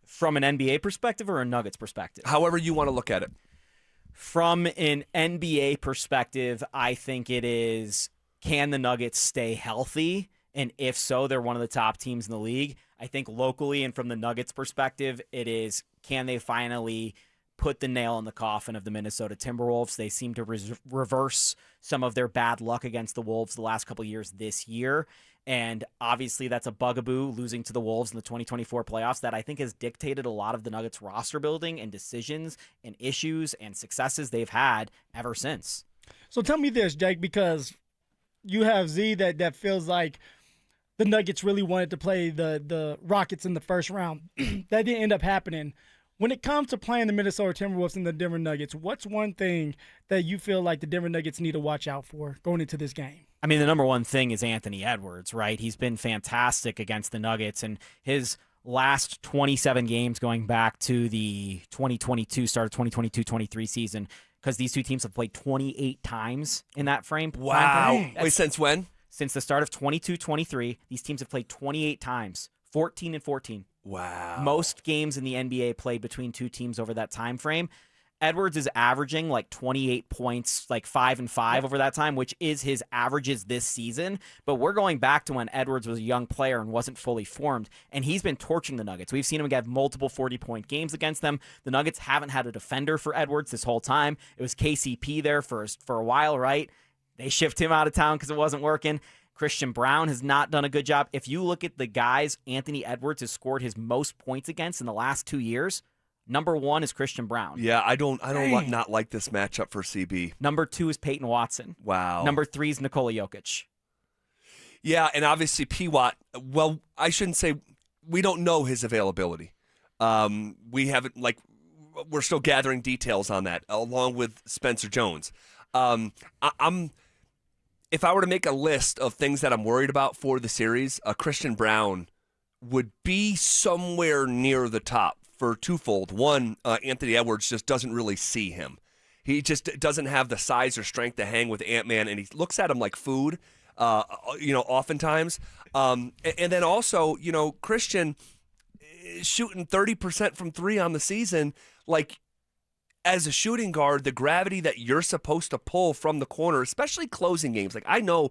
From an NBA perspective or a Nuggets perspective? However you want to look at it. From an NBA perspective, I think it is, can the Nuggets stay healthy? And if so, they're one of the top teams in the league. I think locally and from the Nuggets perspective, it is, can they finally put the nail in the coffin of the Minnesota Timberwolves? They seem to reverse some of their bad luck against the Wolves the last couple of years this year. And obviously that's a bugaboo, losing to the Wolves in the 2024 playoffs, that I think has dictated a lot of the Nuggets roster building and decisions and issues and successes they've had ever since. So tell me this, Jake, because you have Z that feels like the Nuggets really wanted to play the Rockets in the first round. That didn't end up happening. When it comes to playing the Minnesota Timberwolves and the Denver Nuggets, what's one thing that you feel like the Denver Nuggets need to watch out for going into this game? I mean, the number one thing is Anthony Edwards, right? He's been fantastic against the Nuggets, and his last 27 games going back to the 2022 start of 2022-23 season because these two teams have played 28 times in that frame. Wow. Wait, since when? Since the start of 22-23, these teams have played 28 times, 14 and 14. Wow. Most games in the NBA played between two teams over that time frame. Edwards is averaging like 28 points, like 5 and 5 over that time, which is his averages this season. But we're going back to when Edwards was a young player and wasn't fully formed, and he's been torching the Nuggets. We've seen him have multiple 40-point games against them. The Nuggets haven't had a defender for Edwards this whole time. It was KCP there for a while, right? They shipped him out of town because it wasn't working. Christian Brown has not done a good job. If you look at the guys Anthony Edwards has scored his most points against in the last 2 years, number 1 is Christian Brown. Yeah, I don't not like this matchup for CB. Number 2 is Peyton Watson. Wow. Number 3 is Nikola Jokic. Yeah, and obviously P-Watt, well, I shouldn't say we don't know his availability. We haven't, we're still gathering details on that, along with Spencer Jones. If I were to make a list of things that I'm worried about for the series, Christian Brown would be somewhere near the top for twofold. One, Anthony Edwards just doesn't really see him. He just doesn't have the size or strength to hang with Ant-Man, and he looks at him like food, oftentimes. And then also, Christian shooting 30% from 3 on the season, as a shooting guard, the gravity that you're supposed to pull from the corner, especially closing games. I know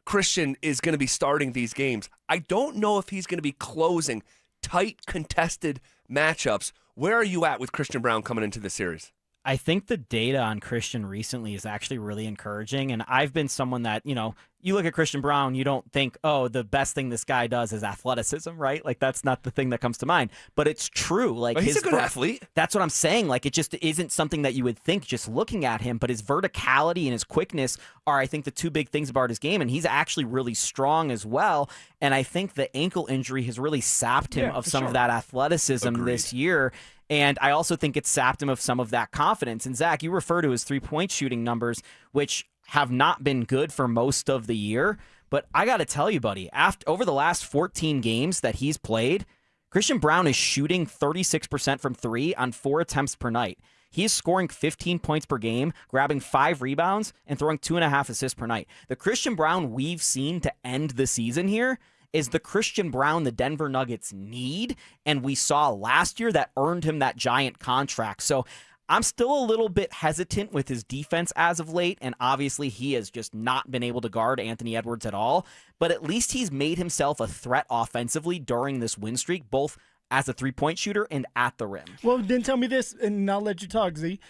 Christian is going to be starting these games. I don't know if he's going to be closing tight, contested matchups. Where are you at with Christian Brown coming into the series? I think the data on Christian recently is actually really encouraging, and I've been someone that, you look at Christian Brown, you don't think, oh, the best thing this guy does is athleticism, right? That's not the thing that comes to mind, but it's true. But he's a good athlete. That's what I'm saying. It just isn't something that you would think just looking at him, but his verticality and his quickness are, I think, the two big things about his game, and he's actually really strong as well, and I think the ankle injury has really sapped him of some of that athleticism this year. And I also think it sapped him of some of that confidence. And Zach, you refer to his three-point shooting numbers, which have not been good for most of the year. But I got to tell you, buddy, over the last 14 games that he's played, Christian Brown is shooting 36% from 3 on 4 attempts per night. He is scoring 15 points per game, grabbing 5 rebounds, and throwing 2.5 assists per night. The Christian Brown we've seen to end the season here is the Christian Brown the Denver Nuggets need, and we saw last year that earned him that giant contract. So I'm still a little bit hesitant with his defense as of late, and obviously he has just not been able to guard Anthony Edwards at all, but at least he's made himself a threat offensively during this win streak, both as a three-point shooter and at the rim. Well, then tell me this, and I'll let you talk, Z.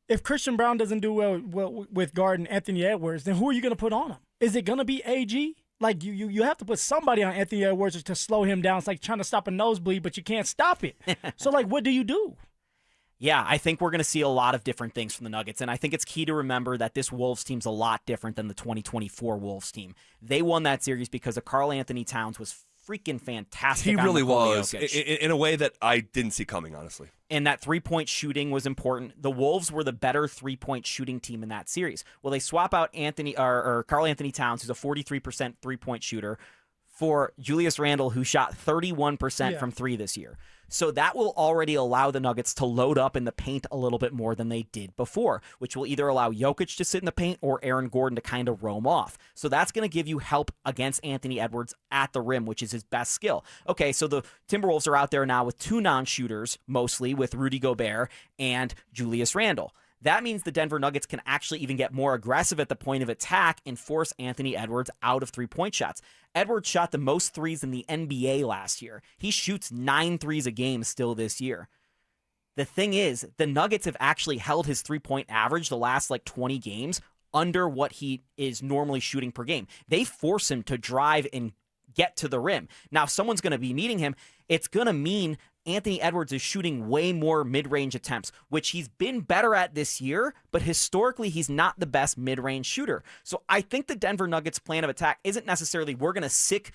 If Christian Brown doesn't do well with guarding Anthony Edwards, then who are you going to put on him? Is it going to be AG? You have to put somebody on Anthony Edwards to slow him down. It's like trying to stop a nosebleed, but you can't stop it. So, what do you do? Yeah, I think we're going to see a lot of different things from the Nuggets, and I think it's key to remember that this Wolves team's a lot different than the 2024 Wolves team. They won that series because of Karl Anthony Towns was freaking fantastic. He really was, in a way that I didn't see coming, honestly. And that three-point shooting was important. The Wolves were the better three-point shooting team in that series. Well, they swap out Karl Anthony Towns, who's a 43% three-point shooter, for Julius Randle, who shot 31% from 3 this year. So that will already allow the Nuggets to load up in the paint a little bit more than they did before, which will either allow Jokic to sit in the paint or Aaron Gordon to kind of roam off. So that's going to give you help against Anthony Edwards at the rim, which is his best skill. Okay, so the Timberwolves are out there now with 2 non-shooters, mostly with Rudy Gobert and Julius Randle. That means the Denver Nuggets can actually even get more aggressive at the point of attack and force Anthony Edwards out of three-point shots. Edwards shot the most threes in the NBA last year. He shoots 9 threes a game still this year. The thing is, the Nuggets have actually held his three-point average the last 20 games under what he is normally shooting per game. They force him to drive and get to the rim. Now, if someone's going to be meeting him, it's going to mean Anthony Edwards is shooting way more mid-range attempts, which he's been better at this year, but historically he's not the best mid-range shooter. So I think the Denver Nuggets plan of attack isn't necessarily we're going to sick,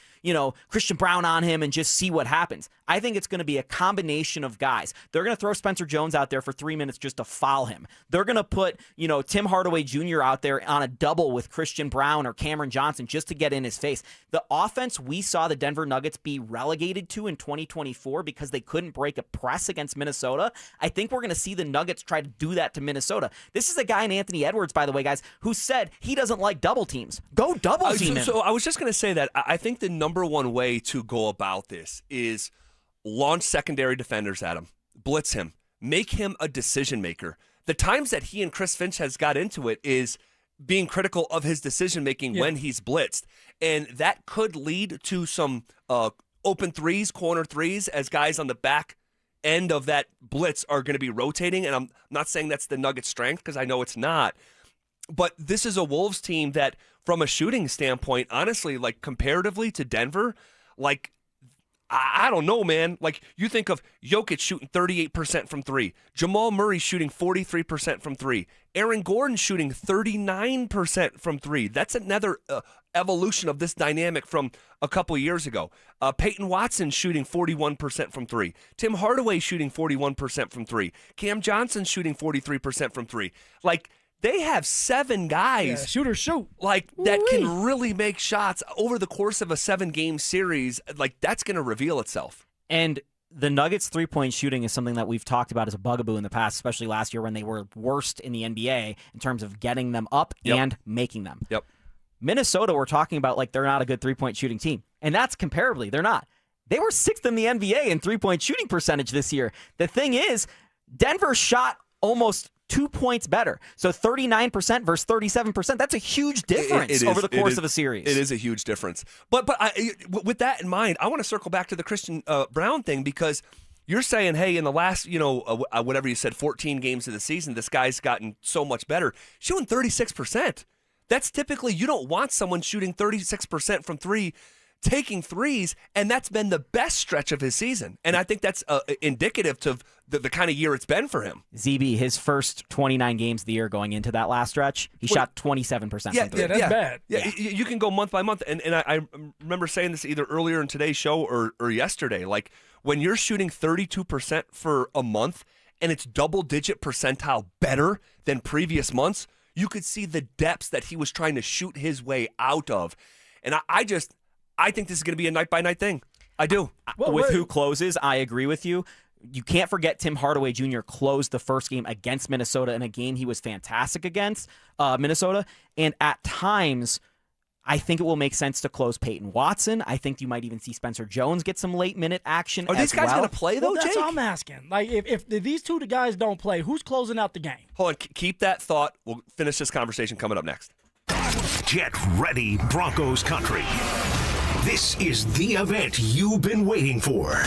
Christian Brown on him and just see what happens. I think it's going to be a combination of guys. They're going to throw Spencer Jones out there for 3 minutes just to foul him. They're going to put, Tim Hardaway Jr. out there on a double with Christian Brown or Cameron Johnson just to get in his face. The offense we saw the Denver Nuggets be relegated to in 2024 because they couldn't couldn't break a press against Minnesota. I think we're going to see the Nuggets try to do that to Minnesota. This is a guy in Anthony Edwards, by the way, guys, who said he doesn't like double teams. Go double team him. So I was just going to say that I think the number one way to go about this is launch secondary defenders at him, blitz him, make him a decision maker. The times that he and Chris Finch has got into it is being critical of his decision making when he's blitzed, and that could lead to some open threes, corner threes, as guys on the back end of that blitz are going to be rotating. And I'm not saying that's the Nuggets' strength, because I know it's not. But this is a Wolves team that, from a shooting standpoint, honestly, like comparatively to Denver, like, I don't know, man. Like, you think of Jokic shooting 38% from three, Jamal Murray shooting 43% from three, Aaron Gordon shooting 39% from three. That's another evolution of this dynamic from a couple years ago. Payton Watson shooting 41% from three, Tim Hardaway shooting 41% from three, Cam Johnson shooting 43% from three. Like, they have 7 guys shoot like that can really make shots over the course of a 7-game series. Like, that's going to reveal itself. And the Nuggets' three-point shooting is something that we've talked about as a bugaboo in the past, especially last year when they were worst in the NBA in terms of getting them up and making them. Yep. Minnesota, we're talking about like they're not a good three-point shooting team. And that's comparably. They're not. They were 6th in the NBA in three-point shooting percentage this year. The thing is, Denver shot almost 2 points better. So 39% versus 37%. That's a huge difference over the course of a series. It is a huge difference. But with that in mind, I want to circle back to the Christian Brown thing, because you're saying, hey, in the last, whatever you said, 14 games of the season, this guy's gotten so much better. Shooting 36%. That's typically, you don't want someone shooting 36% from three, taking threes, and that's been the best stretch of his season. And I think that's indicative to the kind of year it's been for him. ZB, his first 29 games of the year going into that last stretch, he shot 27% from three. Yeah, that's bad. Yeah, you can go month by month. And I remember saying this either earlier in today's show or yesterday. Like, when you're shooting 32% for a month and it's double-digit percentile better than previous months, you could see the depths that he was trying to shoot his way out of. And I think this is going to be a night-by-night thing. I do. Who closes, I agree with you. You can't forget Tim Hardaway Jr. closed the first game against Minnesota in a game he was fantastic against Minnesota. And at times, I think it will make sense to close Peyton Watson. I think you might even see Spencer Jones get some late-minute action. Are these guys going to play, though, Jake? That's Jake? what I'm asking. Like, if these two guys don't play, who's closing out the game? Hold on. Keep that thought. We'll finish this conversation coming up next. Get ready, Broncos country. This is the event you've been waiting for.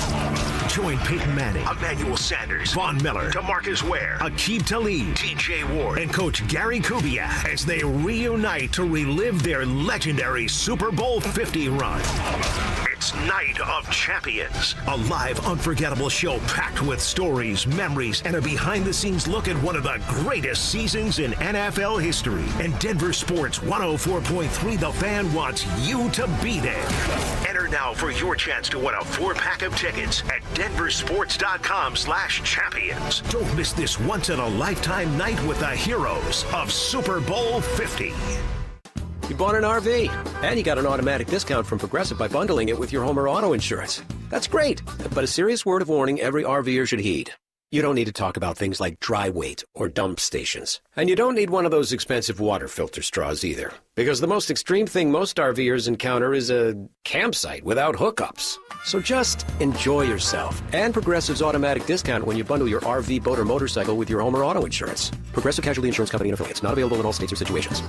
Join Peyton Manning, Emmanuel Sanders, Von Miller, DeMarcus Ware, Aqib Talib, TJ Ward, and Coach Gary Kubiak as they reunite to relive their legendary Super Bowl 50 run. It's Night of Champions, a live, unforgettable show packed with stories, memories, and a behind-the-scenes look at one of the greatest seasons in NFL history. And Denver Sports 104.3 The Fan wants you to be there. Enter now for your chance to win a 4-pack of tickets at DenverSports.com/champions. Don't miss this once-in-a-lifetime night with the heroes of Super Bowl 50. You bought an RV, and you got an automatic discount from Progressive by bundling it with your home or auto insurance. That's great, but a serious word of warning every RVer should heed. You don't need to talk about things like dry weight or dump stations. And you don't need one of those expensive water filter straws either. Because the most extreme thing most RVers encounter is a campsite without hookups. So just enjoy yourself. And Progressive's automatic discount when you bundle your RV, boat, or motorcycle with your home or auto insurance. Progressive Casualty Insurance Company and Affiliates. Not available in all states or situations.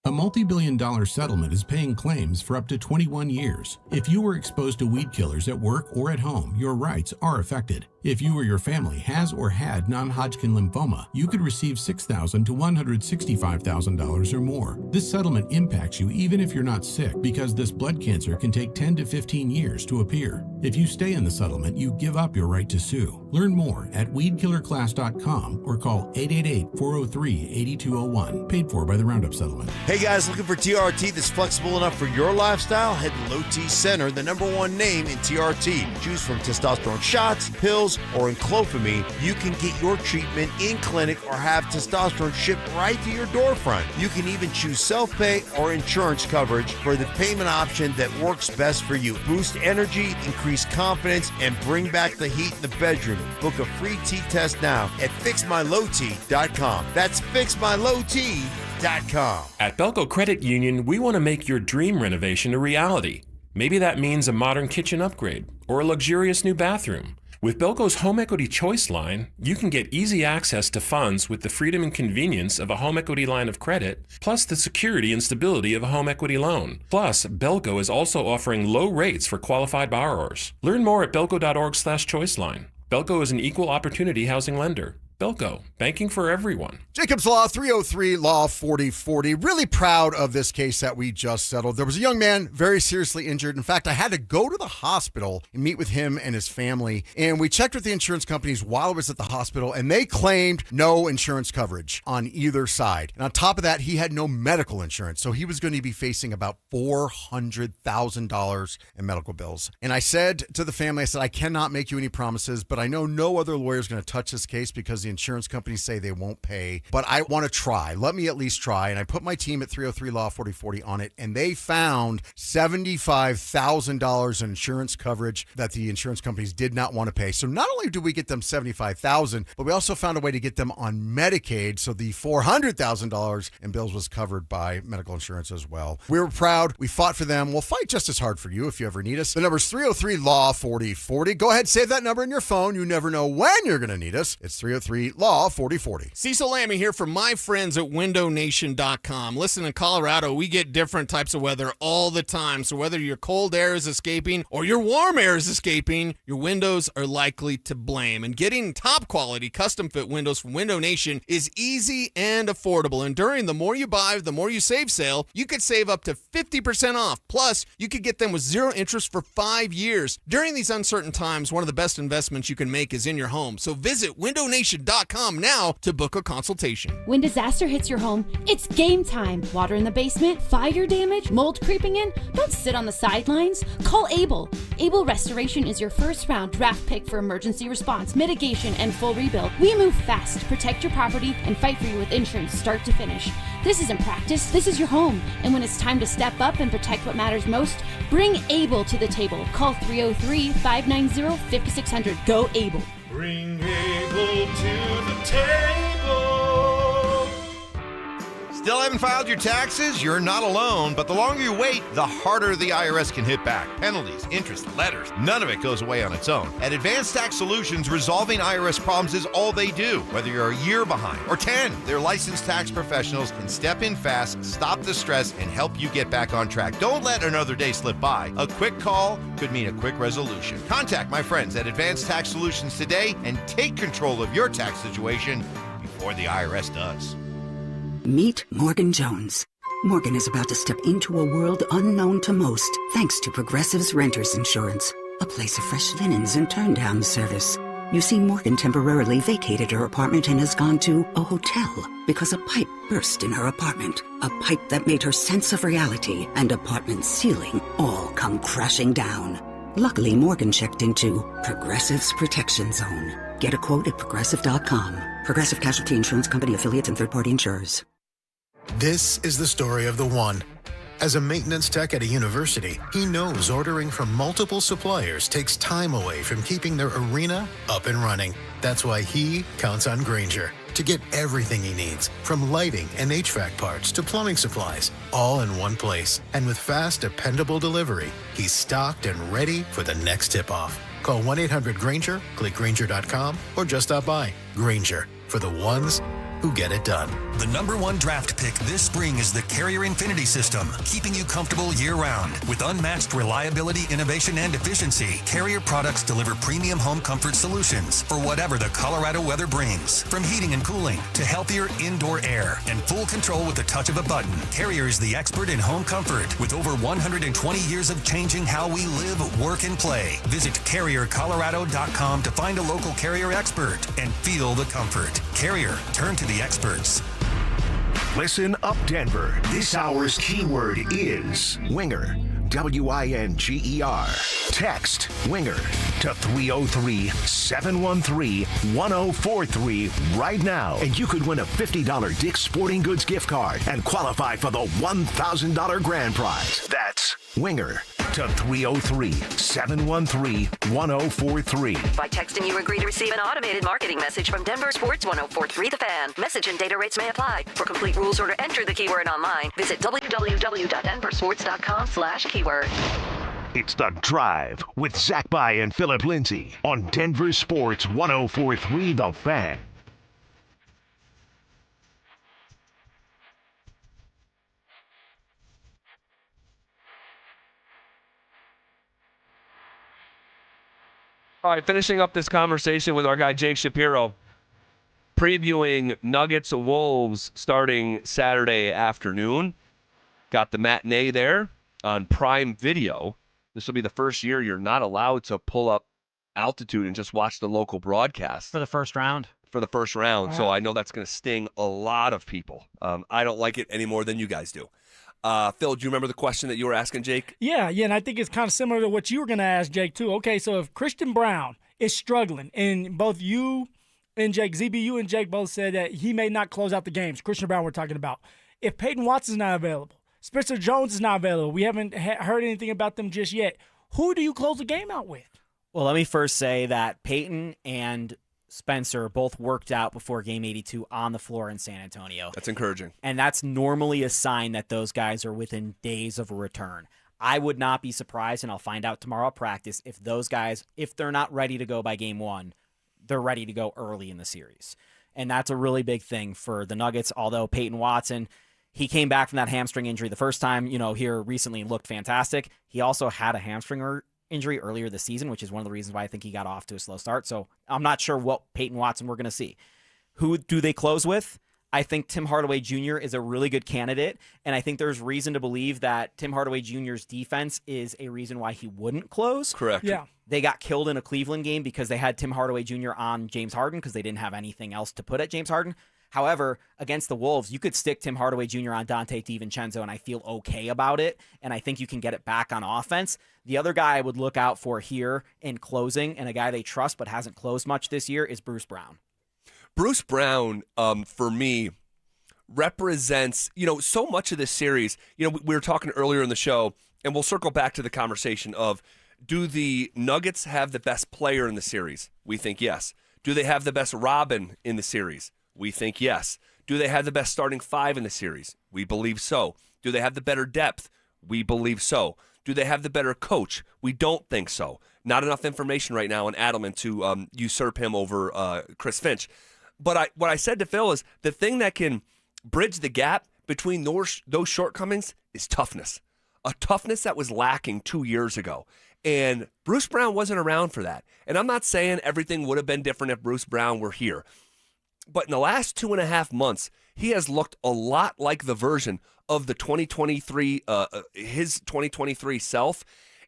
A multi-billion-dollar settlement is paying claims for up to 21 years. If you were exposed to weed killers at work or at home, your rights are affected. If you or your family has or had non-Hodgkin lymphoma, you could receive $6,000 to $165,000 or more. This settlement impacts you even if you're not sick, because this blood cancer can take 10 to 15 years to appear. If you stay in the settlement, you give up your right to sue. Learn more at weedkillerclass.com or call 888-403-8201. Paid for by the Roundup Settlement. Hey, guys, looking for TRT that's flexible enough for your lifestyle? Head to Low T Center, the #1 name in TRT. Choose from testosterone shots, pills, or enclophamine. You can get your treatment in clinic or have testosterone shipped right to your door front. You can even choose self-pay or insurance coverage for the payment option that works best for you. Boost energy, increase confidence, and bring back the heat in the bedroom. Book a free T-test now at fixmylowt.com. That's fixmylowt.com. At Belco Credit Union, we want to make your dream renovation a reality. Maybe that means a modern kitchen upgrade or a luxurious new bathroom. With Belco's Home Equity Choice line, you can get easy access to funds with the freedom and convenience of a home equity line of credit, plus the security and stability of a home equity loan. Plus, Belco is also offering low rates for qualified borrowers. Learn more at belco.org/choiceline. Belco is an equal opportunity housing lender. Belco, banking for everyone. Jacob's Law, 303 Law 4040. Really proud of this case that we just settled. There was a young man very seriously injured. In fact, I had to go to the hospital and meet with him and his family. And we checked with the insurance companies while I was at the hospital, and they claimed no insurance coverage on either side. And on top of that, he had no medical insurance. So he was going to be facing about $400,000 in medical bills. And I said to the family, I said, I cannot make you any promises, but I know no other lawyer is going to touch this case because the insurance companies say they won't pay, but I want to try. Let me at least try. And I put my team at 303 Law 4040 on it, and they found $75,000 in insurance coverage that the insurance companies did not want to pay. So not only did we get them $75,000, but we also found a way to get them on Medicaid. So the $400,000 in bills was covered by medical insurance as well. We were proud. We fought for them. We'll fight just as hard for you if you ever need us. The number is 303 Law 4040. Go ahead, save that number in your phone. You never know when you're going to need us. It's 303 Law 4040. Cecil Lammy here from my friends at windownation.com. Listen, in Colorado, we get different types of weather all the time. So whether your cold air is escaping or your warm air is escaping, your windows are likely to blame. And getting top quality custom fit windows from Window Nation is easy and affordable. And during the More You Buy, the More You Save sale, you could save up to 50% off. Plus, you could get them with zero interest for 5 years. During these uncertain times, one of the best investments you can make is in your home. So visit windownation.com now to book a consultation. When disaster hits your home, it's game time. Water in the basement, fire damage, mold creeping in. Don't sit on the sidelines. Call Able. Able Restoration is your first round draft pick for emergency response, mitigation, and full rebuild. We move fast, protect your property, and fight for you with insurance start to finish. This isn't practice, this is your home. And when it's time to step up and protect what matters most, bring Able to the table. Call 303-590-5600. Go Able. Bring Able to the table. Still haven't filed your taxes? You're not alone, but the longer you wait, the harder the IRS can hit back. Penalties, interest, letters, none of it goes away on its own. At Advanced Tax Solutions, resolving IRS problems is all they do. Whether you're a year behind or 10, their licensed tax professionals can step in fast, stop the stress, and help you get back on track. Don't let another day slip by. A quick call could mean a quick resolution. Contact my friends at Advanced Tax Solutions today and take control of your tax situation before the IRS does. Meet Morgan Jones. Morgan is about to step into a world unknown to most, thanks to Progressive's Renters Insurance, a place of fresh linens and turn-down service. You see, Morgan temporarily vacated her apartment and has gone to a hotel because a pipe burst in her apartment. A pipe that made her sense of reality and apartment ceiling all come crashing down. Luckily, Morgan checked into Progressive's Protection Zone. Get a quote at Progressive.com. Progressive Casualty Insurance Company, affiliates, and third-party insurers. This is the story of the one. As a maintenance tech at a university, he knows ordering from multiple suppliers takes time away from keeping their arena up and running. That's why he counts on Grainger to get everything he needs, from lighting and HVAC parts to plumbing supplies, all in one place. And with fast, dependable delivery, he's stocked and ready for the next tip-off. Call 1-800-GRAINGER, click Grainger.com, or just stop by. Grainger, for the ones who get it done. The #1 draft pick this spring is the Carrier Infinity System, keeping you comfortable year-round. With unmatched reliability, innovation, and efficiency, Carrier products deliver premium home comfort solutions for whatever the Colorado weather brings. From heating and cooling to healthier indoor air and full control with the touch of a button, Carrier is the expert in home comfort with over 120 years of changing how we live, work, and play. Visit CarrierColorado.com to find a local Carrier expert and feel the comfort. Carrier, turn to the experts. Listen up, Denver. This hour's keyword is winger. WINGER. Text winger to 303-713-1043 right now, and you could win a $50 Dick's Sporting Goods gift card and qualify for the $1,000 grand prize. That's winger to 303-713-1043. By texting, you agree to receive an automated marketing message from Denver Sports 1043 The Fan. Message and data rates may apply. For complete rules or to enter the keyword online, visit www.denversports.com/keyword. It's The Drive with Zach By and Phillip Lindsay on Denver Sports 1043 The Fan. All right, finishing up this conversation with our guy Jake Shapiro, previewing Nuggets and Wolves starting Saturday afternoon. Got the matinee there on Prime Video. This will be the first year you're not allowed to pull up altitude and just watch the local broadcast. For the first round. Wow. So I know that's going to sting a lot of people. I don't like it any more than you guys do. Phil, do you remember the question that you were asking Jake? Yeah, and I think it's kind of similar to what you were going to ask Jake, too. Okay, so if Christian Brown is struggling, and both you and Jake, ZBU and Jake both said that he may not close out the games. Christian Brown we're talking about. If Payton Watson's not available, Spencer Jones is not available, we haven't heard anything about them just yet, who do you close the game out with? Well, let me first say that Payton and Spencer both worked out before Game 82 on the floor in San Antonio. That's encouraging. And that's normally a sign that those guys are within days of a return. I would not be surprised, and I'll find out tomorrow at practice, if those guys, if they're not ready to go by Game 1, they're ready to go early in the series. And that's a really big thing for the Nuggets, although Payton Watson, he came back from that hamstring injury the first time, here recently and looked fantastic. He also had a hamstring injury earlier this season, which is one of the reasons why I think he got off to a slow start. So I'm not sure what Payton Watson we're going to see. Who do they close with? I think Tim Hardaway Jr. is a really good candidate, and I think there's reason to believe that Tim Hardaway Jr.'s defense is a reason why he wouldn't close. Correct. Yeah. They got killed in a Cleveland game because they had Tim Hardaway Jr. on James Harden because they didn't have anything else to put at James Harden. However, against the Wolves, you could stick Tim Hardaway Jr. on Dante DiVincenzo, and I feel okay about it, and I think you can get it back on offense. The other guy I would look out for here in closing, and a guy they trust but hasn't closed much this year, is Bruce Brown. Bruce Brown, for me, represents, so much of this series. We were talking earlier in the show, and we'll circle back to the conversation of, do the Nuggets have the best player in the series? We think yes. Do they have the best Robin in the series? We think yes. Do they have the best starting five in the series? We believe so. Do they have the better depth? We believe so. Do they have the better coach? We don't think so. Not enough information right now on Adelman to usurp him over Chris Finch. But what I said to Phil is the thing that can bridge the gap between those shortcomings is toughness. A toughness that was lacking 2 years ago. And Bruce Brown wasn't around for that. And I'm not saying everything would have been different if Bruce Brown were here. But in the last 2.5 months, he has looked a lot like the version of the 2023, his 2023 self.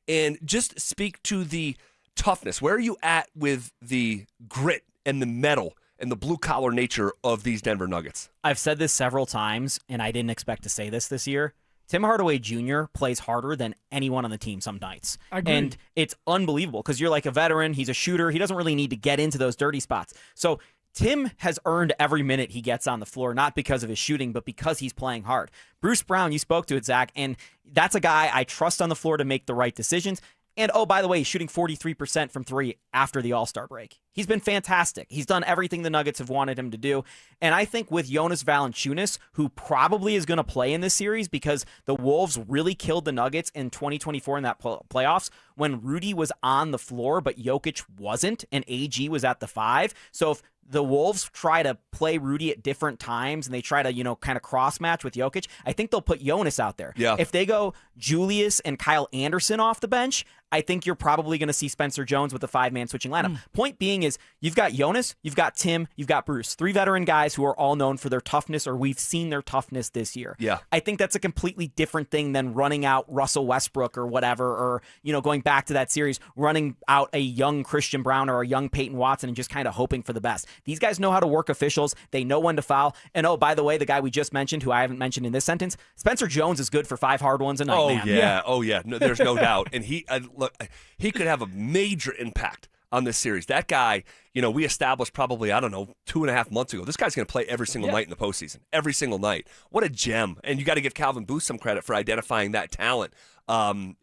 And just speak to the toughness. Where are you at with the grit and the metal and the blue-collar nature of these Denver Nuggets? I've said this several times, and I didn't expect to say this year. Tim Hardaway Jr. plays harder than anyone on the team some nights. I agree. And it's unbelievable because you're like a veteran. He's a shooter. He doesn't really need to get into those dirty spots. So Tim has earned every minute he gets on the floor, not because of his shooting, but because he's playing hard. Bruce Brown, you spoke to it, Zach, and that's a guy I trust on the floor to make the right decisions. And, oh, by the way, he's shooting 43% from three after the All-Star break. He's been fantastic. He's done everything the Nuggets have wanted him to do. And I think with Jonas Valanciunas, who probably is going to play in this series because the Wolves really killed the Nuggets in 2024 in that playoffs when Rudy was on the floor, but Jokic wasn't, and AG was at the 5. So if the Wolves try to play Rudy at different times and they try to, kind of cross-match with Jokic, I think they'll put Jonas out there. Yeah. If they go Julius and Kyle Anderson off the bench, I think you're probably going to see Spencer Jones with a 5-man switching lineup. Point being is you've got Jonas, you've got Tim, you've got Bruce, 3 veteran guys who are all known for their toughness, or we've seen their toughness this year. Yeah. I think that's a completely different thing than running out Russell Westbrook or whatever, or, going back to that series, running out a young Christian Brown or a young Peyton Watson and just kind of hoping for the best. These guys know how to work officials. They know when to foul. And oh, by the way, the guy we just mentioned, who I haven't mentioned in this sentence, Spencer Jones is good for 5 hard ones a night, man. Oh, yeah. No, there's no doubt. And he could have a major impact on this series. That guy, we established probably, 2.5 months ago, this guy's going to play every single night in the postseason. Every single night. What a gem. And you got to give Calvin Booth some credit for identifying that talent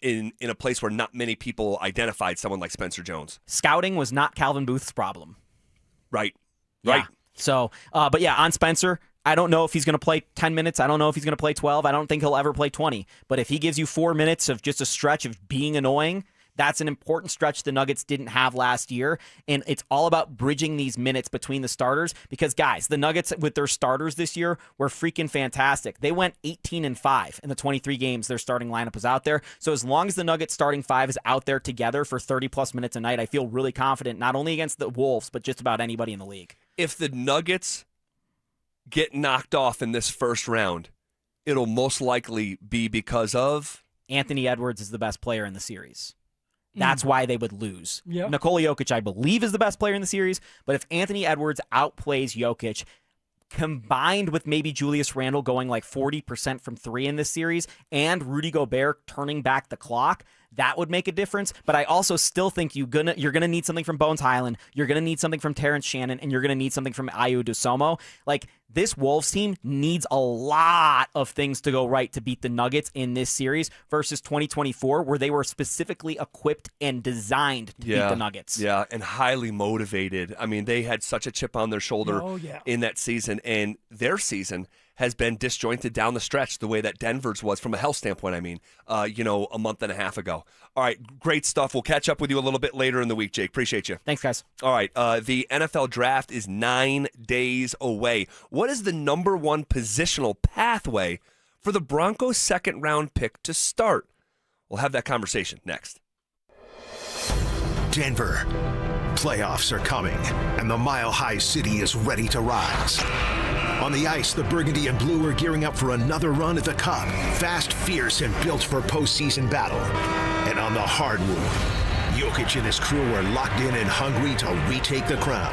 in a place where not many people identified someone like Spencer Jones. Scouting was not Calvin Booth's problem. Right. Yeah. So, but yeah, on Spencer, I don't know if he's going to play 10 minutes. I don't know if he's going to play 12. I don't think he'll ever play 20. But if he gives you 4 minutes of just a stretch of being annoying, that's an important stretch the Nuggets didn't have last year, and it's all about bridging these minutes between the starters because, guys, the Nuggets with their starters this year were freaking fantastic. They went 18-5 in the 23 games their starting lineup was out there. So as long as the Nuggets starting 5 is out there together for 30-plus minutes a night, I feel really confident not only against the Wolves, but just about anybody in the league. If the Nuggets get knocked off in this first round, it'll most likely be because of Anthony Edwards is the best player in the series. That's why they would lose. Yep. Nikola Jokic, I believe, is the best player in the series, but if Anthony Edwards outplays Jokic, combined with maybe Julius Randle going like 40% from 3 in this series and Rudy Gobert turning back the clock, that would make a difference. But I also still think you're gonna need something from Bones Highland, you're gonna need something from Terrence Shannon, and you're gonna need something from Ayo Dosunmu. Like, this Wolves team needs a lot of things to go right to beat the Nuggets in this series versus 2024, where they were specifically equipped and designed to beat the Nuggets. Yeah, and highly motivated. I mean, they had such a chip on their shoulder in that season, and their season has been disjointed down the stretch the way that Denver's was from a health standpoint, a month and a half ago. All right, great stuff. We'll catch up with you a little bit later in the week, Jake. Appreciate you. Thanks, guys. All right, the NFL draft is 9 days away. What is the number one positional pathway for the Broncos' second-round pick to start? We'll have that conversation next. Denver. Playoffs are coming, and the Mile High City is ready to rise. On the ice, the Burgundy and Blue are gearing up for another run at the Cup. Fast, fierce, and built for postseason battle. And on the hardwood, Jokic and his crew are locked in and hungry to retake the crown.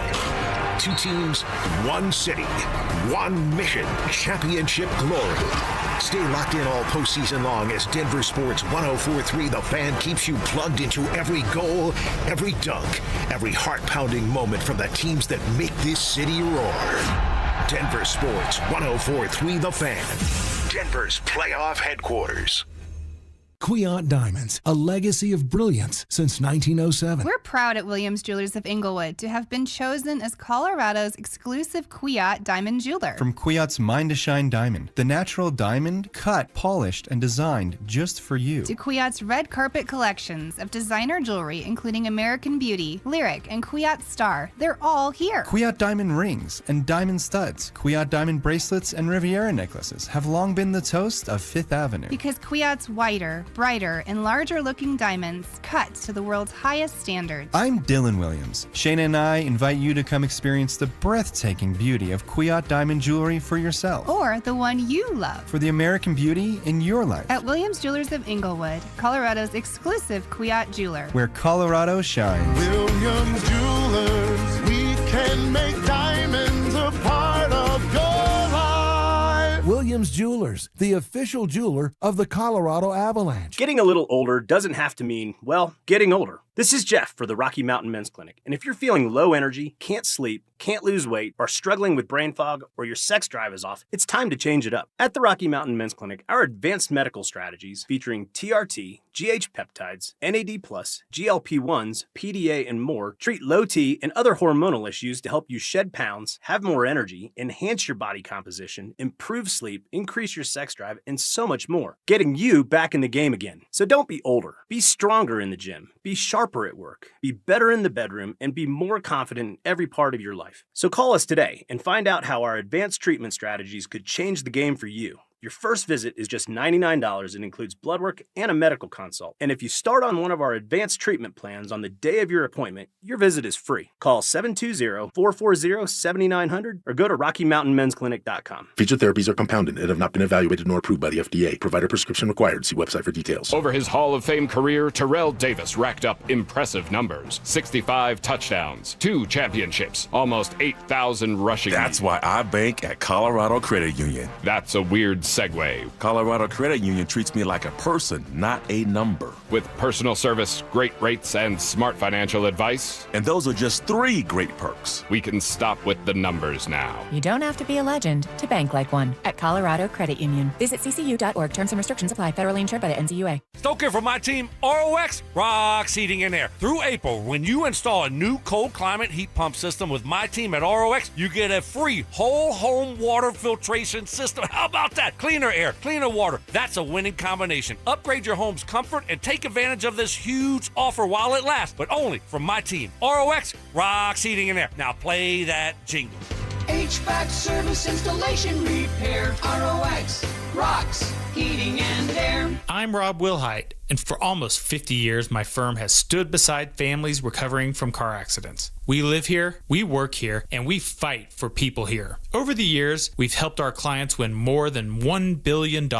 2 teams, 1 city, 1 mission, championship glory. Stay locked in all postseason long as Denver Sports 104.3 The Fan keeps you plugged into every goal, every dunk, every heart-pounding moment from the teams that make this city roar. Denver Sports 104.3 The Fan, Denver's playoff headquarters. Kwiat Diamonds, a legacy of brilliance since 1907. We're proud at Williams Jewelers of Inglewood to have been chosen as Colorado's exclusive Kwiat diamond jeweler. From Kwiat's Mine to Shine diamond, the natural diamond cut, polished, and designed just for you. To Kwiat's red carpet collections of designer jewelry, including American Beauty, Lyric, and Kwiat Star. They're all here. Kwiat diamond rings and diamond studs, Kwiat diamond bracelets, and Riviera necklaces have long been the toast of Fifth Avenue. Because Kwiat's whiter, brighter, and larger looking diamonds cut to the world's highest standards. I'm Dylan Williams. Shayna and I invite you to come experience the breathtaking beauty of Kwiat diamond jewelry for yourself. Or the one you love. For the American beauty in your life. At Williams Jewelers of Inglewood, Colorado's exclusive Kwiat jeweler. Where Colorado shines. Williams Jewelers, we can make diamonds a part of your life. Williams Jewelers, the official jeweler of the Colorado Avalanche. Getting a little older doesn't have to mean, well, getting older. This is Jeff for the Rocky Mountain Men's Clinic, and if you're feeling low energy, can't sleep, can't lose weight, are struggling with brain fog, or your sex drive is off, it's time to change it up. At the Rocky Mountain Men's Clinic, our advanced medical strategies featuring TRT, GH peptides, NAD+, GLP-1s, PDA, and more treat low T and other hormonal issues to help you shed pounds, have more energy, enhance your body composition, improve sleep, increase your sex drive, and so much more. Getting you back in the game again. So don't be older. Be stronger in the gym. Be sharper at work. Be better in the bedroom, and be more confident in every part of your life. So call us today and find out how our advanced treatment strategies could change the game for you, Your first visit is just $99 and includes blood work and a medical consult. And if you start on one of our advanced treatment plans on the day of your appointment, your visit is free. Call 720-440-7900 or go to RockyMountainMen'sClinic.com. Featured therapies are compounded and have not been evaluated nor approved by the FDA. Provider prescription required. See website for details. Over his Hall of Fame career, Terrell Davis racked up impressive numbers. 65 touchdowns, 2 championships, almost 8,000 rushing. That's why I bank at Colorado Credit Union. That's a weird segue. Colorado Credit Union treats me like a person, not a number. With personal service, great rates, and smart financial advice. And those are just 3 great perks. We can stop with the numbers now. You don't have to be a legend to bank like one at Colorado Credit Union. Visit ccu.org. Terms and restrictions apply. Federally insured by the NCUA. Stoker for my team, ROX Rocks Heating and Air. Through April, when you install a new cold climate heat pump system with my team at ROX, you get a free whole home water filtration system. How about that? Cleaner air, cleaner water. That's a winning combination. Upgrade your home's comfort and take advantage of this huge offer while it lasts, but only from my team, ROX Rocks Heating and Air. Now play that jingle. HVAC service, installation, repair. ROX Rocks Heating and Air. I'm Rob Wilhite, and for almost 50 years, my firm has stood beside families recovering from car accidents. We live here, we work here, and we fight for people here. Over the years, we've helped our clients win more than $1 billion,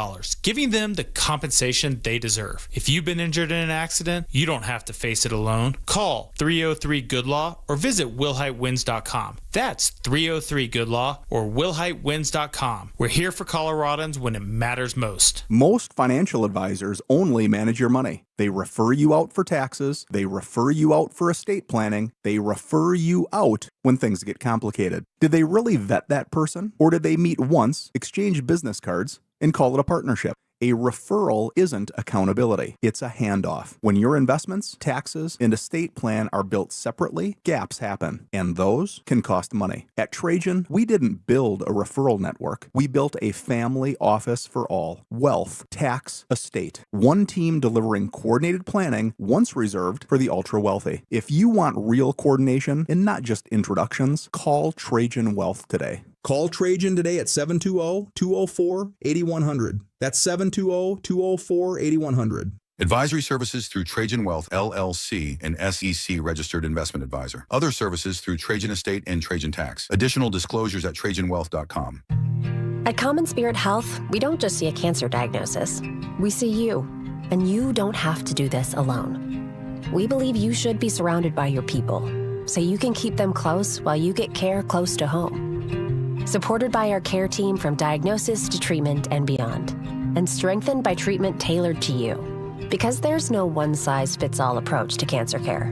giving them the compensation they deserve. If you've been injured in an accident, you don't have to face it alone. Call 303-GOOD-LAW or visit WillHiteWins.com. That's 303-GOOD-LAW or WillHiteWins.com. We're here for Coloradans when it matters most. Most financial advisors only manage your money. They refer you out for taxes, they refer you out for estate planning, they refer you out when things get complicated. Did they really vet that person? Or did they meet once, exchange business cards, and call it a partnership? A referral isn't accountability. It's a handoff. When your investments, taxes, and estate plan are built separately, gaps happen, and those can cost money. At Trajan, we didn't build a referral network. We built a family office for all. Wealth, tax, estate. One team delivering coordinated planning, once reserved for the ultra-wealthy. If you want real coordination and not just introductions, call Trajan Wealth today. Call Trajan today at 720-204-8100. That's 720-204-8100. Advisory services through Trajan Wealth, LLC, an SEC registered investment advisor. Other services through Trajan Estate and Trajan Tax. Additional disclosures at TrajanWealth.com. At Common Spirit Health, we don't just see a cancer diagnosis. We see you, and you don't have to do this alone. We believe you should be surrounded by your people, so you can keep them close while you get care close to home. Supported by our care team from diagnosis to treatment and beyond, and strengthened by treatment tailored to you. Because there's no one-size-fits-all approach to cancer care.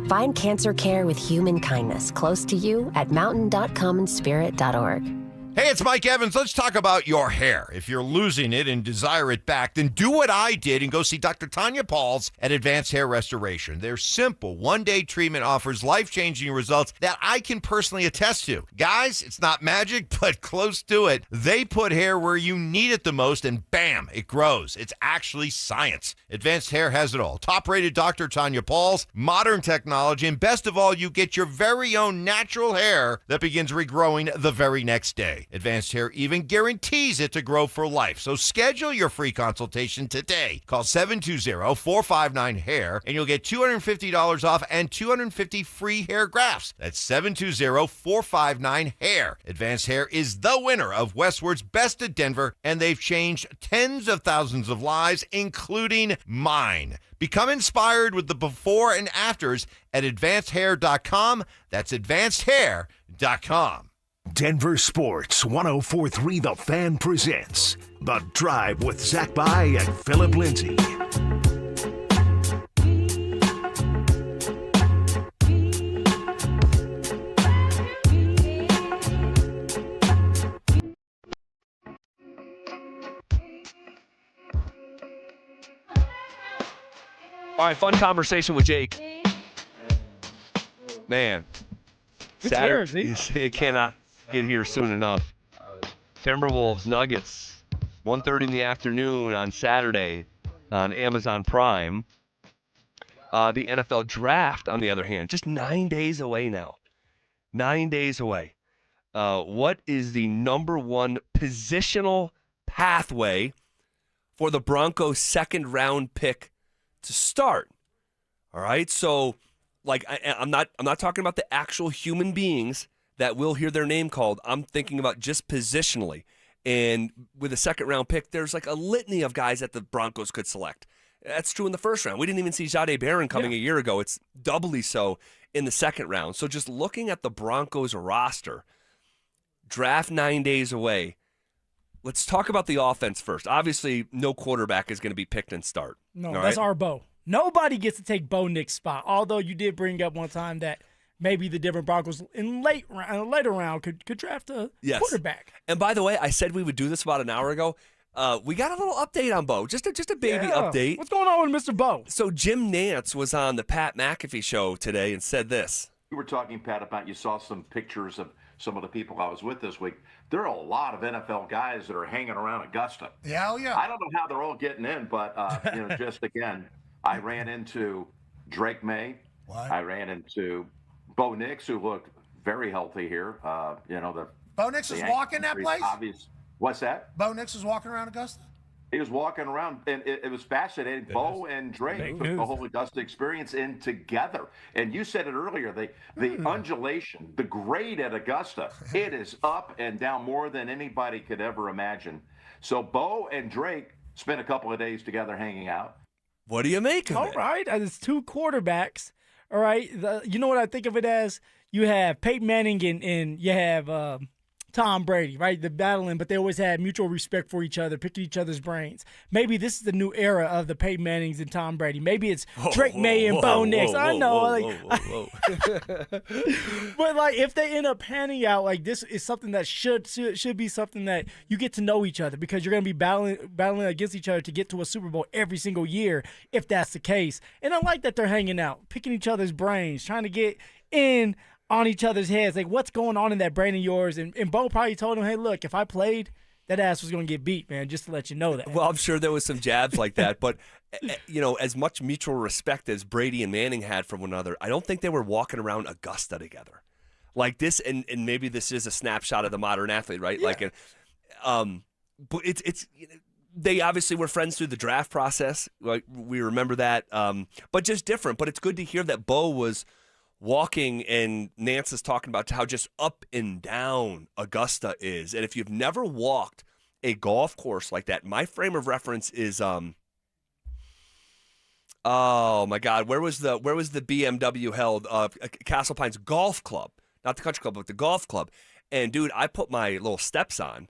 Find cancer care with human kindness close to you at mountain.commonspirit.org. Hey, it's Mike Evans. Let's talk about your hair. If you're losing it and desire it back, then do what I did and go see Dr. Tanya Pauls at Advanced Hair Restoration. Their simple one-day treatment offers life-changing results that I can personally attest to. Guys, it's not magic, but close to it. They put hair where you need it the most, and bam, it grows. It's actually science. Advanced Hair has it all. Top-rated Dr. Tanya Pauls, modern technology, and best of all, you get your very own natural hair that begins regrowing the very next day. Advanced Hair even guarantees it to grow for life. So schedule your free consultation today. Call 720-459-HAIR and you'll get $250 off and 250 free hair grafts. That's 720-459-HAIR. Advanced Hair is the winner of Westward's Best of Denver, and they've changed tens of thousands of lives, including mine. Become inspired with the before and afters at advancedhair.com. That's advancedhair.com. Denver Sports 104.3 The Fan presents The Drive with Zach By and Phillip Lindsay. All right, fun conversation with Jake. Man, Saturday, it cannot get here soon enough. Timberwolves, Nuggets, 1:30 in the afternoon on Saturday on Amazon Prime. The NFL Draft, on the other hand, just 9 days away now. 9 days away. What is the number one positional pathway for the Broncos' second-round pick to start. All right, so like I'm not talking about the actual human beings that will hear their name called. I'm thinking about just positionally. And with a second-round pick, there's like a litany of guys that the Broncos could select. That's true in the first round. We didn't even see Jahdae Barron coming a year ago. It's doubly so in the second round. So just looking at the Broncos roster, draft 9 days away. Let's talk about the offense first. Obviously, no quarterback is going to be picked and start. No, that's our Bo. Nobody gets to take Bo Nix's spot. Although you did bring up one time that maybe the Denver Broncos in a later round could draft a quarterback. And by the way, I said we would do this about an hour ago. We got a little update on Bo, just a baby update. What's going on with Mr. Bo? So Jim Nantz was on the Pat McAfee show today and said this. You were talking, Pat, about you saw some pictures of some of the people I was with this week. There are a lot of NFL guys that are hanging around Augusta. Yeah, oh yeah. I don't know how they're all getting in, but just again, I ran into Drake May. What? I ran into Bo Nix, who looked very healthy here. Bo Nix is walking that place? Obvious. What's that? Bo Nix is walking around Augusta? He was walking around, and it was fascinating. Bo and Drake took the whole Augusta experience in together. And you said it earlier, the undulation, the grade at Augusta, it is up and down more than anybody could ever imagine. So Bo and Drake spent a couple of days together hanging out. What do you make of it? All right, it's two quarterbacks. All right, you know what I think of it as? You have Peyton Manning and you have Tom Brady, right? The battling, but they always had mutual respect for each other, picking each other's brains. Maybe this is the new era of the Peyton Mannings and Tom Brady. Maybe it's Drake May and Bo Nix. I know. But like if they end up panning out, like this is something that should be something that you get to know each other because you're going to be battling against each other to get to a Super Bowl every single year if that's the case. And I like that they're hanging out, picking each other's brains, trying to get in on each other's heads, like what's going on in that brain of yours. And Bo probably told him, hey, look, if I played, that ass was going to get beat, man, just to let you know that. Well, I'm sure there was some jabs like that, but as much mutual respect as Brady and Manning had for one another, I don't think they were walking around Augusta together. Like this, and maybe this is a snapshot of the modern athlete, right? Yeah. But it's they obviously were friends through the draft process. Like we remember that, but just different. But it's good to hear that Bo was walking, and Nance is talking about how just up and down Augusta is. And if you've never walked a golf course like that, my frame of reference is oh my God, where was the BMW held? Castle Pines Golf Club, not the country club, but the golf club. And dude, I put my little steps on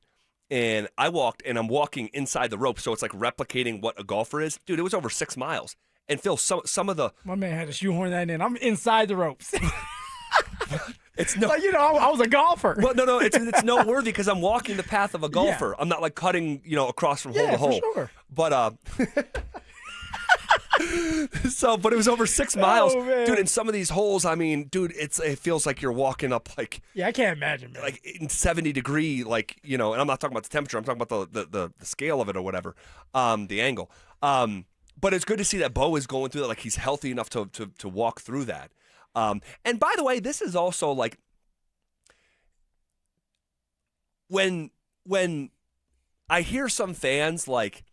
and I walked, and I'm walking inside the rope, so it's like replicating what a golfer is. Dude, it was over 6 miles. And Phil, some of the my man had to shoehorn that in. I'm inside the ropes. It's no, like, I was a golfer. Well, no, it's noteworthy because I'm walking the path of a golfer. Yeah. I'm not like cutting, across from hole to hole. For sure. But but it was over 6 miles, dude. In some of these holes, I mean, dude, it feels like you're walking up like I can't imagine, man. Like in 70-degree, and I'm not talking about the temperature. I'm talking about the scale of it or whatever, the angle. But it's good to see that Bo is going through that, like he's healthy enough to walk through that. And by the way, this is also like when I hear some fans like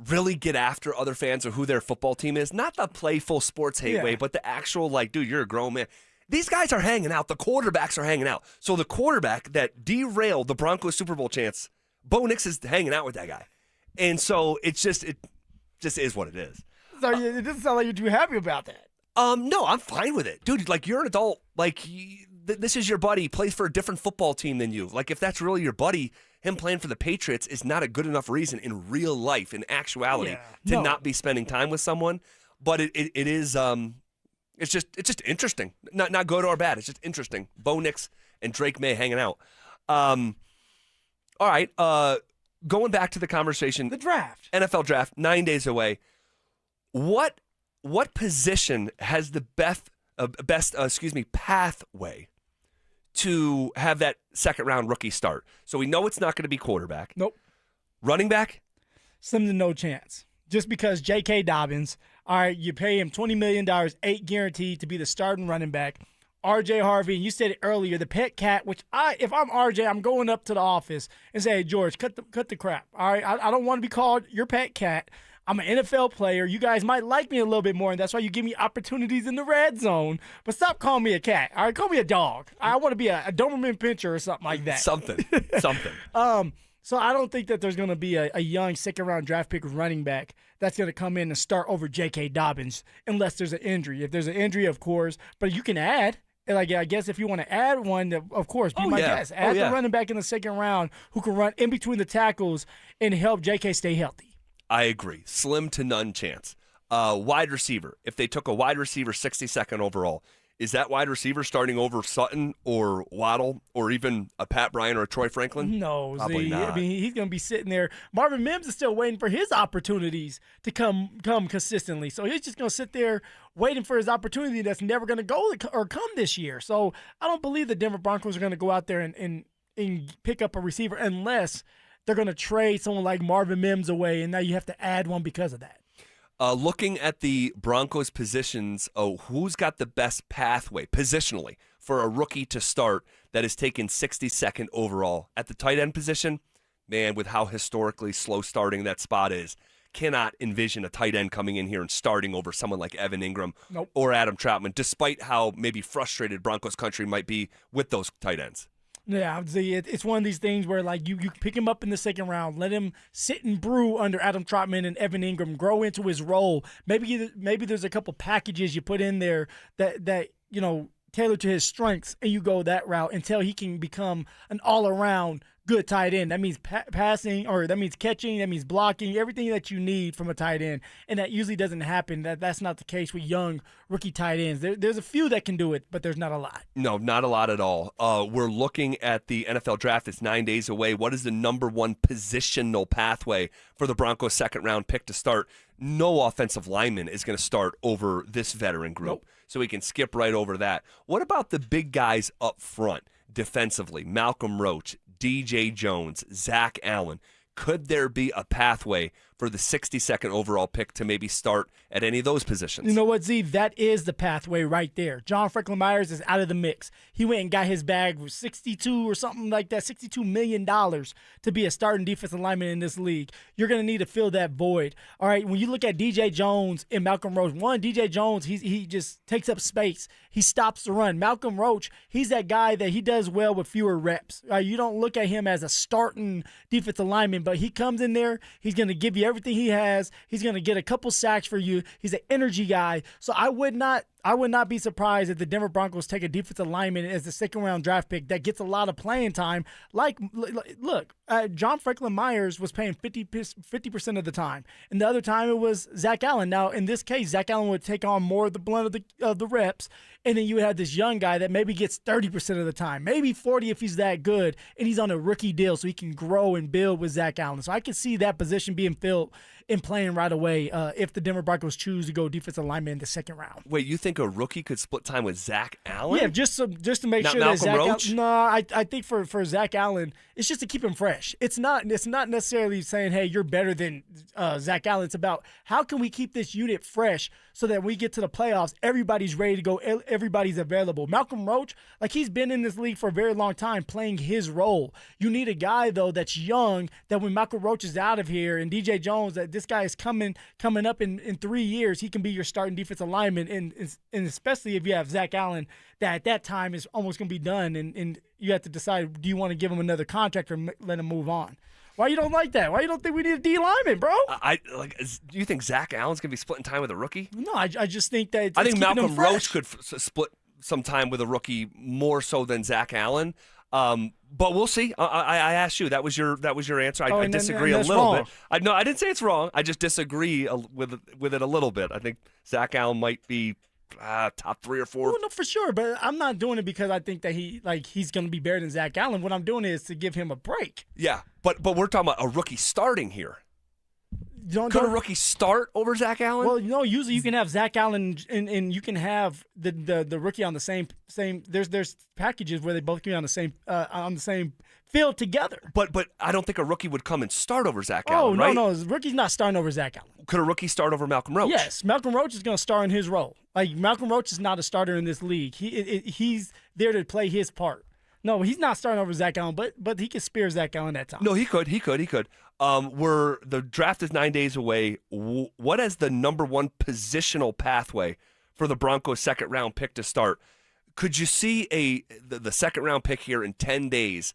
really get after other fans or who their football team is, not the playful sports hate way, but the actual like, dude, you're a grown man. These guys are hanging out. The quarterbacks are hanging out. So the quarterback that derailed the Broncos Super Bowl chance, Bo Nix is hanging out with that guy. And so it just is what it is. So it doesn't sound like you're too happy about that. No, I'm fine with it. Dude, like, you're an adult. Like, this is your buddy. He plays for a different football team than you. Like, if that's really your buddy, him playing for the Patriots is not a good enough reason in real life, in actuality, to not be spending time with someone. But it is, it's just interesting. Not good or bad. It's just interesting. Bo Nix and Drake May hanging out. All right, going back to the conversation. The draft. NFL draft, 9 days away. What position has the best pathway to have that second round rookie start? So we know it's not going to be quarterback. Nope. Running back? Slim to no chance. Just because J.K. Dobbins, all right, you pay him $20 million, $8 guaranteed to be the starting running back. R.J. Harvey, and you said it earlier, the pet cat, which if I'm R.J., I'm going up to the office and say, hey, George, cut the crap. All right, I don't want to be called your pet cat. I'm an NFL player. You guys might like me a little bit more, and that's why you give me opportunities in the red zone. But stop calling me a cat. All right, call me a dog. I want to be a Doberman Pinscher or something like that. Something. So I don't think that there's going to be a young second-round draft pick running back that's going to come in and start over J.K. Dobbins unless there's an injury. If there's an injury, of course. But you can add. Like, I guess if you want to add one, of course, be my guest. Add the running back in the second round who can run in between the tackles and help J.K. stay healthy. I agree. Slim to none chance. Wide receiver. If they took a wide receiver 62nd overall, is that wide receiver starting over Sutton or Waddle or even a Pat Bryant or a Troy Franklin? No, Probably not. I mean, he's going to be sitting there. Marvin Mims is still waiting for his opportunities to come consistently. So he's just going to sit there waiting for his opportunity that's never going to go or come this year. So I don't believe the Denver Broncos are going to go out there and pick up a receiver unless they're going to trade someone like Marvin Mims away, and now you have to add one because of that. Looking at the Broncos positions, who's got the best pathway positionally for a rookie to start that is taken 62nd overall? At the tight end position, man, with how historically slow starting that spot is, cannot envision a tight end coming in here and starting over someone like Evan Ingram or Adam Troutman, despite how maybe frustrated Broncos country might be with those tight ends. Yeah, it's one of these things where, like, you pick him up in the second round, let him sit and brew under Adam Troutman and Evan Ingram, grow into his role. Maybe there's a couple packages you put in there that tailor to his strengths, and you go that route until he can become an all-around good tight end. That means passing, or that means catching, that means blocking, everything that you need from a tight end. And that usually doesn't happen. That's not the case with young rookie tight ends. There's a few that can do it, but there's not a lot. No, not a lot at all. We're looking at the NFL draft. It's 9 days away. What is the number one positional pathway for the Broncos' second-round pick to start? No offensive lineman is going to start over this veteran group. Nope. So we can skip right over that. What about the big guys up front defensively? Malcolm Roach, DJ Jones, Zach Allen. Could there be a pathway for the 62nd overall pick to maybe start at any of those positions? You know what, Z? That is the pathway right there. John Franklin Myers is out of the mix. He went and got his bag with $62 or something like that, $62 million to be a starting defensive lineman in this league. You're going to need to fill that void. All right, when you look at DJ Jones and Malcolm Roach, DJ Jones, he just takes up space. He stops the run. Malcolm Roach, he's that guy that he does well with fewer reps. You don't look at him as a starting defensive lineman, but he comes in there, he's going to give you everything he has. He's going to get a couple sacks for you. He's an energy guy. So I would not be surprised if the Denver Broncos take a defensive lineman as the second-round draft pick that gets a lot of playing time. Look, John Franklin Myers was playing 50% of the time, and the other time it was Zach Allen. Now, in this case, Zach Allen would take on more of the blunt of the reps, and then you would have this young guy that maybe gets 30% of the time, maybe 40 if he's that good, and he's on a rookie deal so he can grow and build with Zach Allen. So I can see that position being filled and playing right away if the Denver Broncos choose to go defensive lineman in the second round. Wait, you think a rookie could split time with Zach Allen? Yeah, just to make Not sure Malcolm that Zach Roach? Allen. No, I think for Zach Allen, it's just to keep him fresh. It's not necessarily saying, hey, you're better than Zach Allen. It's about how can we keep this unit fresh so that when we get to the playoffs, everybody's ready to go, everybody's available. Malcolm Roach, like, he's been in this league for a very long time playing his role. You need a guy, though, that's young, that when Malcolm Roach is out of here, and DJ Jones, that this guy is coming up in 3 years, he can be your starting defensive lineman, and especially if you have Zach Allen, that at that time is almost going to be done, and you have to decide, do you want to give him another contract or let him move on? Why you don't like that? Why you don't think we need a D lineman, bro? Do you think Zach Allen's going to be splitting time with a rookie? No, I just think that I think Malcolm Roach could split some time with a rookie more so than Zach Allen. But we'll see. I asked you. That was your answer. I disagree a little bit. I didn't say it's wrong. I just disagree with it a little bit. I think Zach Allen might be top 3 or 4. Well, no, for sure. But I'm not doing it because I think that he's going to be better than Zach Allen. What I'm doing is to give him a break. Yeah, but we're talking about a rookie starting here. Could a rookie start over Zach Allen? Well, usually you can have Zach Allen and you can have the rookie on the same. There's packages where they both can be on the same field together. But I don't think a rookie would come and start over Zach Allen, right? No, rookie's not starting over Zach Allen. Could a rookie start over Malcolm Roach? Yes, Malcolm Roach is going to start in his role. Like, Malcolm Roach is not a starter in this league. He's there to play his part. No, he's not starting over Zach Allen, but he could spear Zach Allen at times. No, he could. The draft is 9 days away. What is the number one positional pathway for the Broncos' second-round pick to start? Could you see the second-round pick here in 10 days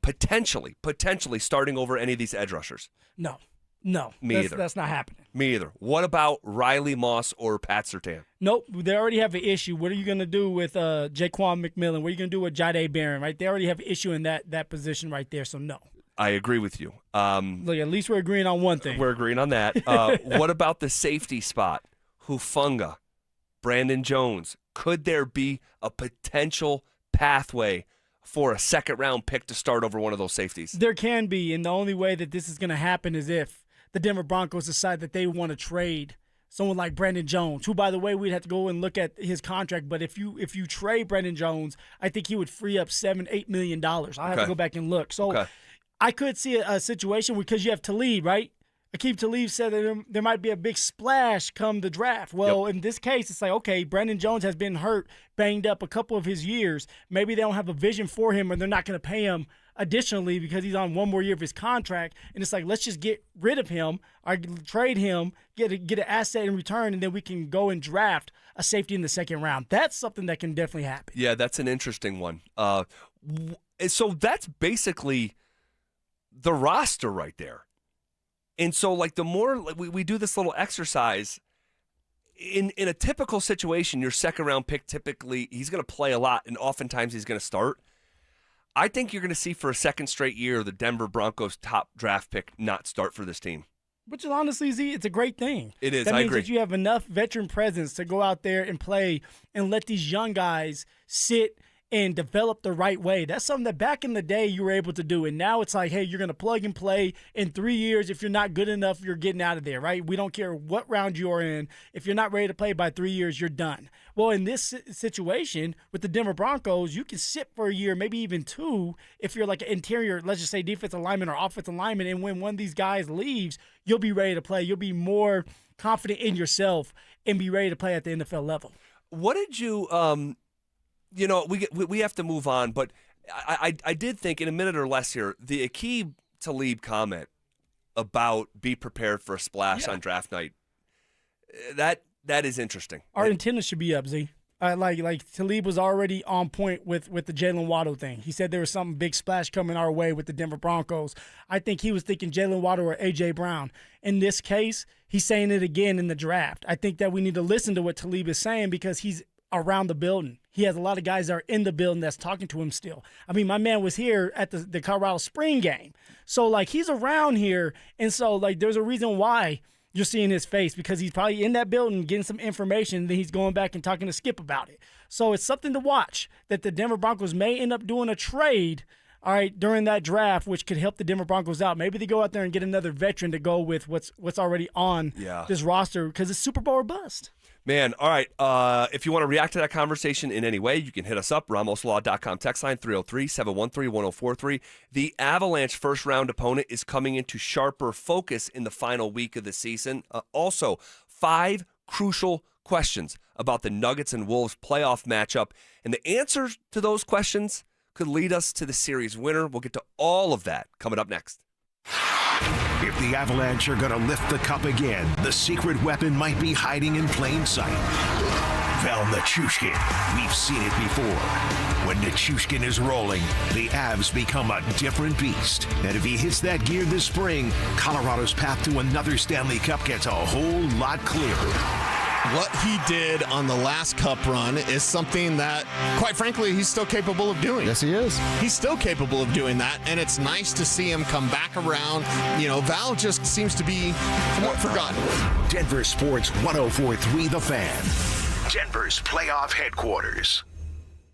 potentially starting over any of these edge rushers? No. Me either. That's not happening. Me either. What about Riley Moss or Pat Surtain? Nope. They already have an issue. What are you going to do with Jaquan McMillan? What are you going to do with Jahdae Barron, right? They already have an issue in that position right there, so no. I agree with you. Look, at least we're agreeing on one thing. We're agreeing on that. What about the safety spot? Hufanga, Brandon Jones. Could there be a potential pathway for a second-round pick to start over one of those safeties? There can be, and the only way that this is going to happen is if the Denver Broncos decide that they want to trade someone like Brandon Jones, who, by the way, we'd have to go and look at his contract. But if you trade Brandon Jones, I think he would free up $7-8 million. I'll have to go back and look. So I could see a situation because you have Talib, right? Akeem Talib said that there might be a big splash come the draft. Well, in this case, it's like, okay, Brandon Jones has been hurt, banged up a couple of his years. Maybe they don't have a vision for him, or they're not going to pay him additionally because he's on one more year of his contract. And it's like, let's just get rid of him or trade him, get an asset in return, and then we can go and draft a safety in the second round. That's something that can definitely happen. Yeah, that's an interesting one. So that's basically the roster right there. And so, like, the more we do this little exercise, in a typical situation, your second-round pick, typically, he's going to play a lot, and oftentimes he's going to start. I think you're going to see for a second straight year the Denver Broncos' top draft pick not start for this team. Which is honestly, Z, it's a great thing. It is, that I means agree. that you have enough veteran presence to go out there and play and let these young guys sit and develop the right way. That's something that back in the day you were able to do. And now it's like, hey, you're going to plug and play. In 3 years, if you're not good enough, you're getting out of there, right? We don't care what round you're in. If you're not ready to play by 3 years, you're done. Well, in this situation with the Denver Broncos, you can sit for a year, maybe even two, if you're like an interior, let's just say defensive lineman or offensive lineman. And when one of these guys leaves, you'll be ready to play. You'll be more confident in yourself and be ready to play at the NFL level. What did you we have to move on, but I did think in a minute or less here, the Akeem Talib comment about be prepared for a splash on draft night, that is interesting. Our antenna should be up, Z. Like Talib was already on point with the Jalen Waddle thing. He said there was something big splash coming our way with the Denver Broncos. I think he was thinking Jalen Waddle or A.J. Brown. In this case, he's saying it again in the draft. I think that we need to listen to what Talib is saying because he's around the building. He has a lot of guys that are in the building that's talking to him still. I mean, my man was here at the Colorado Spring game. So, like, he's around here. And so, like, there's a reason why you're seeing his face because he's probably in that building getting some information. And then he's going back and talking to Skip about it. So it's something to watch that the Denver Broncos may end up doing a trade, all right, during that draft, which could help the Denver Broncos out. Maybe they go out there and get another veteran to go with what's already on this roster because it's Super Bowl or bust. Man, all right. If you want to react to that conversation in any way, you can hit us up, RamosLaw.com text line 303-713-1043. The Avalanche first-round opponent is coming into sharper focus in the final week of the season. Also, 5 crucial questions about the Nuggets and Wolves playoff matchup. And the answers to those questions could lead us to the series winner. We'll get to all of that coming up next. If the Avalanche are going to lift the cup again, the secret weapon might be hiding in plain sight. Val Nichushkin. We've seen it before. When Nichushkin is rolling, the Avs become a different beast. And if he hits that gear this spring, Colorado's path to another Stanley Cup gets a whole lot clearer. What he did on the last Cup run is something that, quite frankly, he's still capable of doing. Yes, he is. He's still capable of doing that, and it's nice to see him come back around. You know, Val just seems to be somewhat forgotten. Denver Sports 104.3 The Fan. Denver's playoff headquarters.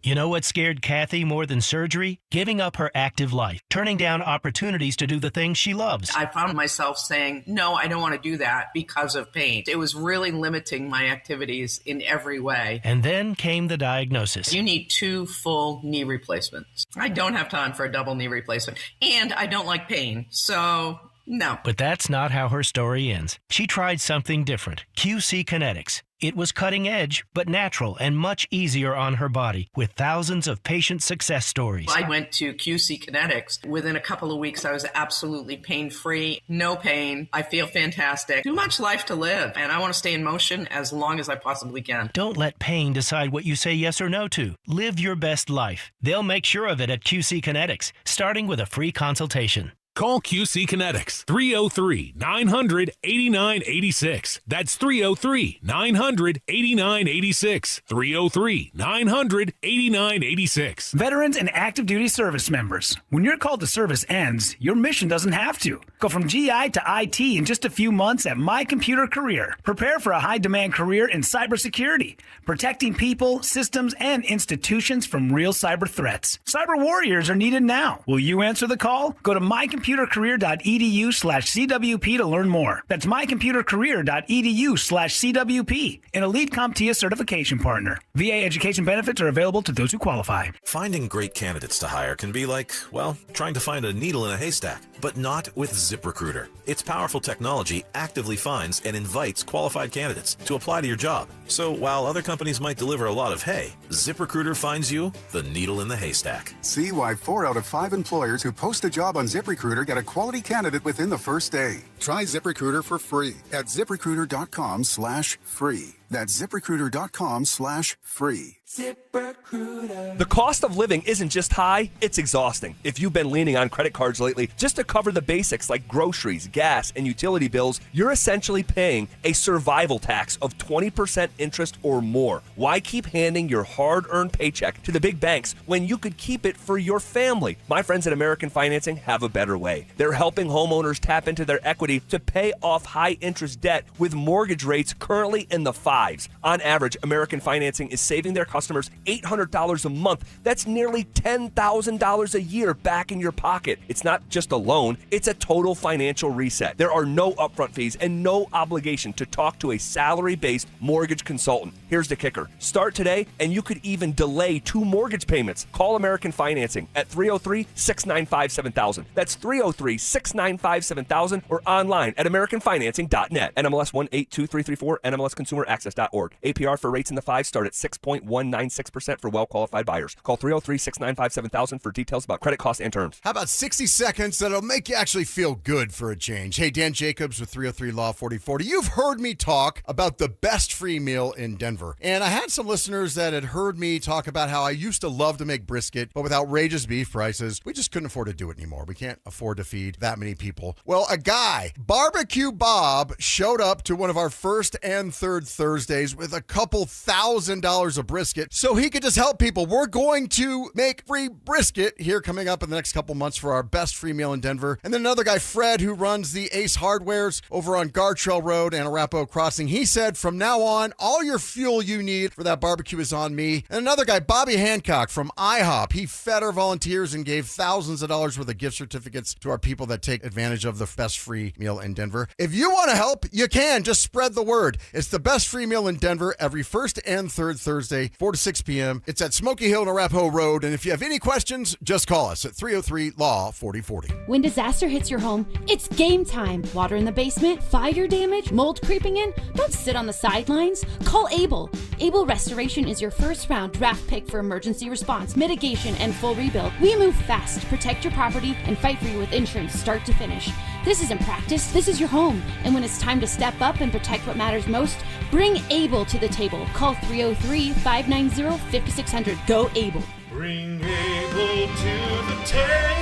You know what scared Kathy more than surgery? Giving up her active life, turning down opportunities to do the things she loves. I found myself saying, no, I don't want to do that because of pain. It was really limiting my activities in every way. And then came the diagnosis. You need 2 full knee replacements. I don't have time for a double knee replacement. And I don't like pain. So, no. But that's not how her story ends. She tried something different. QC Kinetics. It was cutting edge, but natural and much easier on her body, with thousands of patient success stories. I went to QC Kinetics. Within a couple of weeks, I was absolutely pain-free, no pain. I feel fantastic. Too much life to live, and I want to stay in motion as long as I possibly can. Don't let pain decide what you say yes or no to. Live your best life. They'll make sure of it at QC Kinetics, starting with a free consultation. Call QC Kinetics, 303-900-8986. That's 303-900-8986. 303-900-8986. Veterans and active duty service members, when your call to service ends, your mission doesn't have to. Go from GI to IT in just a few months at My Computer Career. Prepare for a high-demand career in cybersecurity, protecting people, systems, and institutions from real cyber threats. Cyber warriors are needed now. Will you answer the call? Go to mycomputercareer.edu/CWP to learn more. That's mycomputercareer.edu/CWP, an elite CompTIA certification partner. VA education benefits are available to those who qualify. Finding great candidates to hire can be like, well, trying to find a needle in a haystack, but not with ZipRecruiter. Its powerful technology actively finds and invites qualified candidates to apply to your job. So while other companies might deliver a lot of hay, ZipRecruiter finds you the needle in the haystack. See why 4 out of 5 employers who post a job on ZipRecruiter get a quality candidate within the first day. Try ZipRecruiter for free at ZipRecruiter.com/free. That's ZipRecruiter.com/free. The cost of living isn't just high, it's exhausting. If you've been leaning on credit cards lately just to cover the basics like groceries, gas, and utility bills, you're essentially paying a survival tax of 20% interest or more. Why keep handing your hard-earned paycheck to the big banks when you could keep it for your family? My friends at American Financing have a better way. They're helping homeowners tap into their equity to pay off high-interest debt with mortgage rates currently in the 5s. On average, American Financing is saving their customers $800 a month. That's nearly $10,000 a year back in your pocket. It's not just a loan, it's a total financial reset. There are no upfront fees and no obligation to talk to a salary-based mortgage consultant. Here's the kicker. Start today and you could even delay 2 mortgage payments. Call American Financing at 303-695-7000. That's 303-695-7000 or online at americanfinancing.net. NMLS 182334, NMLSconsumeraccess.org. APR for rates in the 5 start at 6.196% for well-qualified buyers. Call 303-695-7000 for details about credit costs and terms. How about 60 seconds that'll make you actually feel good for a change? Hey, Dan Jacobs with 303 Law 4040. You've heard me talk about the best free meal in Denver. And I had some listeners that had heard me talk about how I used to love to make brisket, but with outrageous beef prices, we just couldn't afford to do it anymore. We can't afford to feed that many people. Well, a guy, Barbecue Bob, showed up to one of our first and third Thursdays with a couple $1,000 of brisket so he could just help people. We're going to make free brisket here coming up in the next couple months for our best free meal in Denver. And then another guy, Fred, who runs the Ace Hardwares over on Gartrell Road and Arapahoe Crossing. He said, from now on, all your fuel you need for that barbecue is on me. And another guy, Bobby Hancock from IHOP. He fed our volunteers and gave thousands of dollars worth of gift certificates to our people that take advantage of the best free meal in Denver. If you want to help, you can. Just spread the word. It's the best free meal in Denver every first and third Thursday, 4 to 6 p.m. It's at Smoky Hill and Arapahoe Road. And if you have any questions, just call us at 303-LAW-4040. When disaster hits your home, it's game time. Water in the basement, fire damage, mold creeping in. Don't sit on the sidelines. Call Able. Able Restoration is your first round draft pick for emergency response, mitigation, and full rebuild. We move fast to protect your property and fight for you with insurance start to finish. This isn't practice, this is your home. And when it's time to step up and protect what matters most, bring Able to the table. Call 303-590-5600. Go Able. Bring Able to the table.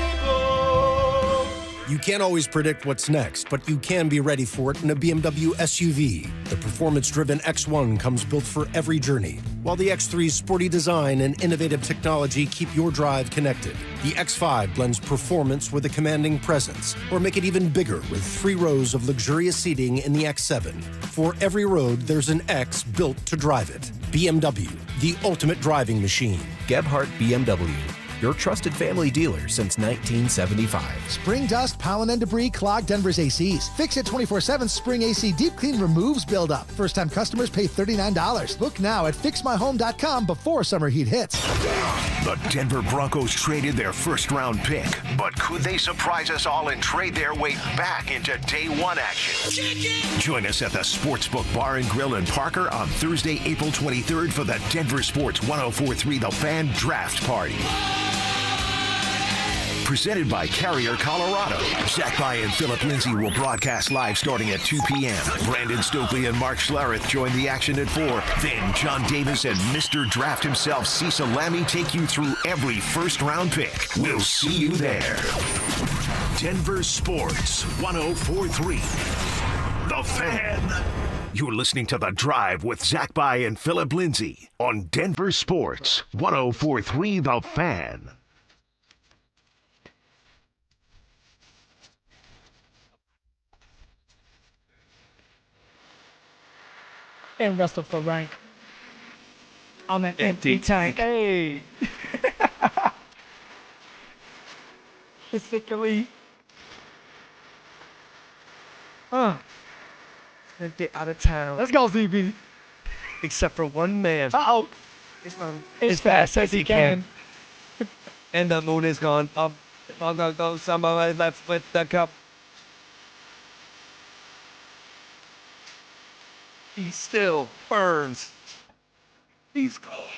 You can't always predict what's next, but you can be ready for it in a BMW SUV. The performance-driven X1 comes built for every journey, while the X3's sporty design and innovative technology keep your drive connected. The X5 blends performance with a commanding presence, or make it even bigger with 3 rows of luxurious seating in the X7. For every road, there's an X built to drive it. BMW, the ultimate driving machine. Gebhardt BMW, your trusted family dealer since 1975. Spring dust, pollen, and debris clog Denver's ACs. Fix It 24/7 Spring AC Deep Clean removes buildup. First-time customers pay $39. Look now at fixmyhome.com before summer heat hits. The Denver Broncos traded their first-round pick, but could they surprise us all and trade their way back into day one action? Join us at the Sportsbook Bar and Grill in Parker on Thursday, April 23rd for the Denver Sports 104.3 The Fan Draft Party. Presented by Carrier Colorado. Zach By and Phillip Lindsay will broadcast live starting at 2 p.m. Brandon Stokely and Mark Schlereth join the action at 4. Then John Davis and Mr. Draft himself, Cecil Lammy, take you through every first-round pick. We'll see you there. Denver Sports 104.3 The Fan. You're listening to The Drive with Zach By and Phillip Lindsay on Denver Sports 104.3 The Fan. And wrestle for rank on that empty tank. Hey. Specifically. Get out of town. Let's go, ZB. Except for one man. Uh-oh. As fast as he can. And the moon is gone. I'll go somewhere left with the cup. He still burns. He's cold.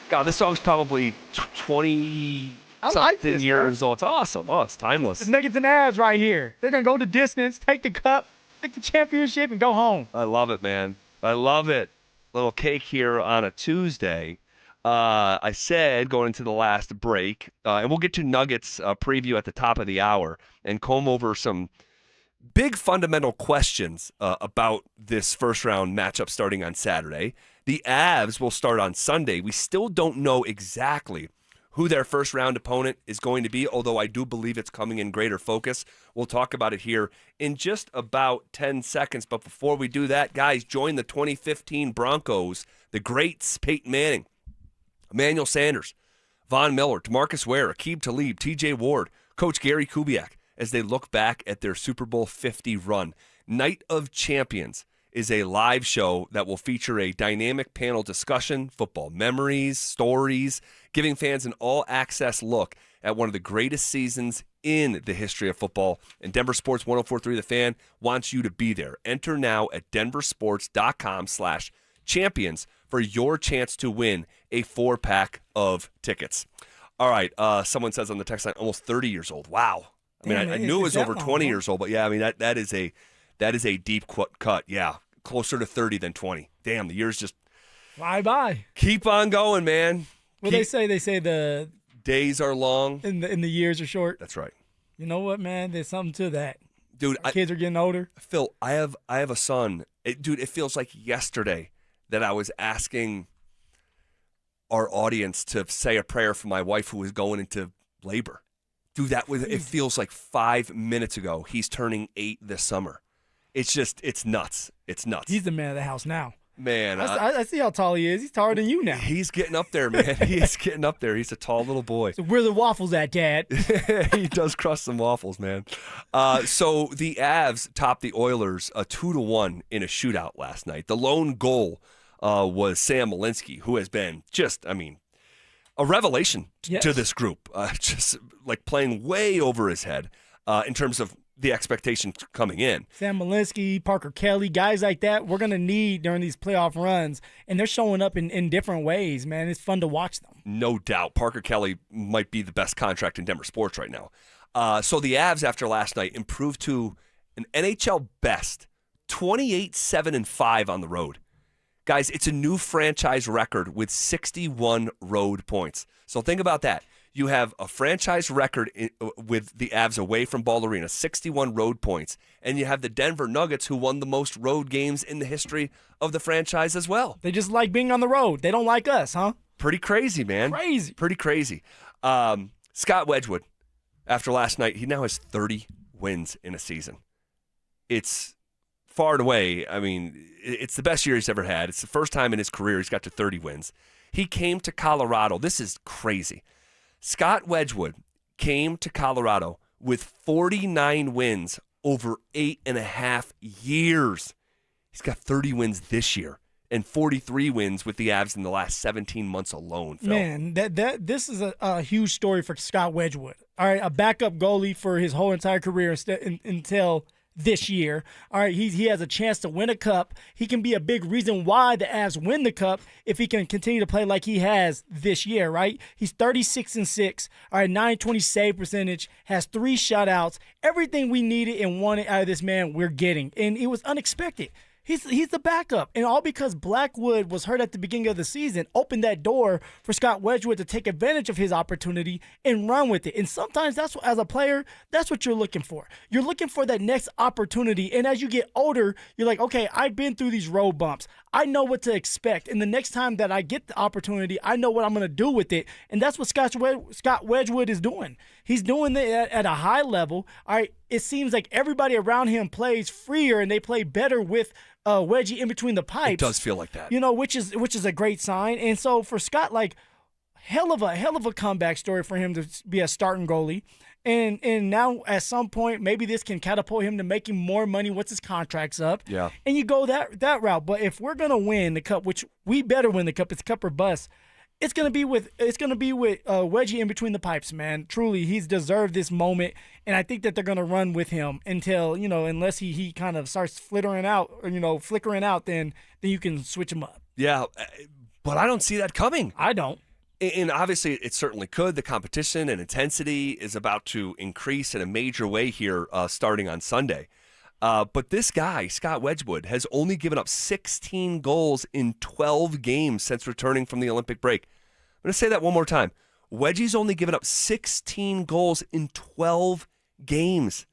God, this song's probably 20 something years old. It's awesome. Oh, it's timeless. The Nuggets and Avs right here. They're going to go the distance, take the cup, take the championship, and go home. I love it, man. I love it. Little cake here on a Tuesday. I said going into the last break, and we'll get to Nuggets preview at the top of the hour and comb over some big fundamental questions about this first-round matchup starting on Saturday. The Avs will start on Sunday. We still don't know exactly who their first-round opponent is going to be, although I do believe it's coming in greater focus. We'll talk about it here in just about 10 seconds. But before we do that, guys, join the 2015 Broncos, the greats, Peyton Manning, Emmanuel Sanders, Von Miller, DeMarcus Ware, Aqib Talib, TJ Ward, Coach Gary Kubiak, as they look back at their Super Bowl 50 run. Night of Champions is a live show that will feature a dynamic panel discussion, football memories, stories, giving fans an all-access look at one of the greatest seasons in the history of football. And Denver Sports 104.3 The Fan wants you to be there. Enter now at denversports.com/champions for your chance to win a 4-pack of tickets. All right, someone says on the text line, almost 30 years old. Wow. I mean, I knew it was over 20 years old, but yeah, I mean, that is a deep cut. Yeah, closer to 30 than 20. Damn, the years just fly by. Keep on going, man. What they say the days are long and the years are short. That's right. You know what, man? There's something to that. Dude, kids are getting older. Phil, I have a son. Dude, it feels like yesterday that I was asking our audience to say a prayer for my wife who was going into labor. Dude, it feels like 5 minutes ago. He's turning 8 this summer. It's nuts. It's nuts. He's the man of the house now. Man. I see how tall he is. He's taller than you now. He's getting up there, man. He's getting up there. He's a tall little boy. So where are the waffles at, Dad? He does crush some waffles, man. So the Avs topped the Oilers 2-1 in a shootout last night. The lone goal was Sam Malinsky, who has been a revelation to this group, just like playing way over his head in terms of the expectation coming in. Sam Malinsky, Parker Kelly, guys like that, we're going to need during these playoff runs, and they're showing up in different ways, man. It's fun to watch them. No doubt. Parker Kelly might be the best contract in Denver sports right now. So the Avs, after last night, improved to an NHL best 28-7-5 on the road. Guys, it's a new franchise record with 61 road points. So think about that. You have a franchise record with the Avs away from Ball Arena, 61 road points. And you have the Denver Nuggets, who won the most road games in the history of the franchise as well. They just like being on the road. They don't like us, huh? Pretty crazy, man. Crazy. Pretty crazy. Scott Wedgwood, after last night, he now has 30 wins in a season. It's far and away, I mean, it's the best year he's ever had. It's the first time in his career he's got to 30 wins. He came to Colorado. This is crazy. Scott Wedgwood came to Colorado with 49 wins over 8.5 years. He's got 30 wins this year and 43 wins with the Avs in the last 17 months alone, Phil. Man, this is a huge story for Scott Wedgwood. All right, a backup goalie for his whole entire career until this year. All right, he has a chance to win a cup. He can be a big reason why the Avs win the cup if he can continue to play like he has this year, right? He's 36-6, all right, 920 save percentage, has 3 shutouts. Everything we needed and wanted out of this man, we're getting. And it was unexpected. He's the backup, and all because Blackwood was hurt at the beginning of the season, opened that door for Scott Wedgwood to take advantage of his opportunity and run with it. And sometimes that's as a player, that's what you're looking for. You're looking for that next opportunity, and as you get older, you're like, okay, I've been through these road bumps. I know what to expect, and the next time that I get the opportunity, I know what I'm going to do with it, and that's what Scott Wedgwood is doing. He's doing it at a high level. All right, it seems like everybody around him plays freer, and they play better with Wedgie in between the pipes. It does feel like that. You know, which is a great sign. And so for Scott, like, hell of a comeback story for him to be a starting goalie. And now at some point, maybe this can catapult him to making more money once his contract's up. Yeah. And you go that route. But if we're gonna win the cup, which we better win the cup, it's cup or bust. It's gonna be with Wedgie in between the pipes, man. Truly, he's deserved this moment, and I think that they're gonna run with him until, unless he kind of starts flickering out, then you can switch him up. Yeah, but I don't see that coming. I don't. And obviously, it certainly could. The competition and intensity is about to increase in a major way here starting on Sunday. But this guy, Scott Wedgwood, has only given up 16 goals in 12 games since returning from the Olympic break. I'm going to say that one more time. Wedgie's only given up 16 goals in 12 games.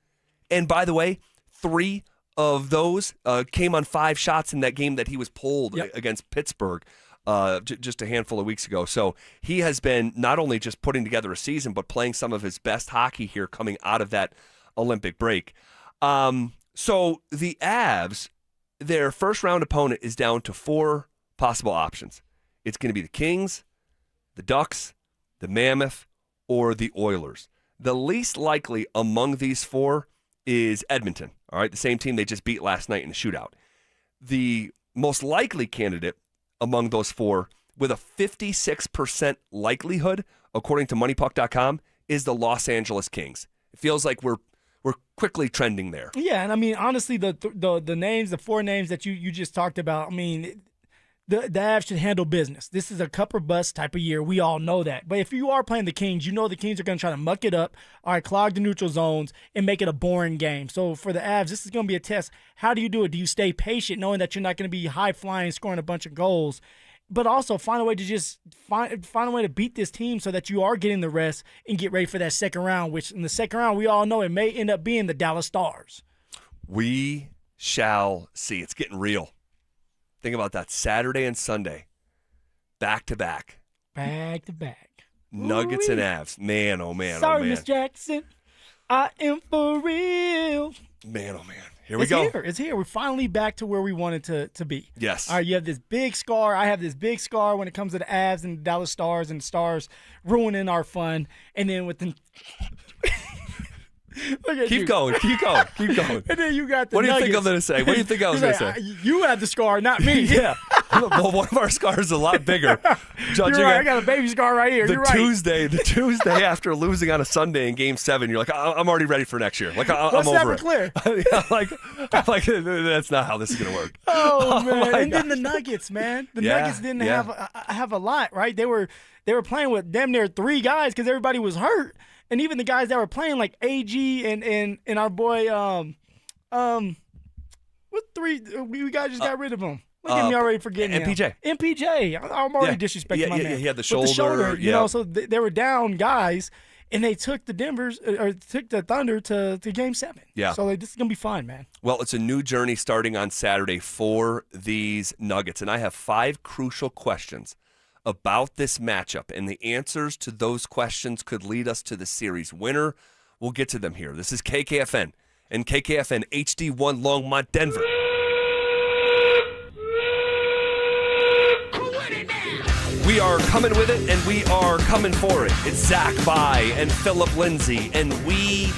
And by the way, 3 of those came on 5 shots in that game that he was pulled against Pittsburgh just a handful of weeks ago. So he has been not only just putting together a season, but playing some of his best hockey here coming out of that Olympic break. So the Avs, their first-round opponent is down to 4 possible options. It's going to be the Kings, the Ducks, the Mammoth, or the Oilers. The least likely among these 4 is Edmonton, all right, the same team they just beat last night in the shootout. The most likely candidate among those 4, with a 56% likelihood, according to MoneyPuck.com, is the Los Angeles Kings. It feels like we're quickly trending there. Yeah, and I mean, honestly, the names, the 4 names that you just talked about, I mean, the Avs should handle business. This is a cup or bust type of year. We all know that. But if you are playing the Kings, you know the Kings are going to try to muck it up, all right, clog the neutral zones, and make it a boring game. So for the Avs, this is going to be a test. How do you do it? Do you stay patient knowing that you're not going to be high-flying, scoring a bunch of goals, but also find a way to just find a way to beat this team so that you are getting the rest and get ready for that second round, which in the second round, we all know it may end up being the Dallas Stars. We shall see. It's getting real. Think about that. Saturday and Sunday, back-to-back. Back-to-back. Nuggets and Avs. Man, oh, man, Sorry, oh, man. Miss Jackson. I am for real. Man, oh, man. Here we go. It's here. We're finally back to where we wanted to be. Yes. All right, you have this big scar. I have this big scar when it comes to the Avs and the Dallas Stars, and the Stars ruining our fun. And then with the... Keep going. And then you got the What do you Nuggets. think I'm going to say? What do you think I was going to say? You had the scar, not me. Yeah. Well, one of our scars is a lot bigger. Judging You're right. I got a baby scar right here. The You're right. Tuesday after losing on a Sunday in Game 7, you're like, I'm already ready for next year. Like, I'm over it. Clear. I'm like, that's not how this is going to work. Oh man! And God. then the Nuggets, man. The Nuggets didn't have a lot, right? They were playing with damn near 3 guys because everybody was hurt, and even the guys that were playing, like AG and our boy what 3? We guys just got rid of them. Look at me already forgetting MPJ. I'm already disrespecting my man. He had the With shoulder. you know, so they were down guys, and they took the Thunder to Game 7. Yeah. So this is gonna be fun, man. Well, it's a new journey starting on Saturday for these Nuggets, and I have 5 crucial questions about this matchup, and the answers to those questions could lead us to the series winner. We'll get to them here. This is KKFN and KKFN HD1 Longmont, Denver. We are coming with it, and we are coming for it. It's Zach By and Phillip Lindsay, and we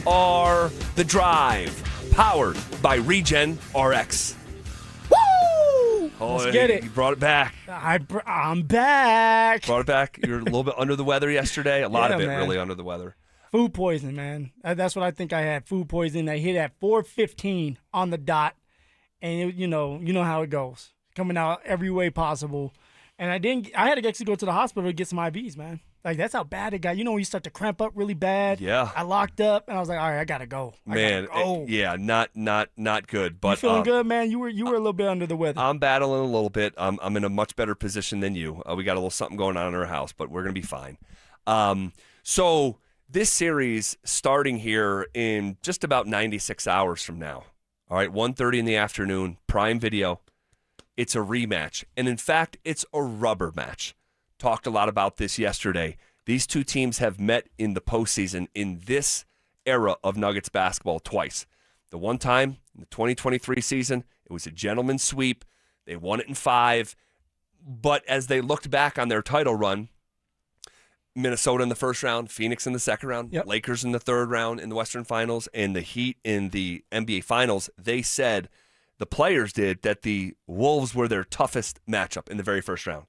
are The Drive, powered by Regen RX. Woo! Oh, Let's get it. You brought it back. I'm back. Brought it back. You were a little bit under the weather yesterday. A lot of it man. really under the weather. Food poisoning, man. That's what I think I had. Food poisoning. I hit at 4:15 on the dot, and you know how it goes. Coming out every way possible. And I had to actually go to the hospital to get some IVs, man. Like, that's how bad it got. You know when you start to cramp up really bad? Yeah. I locked up, and I was like, all right, I got to go. Not good. But you feeling good, man? You were a little bit under the weather. I'm battling a little bit. I'm in a much better position than you. We got a little something going on in our house, but we're going to be fine. So this series starting here in just about 96 hours from now. All right, 1:30 in the afternoon, Prime Video. It's a rematch. And in fact, it's a rubber match. Talked a lot about this yesterday. These two teams have met in the postseason in this era of Nuggets basketball twice. The one time in the 2023 season, it was a gentleman's sweep. They won it in 5. But as they looked back on their title run, Minnesota in the first round, Phoenix in the second round, Lakers in the third round in the Western Finals, and the Heat in the NBA Finals, they said, the players did, that the Wolves were their toughest matchup in the very first round.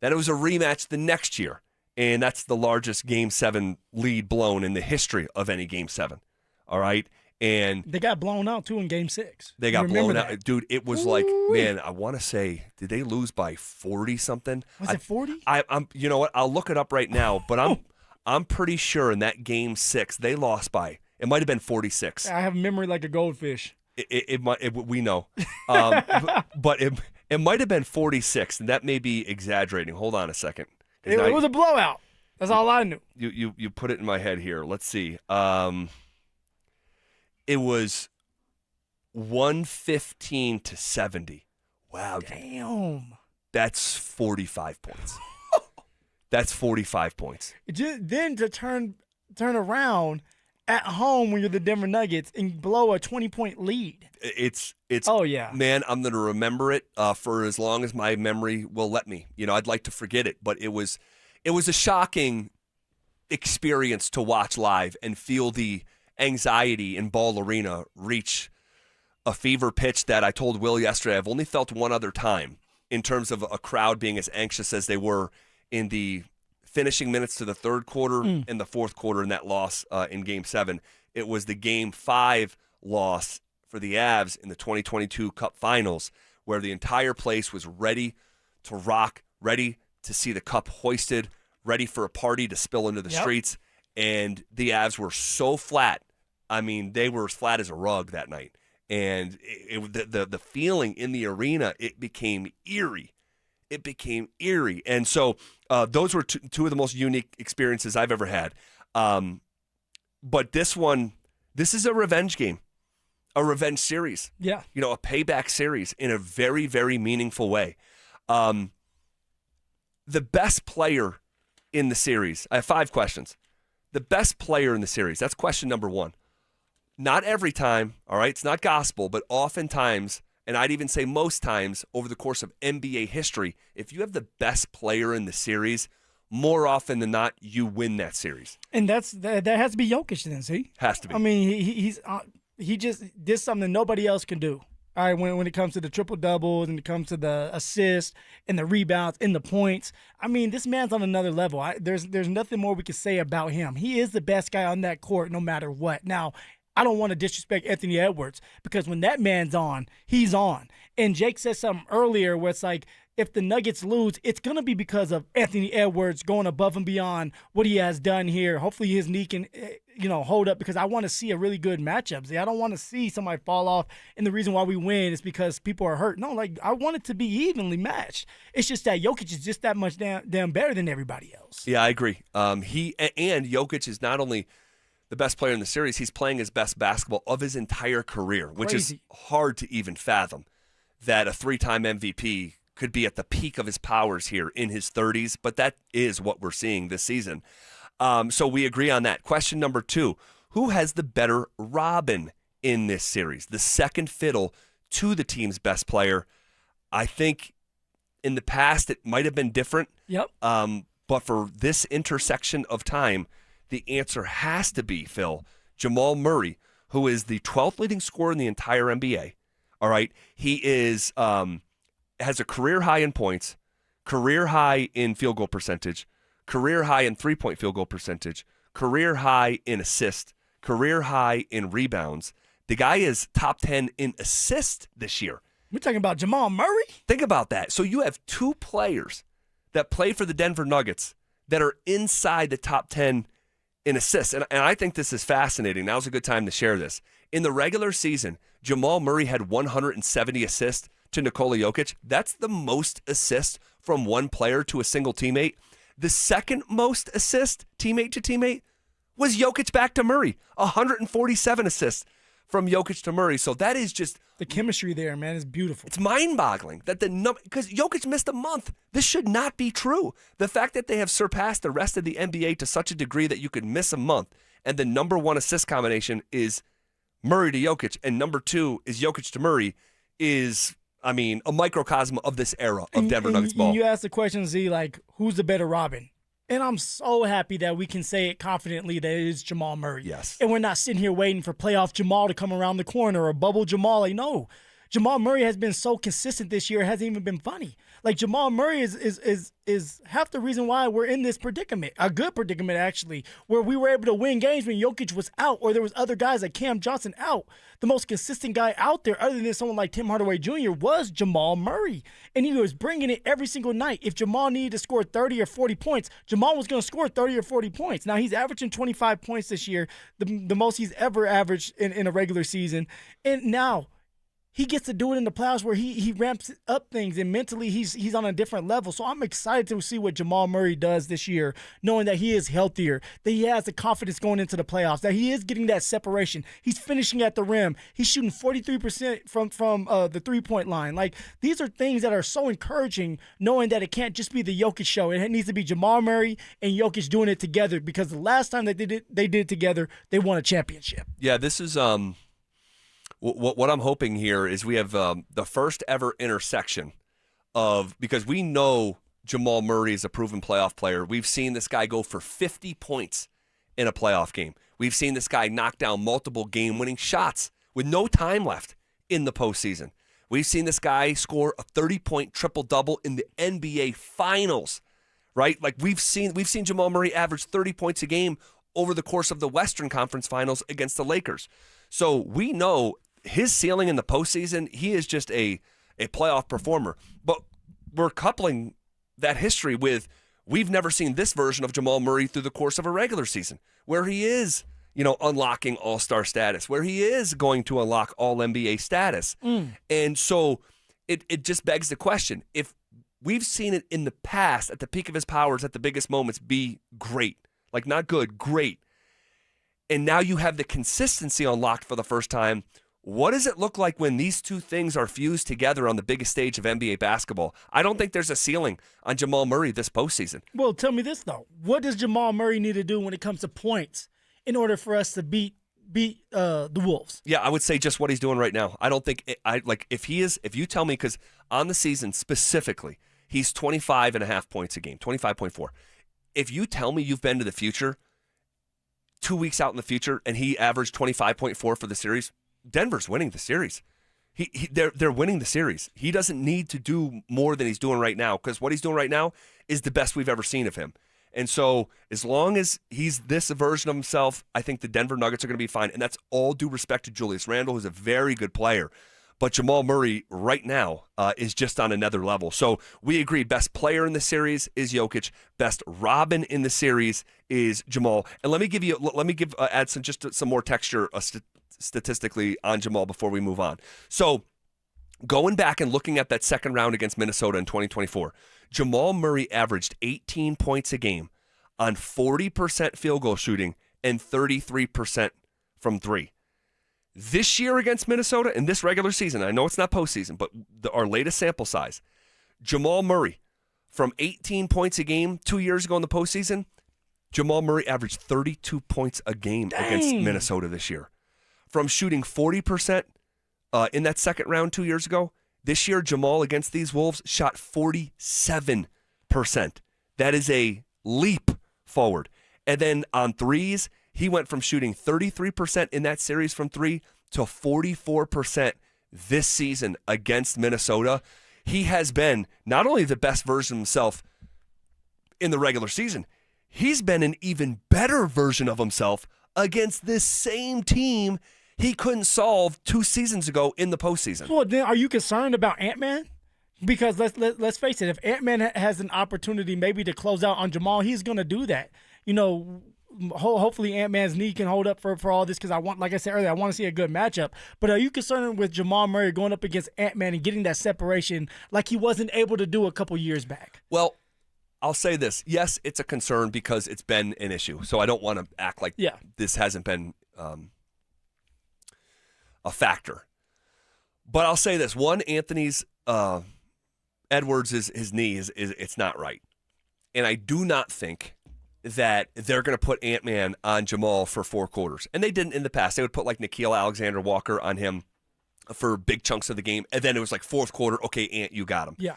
Then it was a rematch the next year, and that's the largest Game 7 lead blown in the history of any Game 7. All right? And they got blown out, too, in Game 6. They got blown out. Dude, it was like, man, I want to say, did they lose by 40-something? Was it 40? I'm. You know what? I'll look it up right now, but I'm pretty sure in that Game 6, they lost by, it might have been 46. I have memory like a goldfish. We know, but it might have been 46, and that may be exaggerating. Hold on a second. It was a blowout. That's all I knew. You put it in my head here. Let's see. It was 115-70. Wow. Damn. That's 45 points. That's 45 points. Then to turn around at home when you're the Denver Nuggets and blow a 20-point lead. It's oh yeah, man, I'm going to remember it for as long as my memory will let me. I'd like to forget it, but it was a shocking experience to watch live and feel the anxiety in Ball Arena reach a fever pitch that I told Will yesterday I've only felt one other time in terms of a crowd being as anxious as they were in the finishing minutes to the third quarter and the fourth quarter in that loss in Game 7. It was the Game 5 loss for the Avs in the 2022 Cup Finals, where the entire place was ready to rock, ready to see the cup hoisted, ready for a party to spill into the streets, and the Avs were so flat. I mean, they were as flat as a rug that night. And the feeling in the arena, it became eerie. And so those were two of the most unique experiences I've ever had. But this is a revenge game, a revenge series. Yeah. A payback series in a very, very meaningful way. The best player in the series, I have 5 questions. The best player in the series, that's question number 1. Not every time, all right? It's not gospel, but oftentimes, and I'd even say most times over the course of NBA history, if you have the best player in the series, more often than not, you win that series. And that has to be Jokic then, see? Has to be. I mean, he just did something nobody else can do. All right, when it comes to the triple-doubles and it comes to the assists and the rebounds and the points, I mean, this man's on another level. There's nothing more we can say about him. He is the best guy on that court no matter what. Now, I don't want to disrespect Anthony Edwards because when that man's on, he's on. And Jake said something earlier where it's like, if the Nuggets lose, it's going to be because of Anthony Edwards going above and beyond what he has done here. Hopefully his knee can, hold up because I want to see a really good matchup. See, I don't want to see somebody fall off, and the reason why we win is because people are hurt. No, I want it to be evenly matched. It's just that Jokic is just that much damn better than everybody else. Yeah, I agree. Jokic is not only the best player in the series, he's playing his best basketball of his entire career, which is hard to even fathom that a 3-time MVP could be at the peak of his powers here in his 30s, but that is what we're seeing this season. So we agree on that. Question number 2, who has the better Robin in this series? The second fiddle to the team's best player. I think In the past, it might have been different. Yep. But for this intersection of time, the answer has to be, Phil, Jamal Murray, who is the 12th leading scorer in the entire NBA. All right. He is has a career high in points, career high in field goal percentage, career high in three-point field goal percentage, career high in assists, career high in rebounds. The guy is top 10 in assists this year. We're talking about Jamal Murray? Think about that. So you have two players that play for the Denver Nuggets that are inside the top 10 in assists. And I think this is fascinating. Now's a good time to share this. In the regular season, Jamal Murray had 170 assists to Nikola Jokic. That's the most assists from one player to a single teammate. The second most assists, teammate to teammate, was Jokic back to Murray. 147 assists from Jokic to Murray. So that is just... The chemistry there, man, is beautiful. It's mind-boggling that because Jokic missed a month. This should not be true. The fact that they have surpassed the rest of the NBA to such a degree that you could miss a month, and the number one assist combination is Murray to Jokic, and number two is Jokic to Murray, is, I mean, a microcosm of this era of Denver Nuggets ball. You asked the question, Z, like, who's the better Robin? And I'm so happy that we can say it confidently that it is Jamal Murray. Yes. And we're not sitting here waiting for playoff Jamal to come around the corner or bubble Jamal. Like, no. Jamal Murray has been so consistent this year, it hasn't even been funny. Like, Jamal Murray is half the reason why we're in this predicament, a good predicament, actually, where we were able to win games when Jokic was out or there was other guys like Cam Johnson out. The most consistent guy out there, other than someone like Tim Hardaway Jr., was Jamal Murray. And he was bringing it every single night. If Jamal needed to score 30 or 40 points, Jamal was going to score 30 or 40 points. Now, he's averaging 25 points this year, the most he's ever averaged in a regular season. And now he gets to do it in the playoffs where he ramps up things, and mentally he's on a different level. So I'm excited to see what Jamal Murray does this year, knowing that he is healthier, that he has the confidence going into the playoffs, that he is getting that separation. He's finishing at the rim. He's shooting 43% from the three-point line. Like, these are things that are so encouraging, knowing that it can't just be the Jokic show. It needs to be Jamal Murray and Jokic doing it together, because the last time they did it together, they won a championship. Yeah, this is what I'm hoping here is we have the first ever intersection of, because we know Jamal Murray is a proven playoff player. We've seen this guy go for 50 points in a playoff game. We've seen this guy knock down multiple game-winning shots with no time left in the postseason. We've seen this guy score a 30-point triple-double in the NBA Finals, right? Like, we've seen Jamal Murray average 30 points a game over the course of the Western Conference Finals against the Lakers. So we know his ceiling in the postseason, he is just a playoff performer. But we're coupling that history with, we've never seen this version of Jamal Murray through the course of a regular season, where he is, unlocking all-star status, where he is going to unlock all-NBA status. And so it just begs the question, if we've seen it in the past at the peak of his powers, at the biggest moments, be great, like not good, great, and now you have the consistency unlocked for the first time, what does it look like when these two things are fused together on the biggest stage of NBA basketball? I don't think there's a ceiling on Jamal Murray this postseason. Well, tell me this, though. What does Jamal Murray need to do when it comes to points in order for us to beat the Wolves? Yeah, I would say just what he's doing right now. I don't think if you tell me, because on the season specifically, he's 25.5 points a game, 25.4. If you tell me you've been to the future, 2 weeks out in the future, and he averaged 25.4 for the series, Denver's winning the series. They're winning the series. He doesn't need to do more than he's doing right now, because what he's doing right now is the best we've ever seen of him. And so as long as he's this version of himself, I think the Denver Nuggets are going to be fine. And that's all due respect to Julius Randle, who's a very good player. But Jamal Murray right now is just on another level. So we agree, best player in the series is Jokic. Best Robin in the series is Jamal. And let me add some more texture statistically on Jamal before we move on. So going back and looking at that second round against Minnesota in 2024, Jamal Murray averaged 18 points a game on 40% field goal shooting and 33% from three. This year against Minnesota, in this regular season, I know it's not postseason, but our latest sample size, Jamal Murray, from 18 points a game 2 years ago in the postseason, Jamal Murray averaged 32 points a game against Minnesota this year. From shooting 40% in that second round 2 years ago, This year, Jamal against these Wolves shot 47%. That is a leap forward. And then on threes, he went from shooting 33% in that series from three to 44% this season against Minnesota. He has been not only the best version of himself in the regular season, he's been an even better version of himself against this same team he couldn't solve 2 seasons ago in the postseason. Well, then are you concerned about Ant-Man? Because let's face it, if Ant-Man has an opportunity maybe to close out on Jamal, he's going to do that. You know, hopefully Ant-Man's knee can hold up for all this because like I said earlier, I want to see a good matchup. But are you concerned with Jamal Murray going up against Ant-Man and getting that separation like he wasn't able to do a couple years back? Well, I'll say this. Yes, it's a concern because it's been an issue. So I don't want to act like this hasn't been a factor. But I'll say this. One, Anthony's Edwards, his knee, it's not right. And I do not think that they're going to put Ant-Man on Jamal for 4 quarters. And they didn't in the past. They would put like Nickeil Alexander-Walker on him for big chunks of the game. And then it was like 4th quarter, okay, Ant, you got him. Yeah.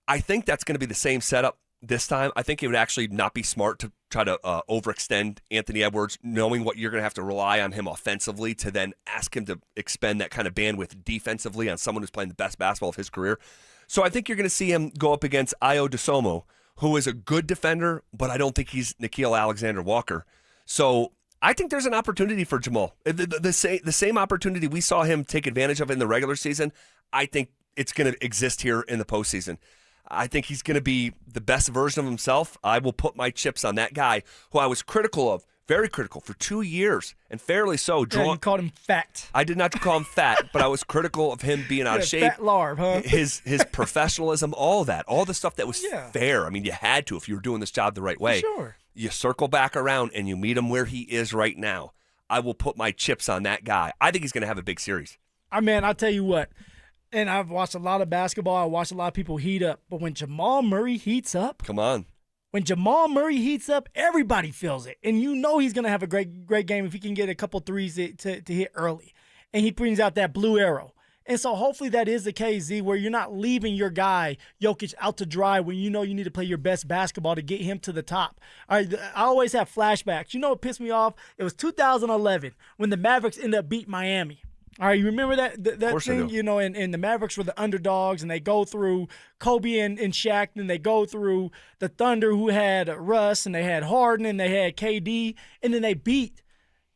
I think that's going to be the same setup this time. I think it would actually not be smart to try to overextend Anthony Edwards, knowing what you're going to have to rely on him offensively to then ask him to expend that kind of bandwidth defensively on someone who's playing the best basketball of his career. So I think you're going to see him go up against Ayo Dosunmu, who is a good defender, but I don't think he's Nickeil Alexander-Walker. So I think there's an opportunity for Jamal. The same opportunity we saw him take advantage of in the regular season, I think it's going to exist here in the postseason. I think he's going to be the best version of himself. I will put my chips on that guy who I was critical of, very critical, for 2 years, and fairly so. You called him fat. I did not call him fat, but I was critical of him being out of shape. Fat larb, huh? His professionalism, all that, all the stuff that was fair. I mean, you had to if you were doing this job the right way. Sure. You circle back around and you meet him where he is right now. I will put my chips on that guy. I think he's going to have a big series. I'll tell you what. And I've watched a lot of basketball. I watched a lot of people heat up. But when Jamal Murray heats up. Come on. When Jamal Murray heats up, everybody feels it. And you know he's going to have a great game if he can get a couple threes to hit early. And he brings out that blue arrow. And so hopefully that is the case, Z, where you're not leaving your guy, Jokic, out to dry when you know you need to play your best basketball to get him to the top. All right, I always have flashbacks. You know what pissed me off? It was 2011 when the Mavericks ended up beating Miami. All right, you remember that thing, you know, and the Mavericks were the underdogs, and they go through Kobe and Shaq, and they go through the Thunder, who had Russ, and they had Harden, and they had KD, and then they beat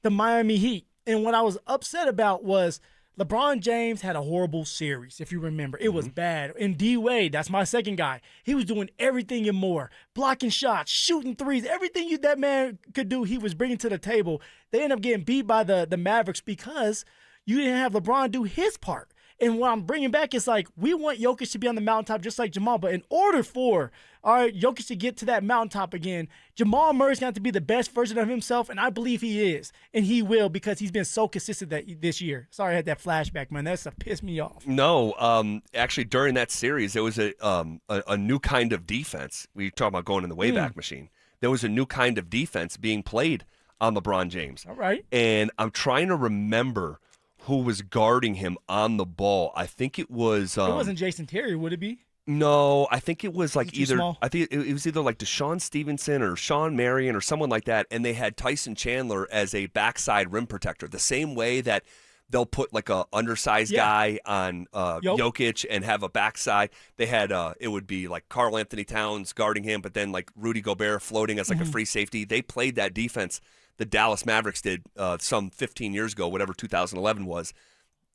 the Miami Heat. And what I was upset about was LeBron James had a horrible series, if you remember. It was bad. And D-Wade, that's my second guy, he was doing everything and more, blocking shots, shooting threes, everything that man could do, he was bringing to the table. They ended up getting beat by the Mavericks because you didn't have LeBron do his part. And what I'm bringing back is like, we want Jokic to be on the mountaintop just like Jamal. But in order for Jokic to get to that mountaintop again, Jamal Murray's going to have to be the best version of himself. And I believe he is. And he will, because he's been so consistent this year. Sorry I had that flashback, man. That's pissed me off. No, actually, during that series, there was a new kind of defense. We talk about going in the Wayback Machine. There was a new kind of defense being played on LeBron James. All right. And I'm trying to remember who was guarding him on the ball. I think it was... it wasn't Jason Terry, would it be? No, I think it was like either... small? I think it was either like Deshaun Stevenson or Sean Marion or someone like that, and they had Tyson Chandler as a backside rim protector, the same way that they'll put like a undersized guy on Jokic and have a backside. They had, it would be like Karl Anthony Towns guarding him, but then like Rudy Gobert floating as like a free safety. They played that defense the Dallas Mavericks did some 15 years ago, whatever 2011 was.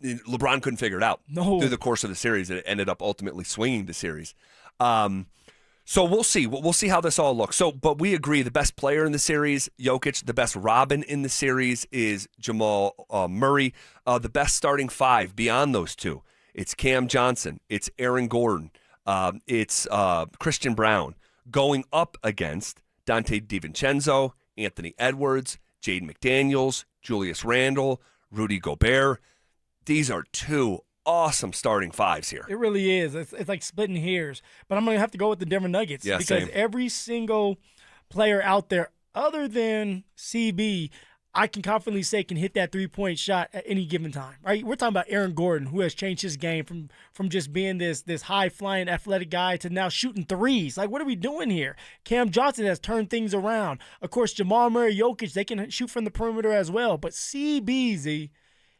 LeBron couldn't figure it out through the course of the series. It ended up ultimately swinging the series. So we'll see. We'll see how this all looks. So, but we agree the best player in the series, Jokic. The best Robin in the series is Jamal Murray. The best starting five beyond those two, it's Cam Johnson, it's Aaron Gordon, it's Christian Brown going up against Dante DiVincenzo, Anthony Edwards, Jaden McDaniels, Julius Randle, Rudy Gobert. These are two awesome starting fives here. It really is. It's like splitting hairs. But I'm going to have to go with the Denver Nuggets because every single player out there other than CB, I can confidently say can hit that three-point shot at any given time, right? We're talking about Aaron Gordon, who has changed his game from just being this high-flying athletic guy to now shooting threes. Like, what are we doing here? Cam Johnson has turned things around. Of course, Jamal Murray, Jokic, they can shoot from the perimeter as well. But CBZ,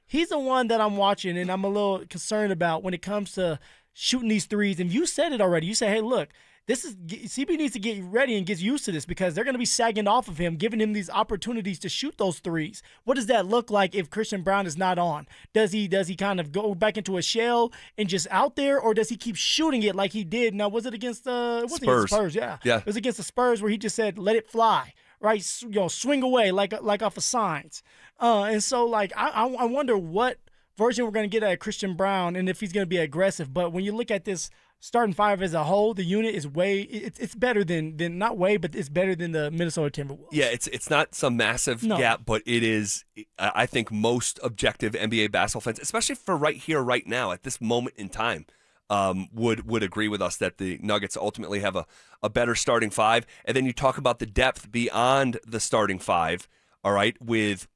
he's the one that I'm watching and I'm a little concerned about when it comes to shooting these threes. And you said it already. You said, hey, look, CB needs to get ready and get used to this because they're going to be sagging off of him, giving him these opportunities to shoot those threes. What does that look like if Christian Braun is not on? Does he kind of go back into a shell and just out there, or does he keep shooting it like he did? Now, was it against the Spurs? Yeah. It was against the Spurs where he just said, let it fly, right? Swing away like off of signs. And so, like, I wonder what version we're going to get at Christian Braun and if he's going to be aggressive. But when you look at this starting five as a whole, the unit is it's better than not way, but it's better than the Minnesota Timberwolves. Yeah, it's not some massive gap, but it is, I think, most objective NBA basketball fans, especially for right here, right now, at this moment in time, would agree with us that the Nuggets ultimately have a better starting five. And then you talk about the depth beyond the starting five, all right, with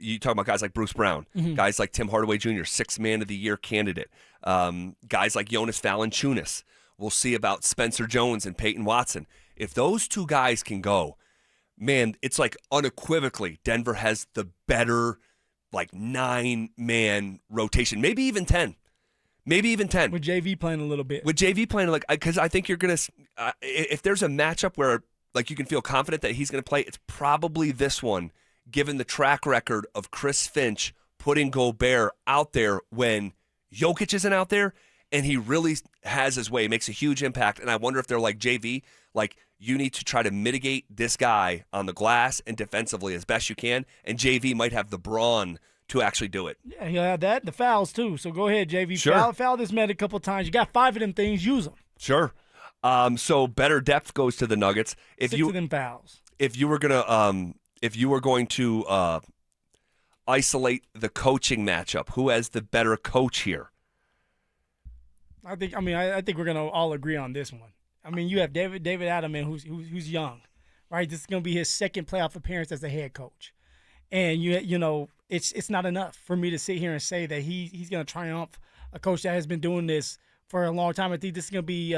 you talk about guys like Bruce Brown, guys like Tim Hardaway Jr., Sixth Man of the Year candidate, guys like Jonas Valanciunas. We'll see about Spencer Jones and Peyton Watson. If those two guys can go, man, it's like unequivocally Denver has the better, like, 9-man rotation, maybe even 10. Maybe even 10. With JV playing a little bit. With JV playing, like, because I think you're going to, if there's a matchup where, like, you can feel confident that he's going to play, it's probably this one, given the track record of Chris Finch putting Gobert out there when Jokic isn't out there, and he really has his way, makes a huge impact. And I wonder if they're like, JV, like, you need to try to mitigate this guy on the glass and defensively as best you can, and JV might have the brawn to actually do it. Yeah, he'll have that. The fouls, too. So go ahead, JV. Sure. Foul this man a couple times. You got 5 of them things. Use them. Sure. So better depth goes to the Nuggets. 6 of them fouls. If you were going to isolate the coaching matchup, who has the better coach here? I think we're gonna all agree on this one. I mean, you have David Adelman, who's young, right? This is gonna be his second playoff appearance as a head coach, and you know it's not enough for me to sit here and say that he's gonna triumph a coach that has been doing this for a long time. I think this is gonna be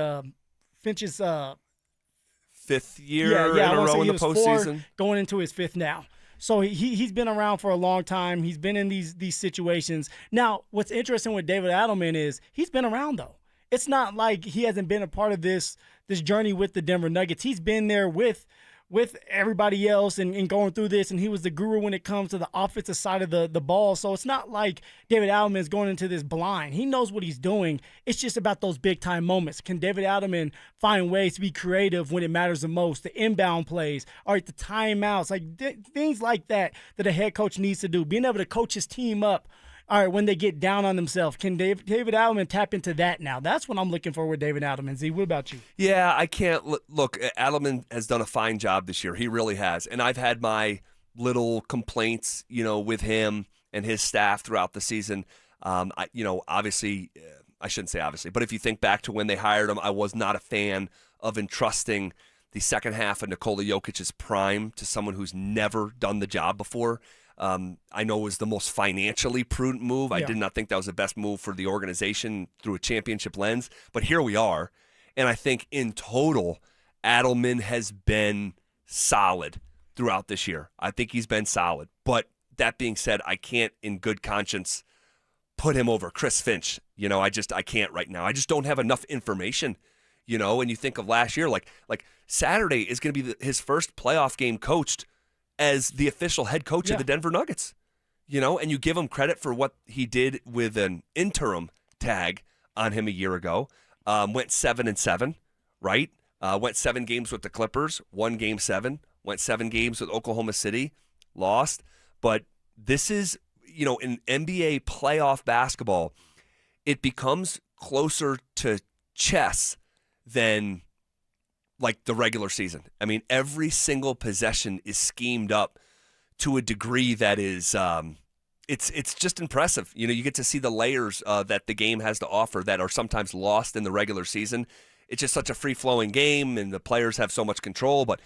Finch's 5th year in a row in the postseason, going into his 5th now. So he's been around for a long time. He's been in these situations. Now, what's interesting with David Adelman is he's been around, though. It's not like he hasn't been a part of this journey with the Denver Nuggets. He's been there with everybody else and going through this, and he was the guru when it comes to the offensive side of the ball. So it's not like David Adelman is going into this blind. He knows what he's doing. It's just about those big-time moments. Can David Adelman find ways to be creative when it matters the most? The inbound plays, all right, the timeouts, like things like that a head coach needs to do. Being able to coach his team up, all right, when they get down on themselves. Can David Adelman tap into that now? That's what I'm looking for with David Adelman. Z, what about you? Yeah, I can't look. Adelman has done a fine job this year. He really has. And I've had my little complaints, with him and his staff throughout the season. Obviously, I shouldn't say obviously, but if you think back to when they hired him, I was not a fan of entrusting the second half of Nikola Jokic's prime to someone who's never done the job before. I know it was the most financially prudent move. I did not think that was the best move for the organization through a championship lens, but here we are. And I think in total, Adelman has been solid throughout this year. I think he's been solid. But that being said, I can't in good conscience put him over Chris Finch. I can't right now. I just don't have enough information, and you think of last year, like Saturday is going to be his first playoff game coached as the official head coach of the Denver Nuggets, and you give him credit for what he did with an interim tag on him a year ago. Went 7-7, right? Went 7 games with the Clippers, won Game 7. Went 7 games with Oklahoma City, lost. But this is, in NBA playoff basketball, it becomes closer to chess than like the regular season. I mean, every single possession is schemed up to a degree that is, it's just impressive. You get to see the layers that the game has to offer that are sometimes lost in the regular season. It's just such a free-flowing game, and the players have so much control. But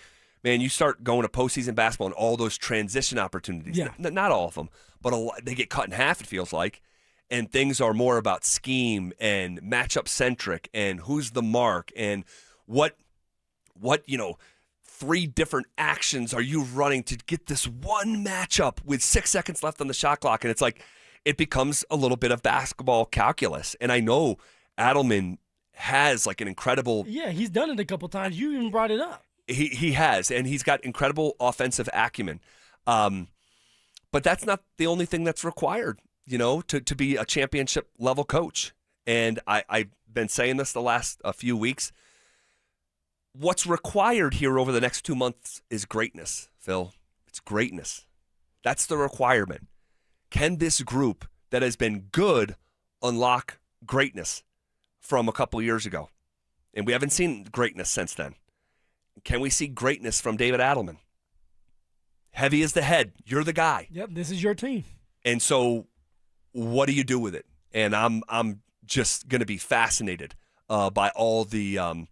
man, you start going to postseason basketball and all those transition opportunities. Yeah. Not all of them, but they get cut in half, it feels like. And things are more about scheme and matchup centric and who's the mark and what 3 different actions are you running to get this one matchup with 6 seconds left on the shot clock. And it's like, it becomes a little bit of basketball calculus. And I know Adelman has like an incredible... Yeah, he's done it a couple times. You even brought it up. He has, and he's got incredible offensive acumen. But that's not the only thing that's required, to be a championship-level coach. And I've been saying this the last few weeks. What's required here over the next 2 months is greatness, Phil. It's greatness. That's the requirement. Can this group that has been good unlock greatness from a couple years ago? And we haven't seen greatness since then. Can we see greatness from David Adelman? Heavy as the head. You're the guy. Yep, this is your team. And so what do you do with it? And I'm just going to be fascinated by all the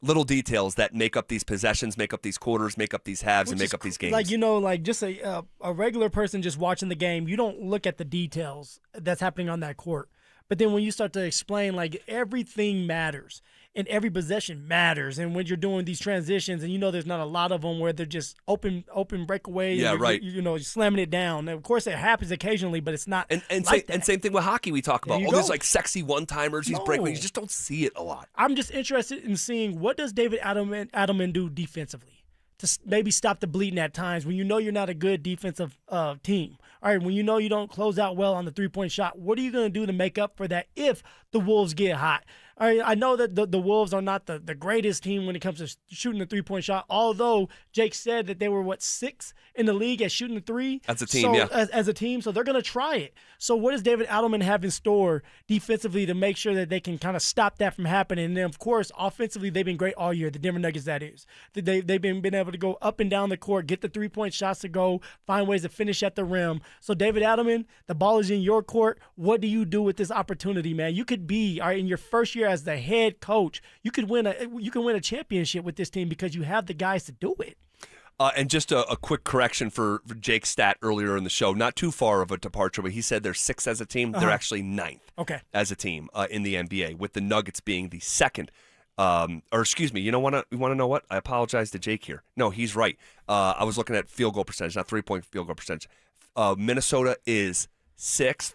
little details that make up these possessions, make up these quarters, make up these halves, and make up these games. Like, just a regular person just watching the game, you don't look at the details that's happening on that court. But then when you start to explain, like, everything matters and every possession matters. And when you're doing these transitions, and there's not a lot of them where they're just open breakaways. Yeah, right. You're slamming it down. And of course, it happens occasionally, but it's not and same thing with hockey we talk about. All these like sexy one-timers, these breakaways. You just don't see it a lot. I'm just interested in seeing what does David Adelman do defensively to maybe stop the bleeding at times when you're not a good defensive team. All right, when you don't close out well on the three-point shot, what are you going to do to make up for that if the Wolves get hot? All right, I know that the Wolves are not the greatest team when it comes to shooting the three-point shot, although Jake said that they were, 6th in the league at shooting the three? As a team, yeah. As a team, so they're going to try it. So what does David Adelman have in store defensively to make sure that they can kind of stop that from happening? And then, of course, offensively, they've been great all year, the Denver Nuggets, that is. They've been able to go up and down the court, get the three-point shots to go, find ways to finish at the rim. So, David Adelman, the ball is in your court. What do you do with this opportunity, man? You could be, all right, in your first year as the head coach, you can win a championship with this team because you have the guys to do it. And just a quick correction for Jake's stat earlier in the show. Not too far of a departure, but he said they're 6th as a team. They're actually 9th as a team in the NBA, with the Nuggets being the 2nd. You want to know what? I apologize to Jake here. No, he's right. I was looking at field goal percentage, not three-point field goal percentage. Minnesota is 6th,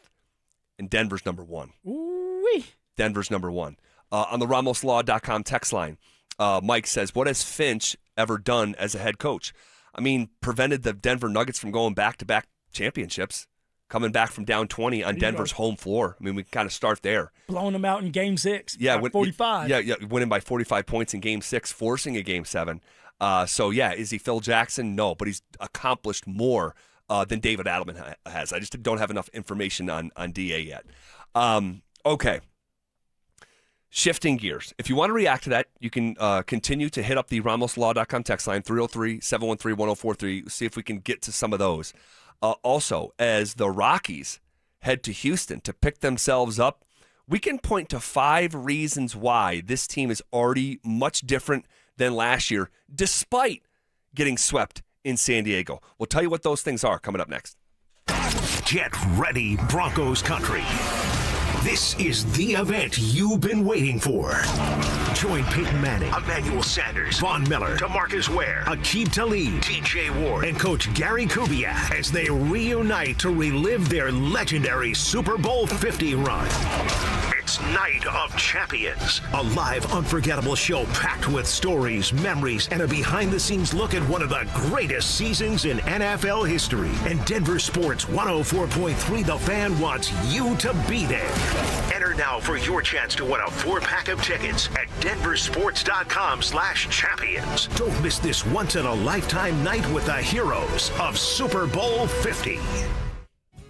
and Denver's number 1. Ooh-wee. Denver's number 1. On the RamosLaw.com text line, Mike says, what has Finch ever done as a head coach? I mean, prevented the Denver Nuggets from going back-to-back championships, coming back from down 20 on Denver's home floor. I mean, we kind of start there. Blowing them out in Game 6 by 45. Yeah, winning by 45 points in Game 6, forcing a Game 7. Is he Phil Jackson? No, but he's accomplished more than David Adelman has. I just don't have enough information on DA yet. Okay. Shifting gears. If you want to react to that, you can continue to hit up the RamosLaw.com text line, 303-713-1043. See if we can get to some of those. Also, as the Rockies head to Houston to pick themselves up, we can point to 5 reasons why this team is already much different than last year, despite getting swept in San Diego. We'll tell you what those things are coming up next. Get ready, Broncos country. This is the event you've been waiting for. Join Peyton Manning, Emmanuel Sanders, Von Miller, DeMarcus Ware, Aqib Talib, TJ Ward, and Coach Gary Kubiak as they reunite to relive their legendary Super Bowl 50 run. It's Night of Champions, a live, unforgettable show packed with stories, memories, and a behind-the-scenes look at one of the greatest seasons in NFL history. And Denver Sports 104.3 The Fan wants you to be there. Enter now for your chance to win a 4-pack of tickets at DenverSports.com/champions. Don't miss this once-in-a-lifetime night with the heroes of Super Bowl 50.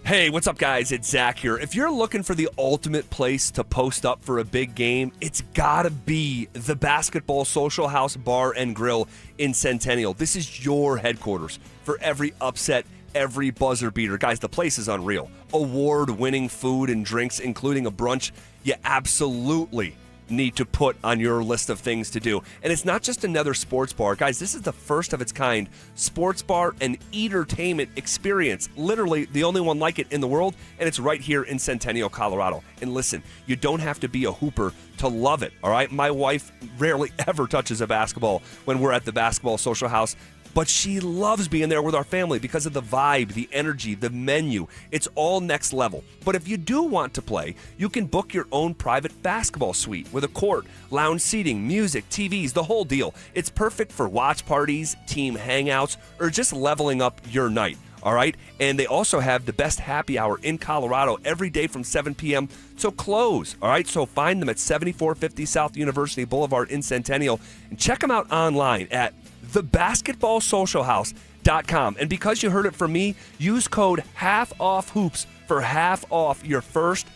Hey, what's up, guys? It's Zach here. If you're looking for the ultimate place to post up for a big game, it's gotta be the Basketball Social House Bar and Grill in Centennial. This is your headquarters for every upset, every buzzer beater. Guys, the place is unreal. Award-winning food and drinks, including a brunch you absolutely need to put on your list of things to do. And it's not just another sports bar. Guys, this is the first of its kind sports bar and entertainment experience. Literally the only one like it in the world, and it's right here in Centennial, Colorado. And listen, you don't have to be a hooper to love it, all right? My wife rarely ever touches a basketball when we're at the Basketball Social House, but she loves being there with our family because of the vibe, the energy, the menu. It's all next level. But if you do want to play, you can book your own private basketball suite with a court, lounge seating, music, TVs, the whole deal. It's perfect for watch parties, team hangouts, or just leveling up your night. All right. And they also have the best happy hour in Colorado every day from 7 p.m. till close. All right. So find them at 7450 South University Boulevard in Centennial and check them out online at thebasketballsocialhouse.com. And because you heard it from me, use code HALFOFFHOOPS for half off your first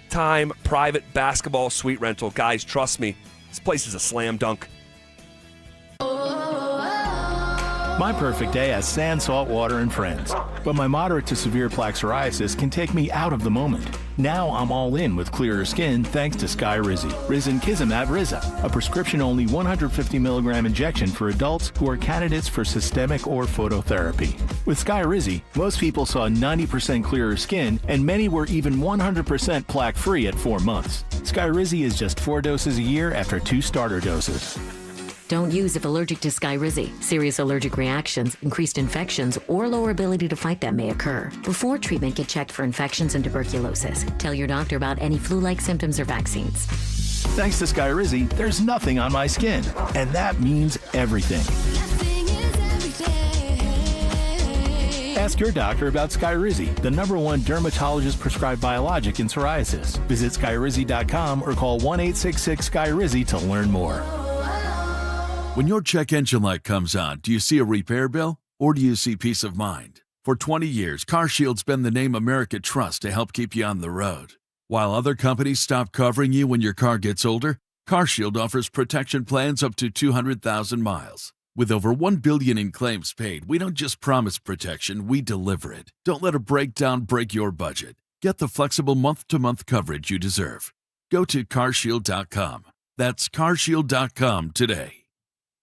time private basketball suite rental. Guys, trust me, this place is a slam dunk. My perfect day has sand, salt water, and friends. But my moderate to severe plaque psoriasis can take me out of the moment. Now I'm all in with clearer skin thanks to Skyrizi. Risankizumab Riza, a prescription-only 150 milligram injection for adults who are candidates for systemic or phototherapy. With Skyrizi, most people saw 90% clearer skin, and many were even 100% plaque-free at 4 months. Skyrizi is just 4 doses a year after 2 starter doses. Don't use if allergic to Skyrizi. Serious allergic reactions, increased infections, or lower ability to fight them may occur. Before treatment, get checked for infections and tuberculosis. Tell your doctor about any flu-like symptoms or vaccines. Thanks to Skyrizi, there's nothing on my skin, and that means everything. Ask your doctor about Skyrizi, the #1 dermatologist-prescribed biologic in psoriasis. Visit Skyrizi.com or call 1-866-SKYRIZI to learn more. When your check engine light comes on, do you see a repair bill or do you see peace of mind? For 20 years, CarShield's been the name America trusts to help keep you on the road. While other companies stop covering you when your car gets older, CarShield offers protection plans up to 200,000 miles. With over $1 billion in claims paid, we don't just promise protection, we deliver it. Don't let a breakdown break your budget. Get the flexible month-to-month coverage you deserve. Go to carshield.com. That's carshield.com today.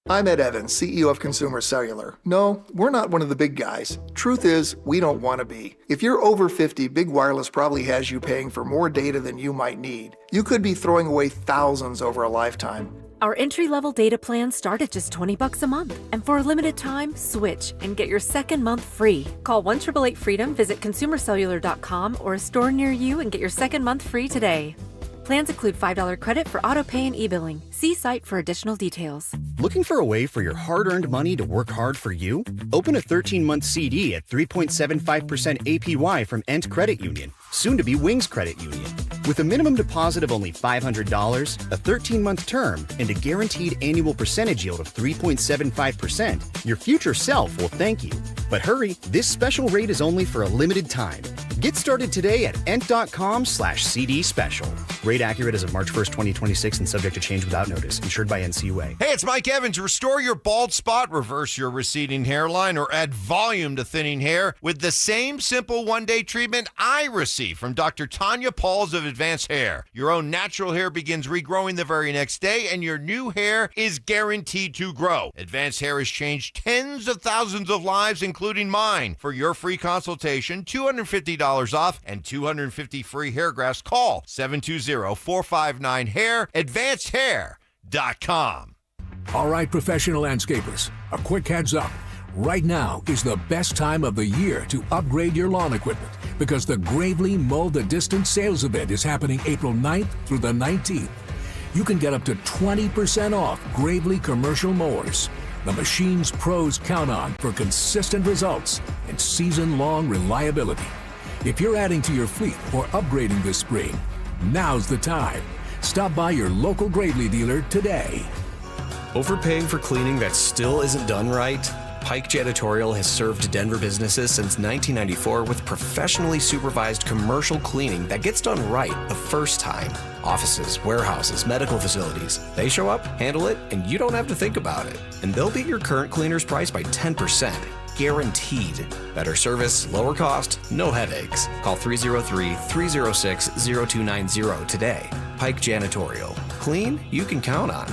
I'm Ed Evans, CEO of Consumer Cellular. No, we're not one of the big guys. Truth is, we don't want to be. If you're over 50, Big Wireless probably has you paying for more data than you might need. You could be throwing away thousands over a lifetime. Our entry-level data plans start at just $20 a month. And for a limited time, switch and get your second month free. Call 1-888-FREEDOM, visit consumercellular.com or a store near you and get your second month free today. Plans include $5 credit for autopay and e-billing. See site for additional details. Looking for a way for your hard-earned money to work hard for you? Open a 13-month CD at 3.75% APY from Ent Credit Union, soon to be Wings Credit Union. With a minimum deposit of only $500, a 13-month term, and a guaranteed annual percentage yield of 3.75%, your future self will thank you. But hurry, this special rate is only for a limited time. Get started today at ent.com/CD special. Rate accurate as of March 1st, 2026 and subject to change without notice. Insured by NCUA. Hey, it's Mike Evans. Restore your bald spot, reverse your receding hairline, or add volume to thinning hair with the same simple one-day treatment I receive from Dr. Tanya Pauls of Advanced Hair. Your own natural hair begins regrowing the very next day, and your new hair is guaranteed to grow. Advanced Hair has changed tens of thousands of lives, including mine. For your free consultation, $250 off and 250 free hair grafts. Call 720-459-HAIR, advancedhair.com. All right, professional landscapers, a quick heads up. Right now is the best time of the year to upgrade your lawn equipment because the Gravely Mow the Distance sales event is happening April 9th through the 19th. You can get up to 20% off Gravely commercial mowers, the machines pros count on for consistent results and season-long reliability. If you're adding to your fleet or upgrading this spring, now's the time. Stop by your local Gravely dealer today. Overpaying for cleaning that still isn't done right? Pike Janitorial has served Denver businesses since 1994 with professionally supervised commercial cleaning that gets done right the first time. Offices, warehouses, medical facilities. They show up, handle it, and you don't have to think about it. And they'll beat your current cleaner's price by 10%. Guaranteed. Better service, lower cost, no headaches. Call 303-306-0290 today. Pike Janitorial. clean you can count on.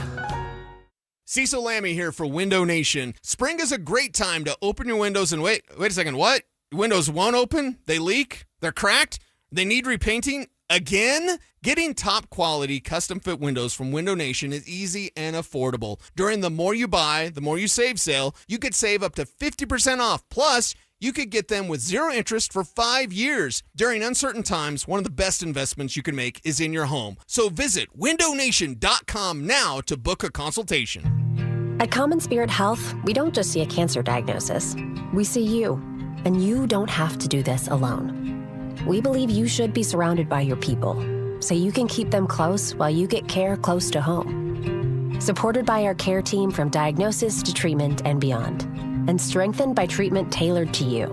Cecil Lammy here for Window Nation. Spring is a great time to open your windows and wait a second, what? Windows won't open? They leak? They're cracked? They need repainting? Again? Getting top quality custom fit windows from Window Nation is easy and affordable. During the More You Buy, the More You Save sale, you could save up to 50% off. Plus, you could get them with 0 interest for 5 years. During uncertain times, one of the best investments you can make is in your home. So visit windownation.com now to book a consultation. At Common Spirit Health, we don't just see a cancer diagnosis. We see you, and you don't have to do this alone. We believe you should be surrounded by your people, so you can keep them close while you get care close to home. Supported by our care team from diagnosis to treatment and beyond, and strengthened by treatment tailored to you.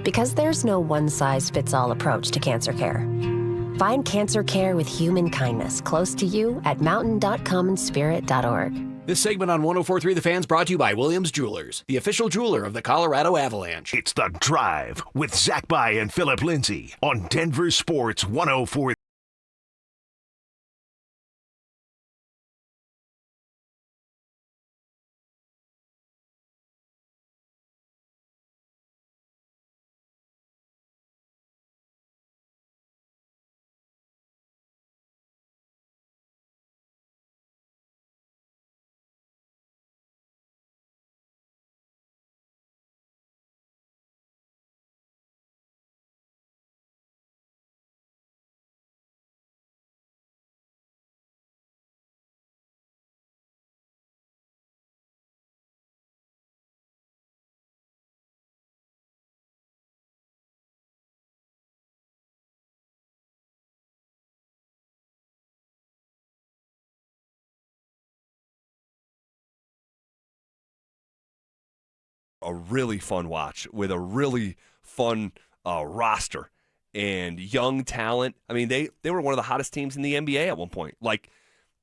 Because there's no one-size-fits-all approach to cancer care. Find cancer care with human kindness close to you at mountain.commonspirit.org. This segment on 104.3 The Fan's brought to you by Williams Jewelers, the official jeweler of the Colorado Avalanche. It's The Drive with Zach By and Phillip Lindsay on Denver Sports 104. A really fun watch with a really fun roster and young talent. I mean, they were one of the hottest teams in the NBA at one point. Like,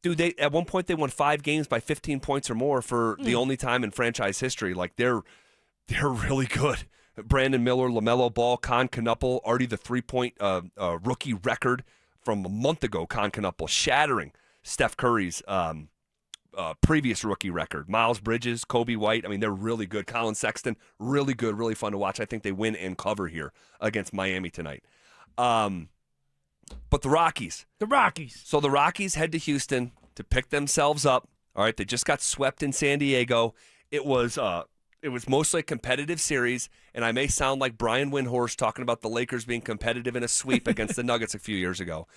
dude, at one point they won 5 games by 15 points or more for the only time in franchise history. Like, they're really good. Brandon Miller, LaMelo Ball, Con Knuppel, already the 3-point rookie record from a month ago. Con Knuppel shattering Steph Curry's previous rookie record. Miles Bridges, Kobe White, I mean, they're really good. Colin Sexton, really good, really fun to watch. I think they win and cover here against Miami tonight. But the Rockies. So the Rockies head to Houston to pick themselves up. All right, they just got swept in San Diego. It was mostly a competitive series, and I may sound like Brian Windhorst talking about the Lakers being competitive in a sweep against the Nuggets a few years ago.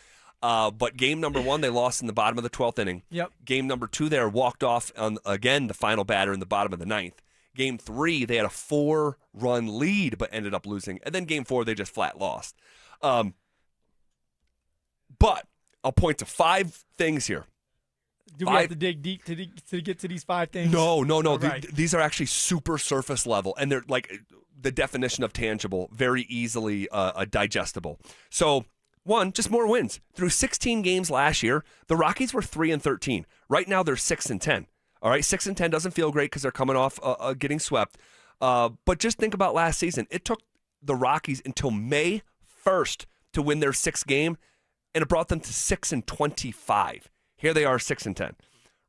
But game number 1, they lost in the bottom of the 12th inning. Yep. Game number 2, they walked off on, again, the final batter in the bottom of the 9th. Game 3, they had a 4-run lead but ended up losing. And then game 4, they just flat lost. But I'll point to 5 things here. Do we have to dig deep to get to these 5 things? No. Right. These are actually super surface level, and they're like the definition of tangible, very easily digestible. So, 1, just more wins. Through 16 games last year, the Rockies were 3-13. Right now, they're 6-10. All right, 6-10 doesn't feel great because they're coming off getting swept. But just think about last season. It took the Rockies until May 1st to win their 6th game, and it brought them to 6-25. Here they are, 6-10.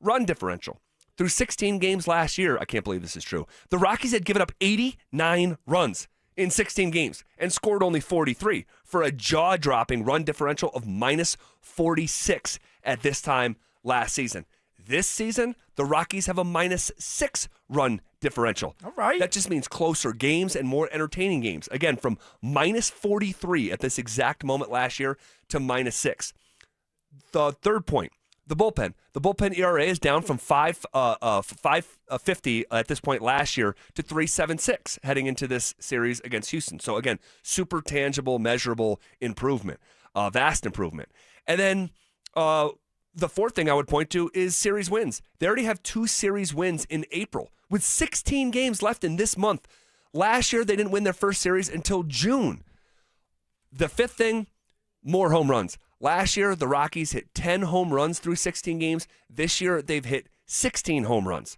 Run differential. Through 16 games last year, I can't believe this is true, the Rockies had given up 89 runs in 16 games and scored only 43 for a jaw-dropping run differential of -46 at this time last season. This season, the Rockies have a -6 run differential. All right. That just means closer games and more entertaining games. Again, from -43 at this exact moment last year to -6. The third point, the bullpen. The bullpen ERA is down from 5.50 at this point last year to 3.76 heading into this series against Houston. So again, super tangible, measurable improvement, vast improvement. And then the fourth thing I would point to is series wins. They already have 2 series wins in April with 16 games left in this month. Last year, they didn't win their first series until June. The fifth thing, more home runs. Last year, the Rockies hit 10 home runs through 16 games. This year, they've hit 16 home runs.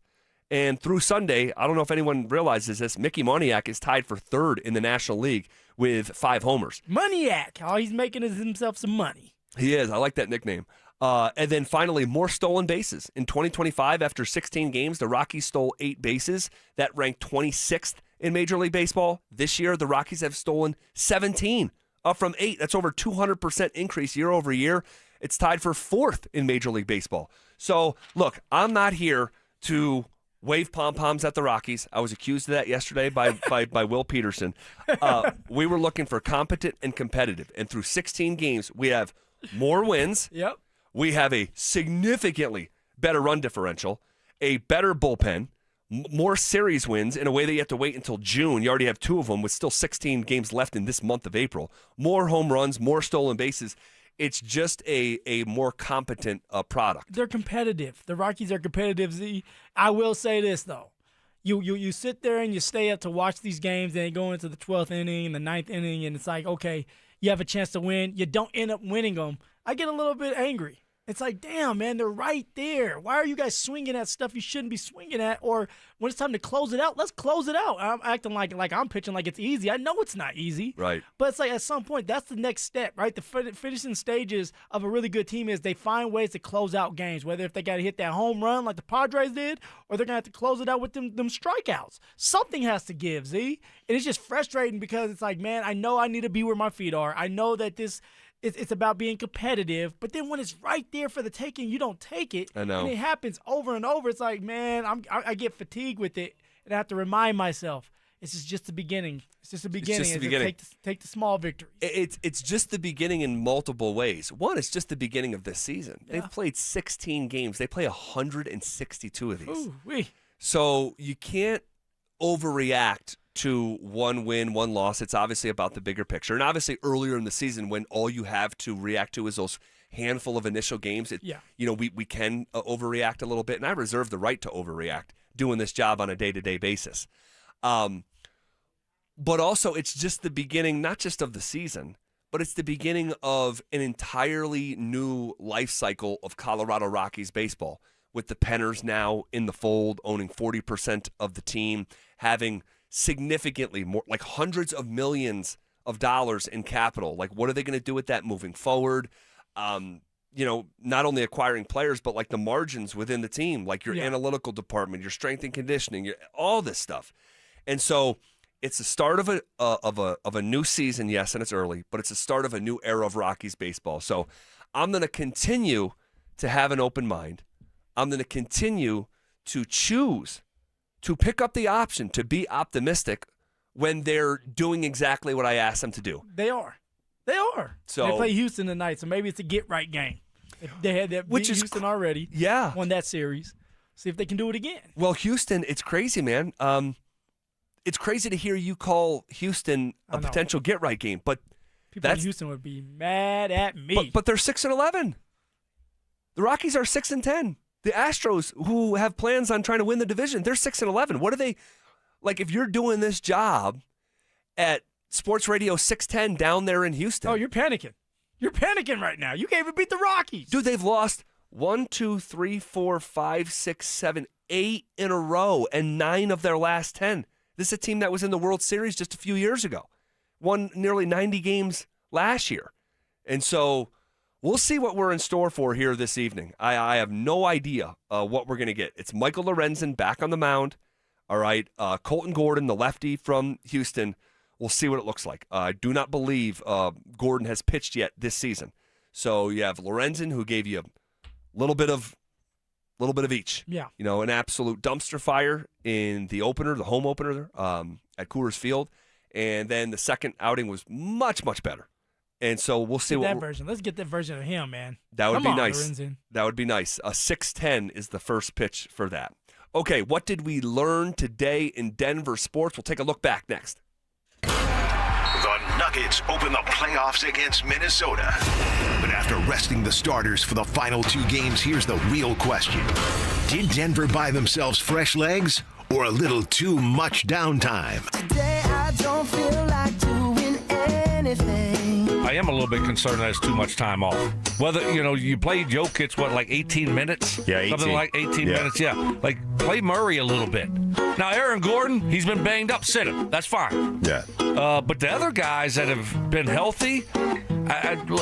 And through Sunday, I don't know if anyone realizes this, Mickey Moniak is tied for 3rd in the National League with 5 homers. Moniak. Oh, he's making himself some money. He is. I like that nickname. And then finally, more stolen bases. In 2025, after 16 games, the Rockies stole 8 bases. That ranked 26th in Major League Baseball. This year, the Rockies have stolen 17, up from 8. That's over 200% increase year over year. It's tied for 4th in Major League Baseball. So, look, I'm not here to wave pom-poms at the Rockies. I was accused of that yesterday by Will Peterson. We were looking for competent and competitive. And through 16 games, we have more wins. Yep. We have a significantly better run differential, a better bullpen, more series wins in a way that you have to wait until June. You already have 2 of them with still 16 games left in this month of April. More home runs, more stolen bases. It's just a more competent product. They're competitive. The Rockies are competitive. Z. I will say this, though. You sit there and you stay up to watch these games, and they go into the 12th inning and the 9th inning, and it's like, okay, you have a chance to win. You don't end up winning them. I get a little bit angry. It's like, damn, man, they're right there. Why are you guys swinging at stuff you shouldn't be swinging at? Or when it's time to close it out, let's close it out. I'm acting like I'm pitching like it's easy. I know it's not easy. Right. But it's like at some point, that's the next step, right? The finishing stages of a really good team is they find ways to close out games, whether if they got to hit that home run like the Padres did, or they're going to have to close it out with them strikeouts. Something has to give, Z. And it's just frustrating because it's like, man, I know I need to be where my feet are. I know that it's about being competitive, but then when it's right there for the taking, you don't take it. I know. And it happens over and over. It's like, man, I get fatigued with it, and I have to remind myself, this is just the beginning. It's just the beginning. It's just the beginning. Take the small victories. It's just the beginning in multiple ways. One, it's just the beginning of this season. Yeah. They've played 16 games. They play 162 of these. Ooh-wee. So you can't overreact to one win, one loss. It's obviously about the bigger picture. And obviously earlier in the season when all you have to react to is those handful of initial games, we can overreact a little bit. And I reserve the right to overreact doing this job on a day-to-day basis. But also it's just the beginning, not just of the season, but it's the beginning of an entirely new life cycle of Colorado Rockies baseball, with the Penners now in the fold, owning 40% of the team, having significantly more, like hundreds of millions of dollars in capital. Like, what are they going to do with that moving forward? Not only acquiring players, but like the margins within the team, like your analytical department, your strength and conditioning, all this stuff. And so it's the start of a new season, yes, and it's early, but it's the start of a new era of Rockies baseball. So I'm going to continue to have an open mind. I'm going to continue to choose to pick up the option to be optimistic when they're doing exactly what I asked them to do. They are. So they play Houston tonight, so maybe it's a get-right game. If they had that beat Houston already. Yeah. Won that series. See if they can do it again. Well, Houston, it's crazy, man. It's crazy to hear you call Houston a potential get-right game, but people in Houston would be mad at me. But they're 6-11. The Rockies are 6-10. The Astros, who have plans on trying to win the division, they're 6-11. What are they like? If you're doing this job at Sports Radio 610 down there in Houston, oh, you're panicking. You're panicking right now. You can't even beat the Rockies, dude. They've lost 1, 2, 3, 4, 5, 6, 7, 8 in a row, and 9 of their last 10. This is a team that was in the World Series just a few years ago, won nearly 90 games last year, and so. We'll see what we're in store for here this evening. I have no idea what we're going to get. It's Michael Lorenzen back on the mound. All right. Colton Gordon, the lefty from Houston. We'll see what it looks like. I do not believe Gordon has pitched yet this season. So you have Lorenzen, who gave you a little bit of each. Yeah. An absolute dumpster fire in the opener, the home opener at Coors Field. And then the second outing was much, much better. And so we'll see that version. Let's get that version of him, man. That would Come be on, nice. Lorenzen. That would be nice. 6:10 is the first pitch for that. Okay, what did we learn today in Denver sports? We'll take a look back next. The Nuggets open the playoffs against Minnesota. But after resting the starters for the final 2 games, here's the real question. Did Denver buy themselves fresh legs or a little too much downtime? Today I don't feel like doing anything. I am a little bit concerned that it's too much time off. Whether, you played Jokic, like 18 minutes? Yeah, 18. Something like 18 minutes, yeah. Like, play Murray a little bit. Now, Aaron Gordon, he's been banged up. Sit him. That's fine. Yeah. But the other guys that have been healthy,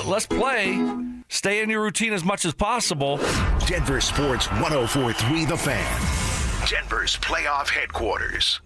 let's play Stay in your routine as much as possible. Denver Sports 104.3 The Fan. Denver's playoff headquarters.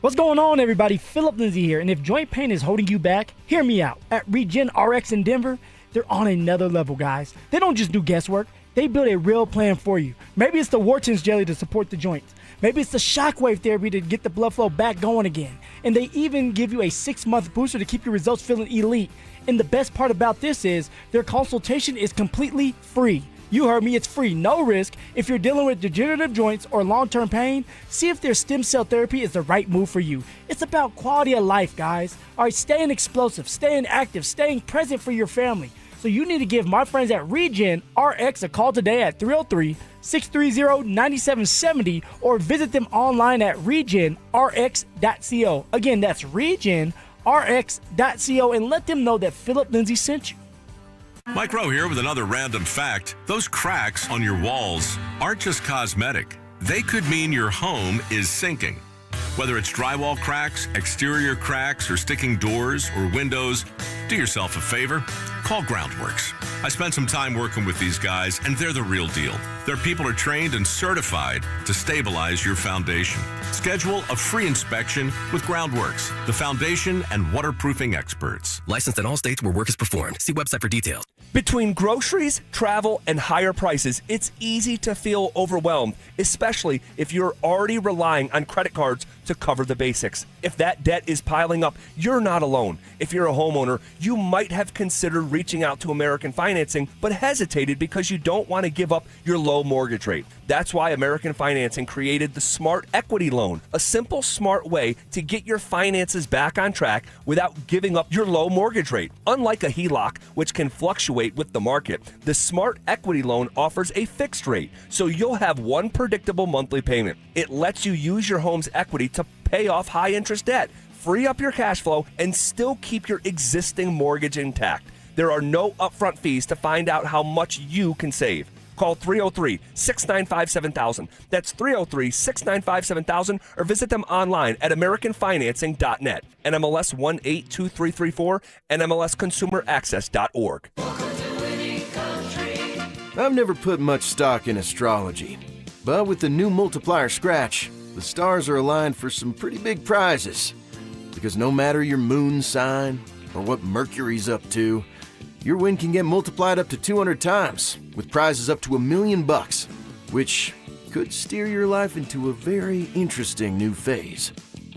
What's going on, everybody? Phillip Lindsay here, and if joint pain is holding you back, hear me out. At Regen RX in Denver, they're on another level, guys. They don't just do guesswork. They build a real plan for you. Maybe it's the Wharton's jelly to support the joints. Maybe it's the shockwave therapy to get the blood flow back going again. And they even give you a 6-month booster to keep your results feeling elite. And the best part about this is their consultation is completely free. You heard me, it's free, no risk. If you're dealing with degenerative joints or long-term pain, see if their stem cell therapy is the right move for you. It's about quality of life, guys. All right, staying explosive, staying active, staying present for your family. So you need to give my friends at Regen RX a call today at 303-630-9770 or visit them online at regenrx.co. Again, that's regenrx.co, and let them know that Phillip Lindsay sent you. Mike Rowe here with another random fact. Those cracks on your walls aren't just cosmetic. They could mean your home is sinking. Whether it's drywall cracks, exterior cracks, or sticking doors or windows, do yourself a favor. Call Groundworks. I spent some time working with these guys, and they're the real deal. Their people are trained and certified to stabilize your foundation. Schedule a free inspection with Groundworks, the foundation and waterproofing experts. Licensed in all states where work is performed. See website for details. Between groceries, travel, and higher prices, it's easy to feel overwhelmed, especially if you're already relying on credit cards to cover the basics. If that debt is piling up, you're not alone. If you're a homeowner, you might have considered reaching out to American Financing, but hesitated because you don't want to give up your low mortgage rate. That's why American Financing created the Smart Equity Loan, a simple, smart way to get your finances back on track without giving up your low mortgage rate. Unlike a HELOC, which can fluctuate with the market, the Smart Equity Loan offers a fixed rate, so you'll have one predictable monthly payment. It lets you use your home's equity to pay off high-interest debt, free up your cash flow, and still keep your existing mortgage intact. There are no upfront fees to find out how much you can save. Call 303-695-7000. That's 303-695-7000, or visit them online at americanfinancing.net. NMLS 182334, NMLSconsumeraccess.org. I've never put much stock in astrology, but with the new multiplier scratch, the stars are aligned for some pretty big prizes. Because no matter your moon sign or what Mercury's up to, your win can get multiplied up to 200 times, with prizes up to $1 million, which could steer your life into a very interesting new phase.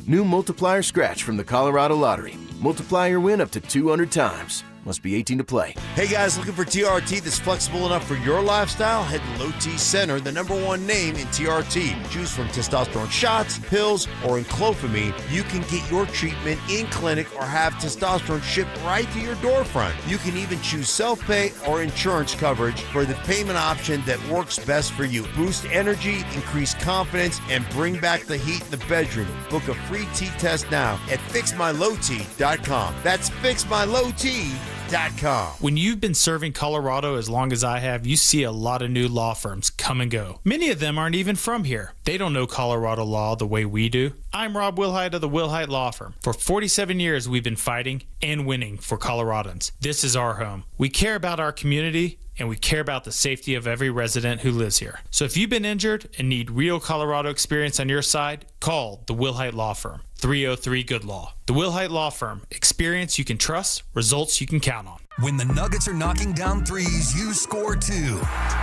New multiplier scratch from the Colorado Lottery. Multiply your win up to 200 times. Must be 18 to play. Hey guys, looking for TRT that's flexible enough for your lifestyle? Head to Low T Center, the #1 name in TRT. Choose from testosterone shots, pills, or enclophamy. You can get your treatment in clinic or have testosterone shipped right to your door front. You can even choose self-pay or insurance coverage for the payment option that works best for you. Boost energy, increase confidence, and bring back the heat in the bedroom. Book a free T-test now at fixmylowt.com. That's fixmylowt.com. When you've been serving Colorado as long as I have, you see a lot of new law firms come and go. Many of them aren't even from here. They don't know Colorado law the way we do. I'm Rob Wilhite of the Wilhite Law Firm. For 47 years, we've been fighting and winning for Coloradans. This is our home. We care about our community, and we care about the safety of every resident who lives here. So if you've been injured and need real Colorado experience on your side, call the Wilhite Law Firm, 303-GOOD-LAW. The Wilhite Law Firm. Experience you can trust, results you can count on. When the Nuggets are knocking down threes, you score too.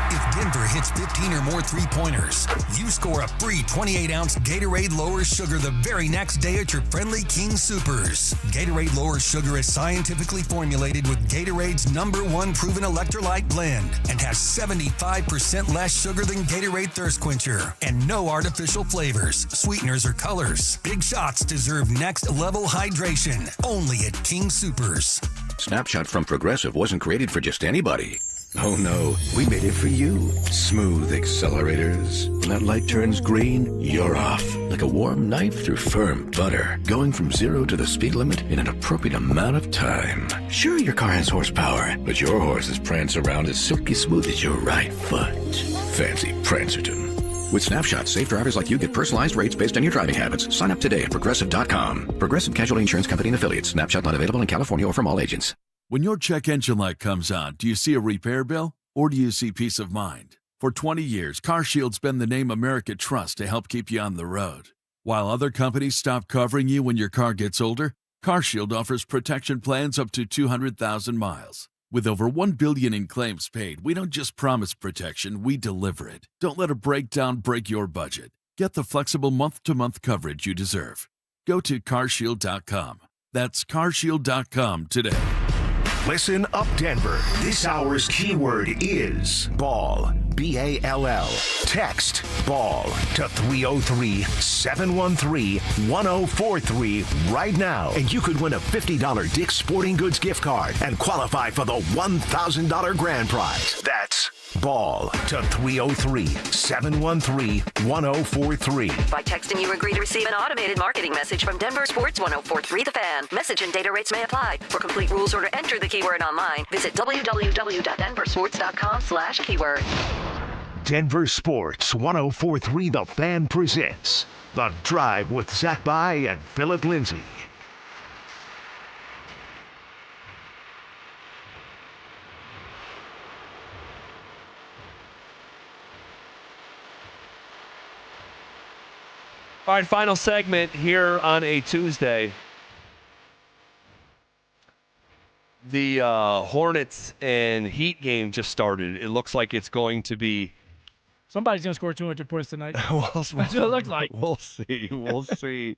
If Denver hits 15 or more three-pointers, you score a free 28-ounce Gatorade Lower Sugar the very next day at your friendly King Supers. Gatorade Lower Sugar is scientifically formulated with Gatorade's #1 proven electrolyte blend and has 75% less sugar than Gatorade Thirst Quencher and no artificial flavors, sweeteners, or colors. Big shots deserve next-level hydration. Only at King Supers. Snapshot from Progressive wasn't created for just anybody. Oh no, we made it for you. Smooth accelerators. When that light turns green, you're off. Like a warm knife through firm butter. Going from 0 to the speed limit in an appropriate amount of time. Sure, your car has horsepower, but your horses prance around as silky smooth as your right foot. Fancy Prancerton. With Snapshot, safe drivers like you get personalized rates based on your driving habits. Sign up today at Progressive.com. Progressive Casualty Insurance Company and Affiliates. Snapshot not available in California or from all agents. When your check engine light comes on, do you see a repair bill or do you see peace of mind? For 20 years, CarShield's been the name America trusts to help keep you on the road. While other companies stop covering you when your car gets older, CarShield offers protection plans up to 200,000 miles. With over $1 billion in claims paid, we don't just promise protection, we deliver it. Don't let a breakdown break your budget. Get the flexible month-to-month coverage you deserve. Go to carshield.com. That's carshield.com today. Listen up, Denver. This hour's keyword is ball. B-A-L-L. Text ball to 303-713-1043 right now, and you could win a $50 Dick's Sporting Goods gift card and qualify for the $1,000 grand prize. That's ball to 303-713-1043. By texting, you agree to receive an automated marketing message from Denver Sports 1043 The Fan. Message and data rates may apply. For complete rules or to enter the keyword online, visit www.denversports.com/keyword. Denver Sports 1043 The Fan presents The Drive with Zach By and Phillip Lindsay. All right, final segment here on a Tuesday. The Hornets and Heat game just started. It looks like it's going to be... Somebody's going to score 200 points tonight. That's what it looks like. We'll see. We'll see.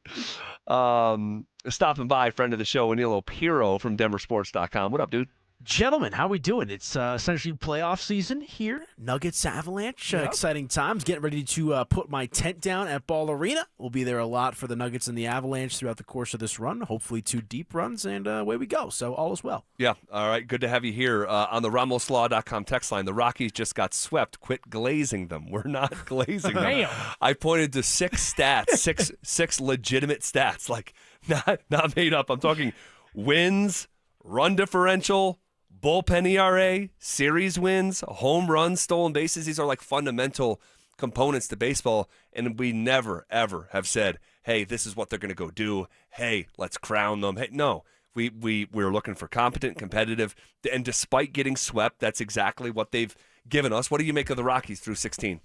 Stopping by, friend of the show, Anilo Piro from DenverSports.com. What up, dude? Gentlemen, how we doing? It's essentially playoff season here. Nuggets, Avalanche, exciting times. Getting ready to put my tent down at Ball Arena. We'll be there a lot for the Nuggets and the Avalanche throughout the course of this run. Hopefully 2 deep runs, and away we go. So all is well. Yeah, all right. Good to have you here. On the RamosLaw.com text line, the Rockies just got swept. Quit glazing them. We're not glazing them. Damn. I pointed to 6 stats, six legitimate stats, like not made up. I'm talking wins, run differential, bullpen ERA, series wins, home runs, stolen bases. These are like fundamental components to baseball, and we never, ever have said, hey, this is what they're going to go do. Hey, let's crown them. Hey, no. We're looking for competent, competitive, and despite getting swept, that's exactly what they've given us. What do you make of the Rockies through 16?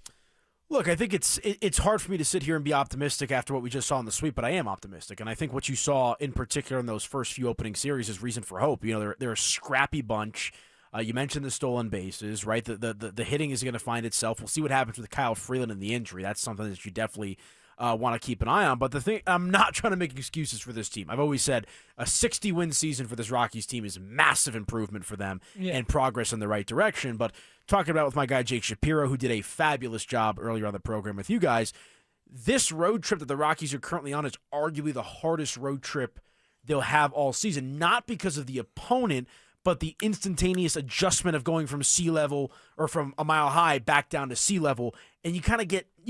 Look, I think it's hard for me to sit here and be optimistic after what we just saw in the sweep, but I am optimistic. And I think what you saw in particular in those first few opening series is reason for hope. You know, they're a scrappy bunch. You mentioned the stolen bases, right? The hitting is going to find itself. We'll see what happens with Kyle Freeland and the injury. That's something that you definitely want to keep an eye on. But the thing, I'm not trying to make excuses for this team. I've always said a 60-win season for this Rockies team is massive improvement for them and progress in the right direction. But talking about with my guy Jake Shapiro, who did a fabulous job earlier on the program with you guys, this road trip that the Rockies are currently on is arguably the hardest road trip they'll have all season. Not because of the opponent, but the instantaneous adjustment of going from sea level or from a mile high back down to sea level. And you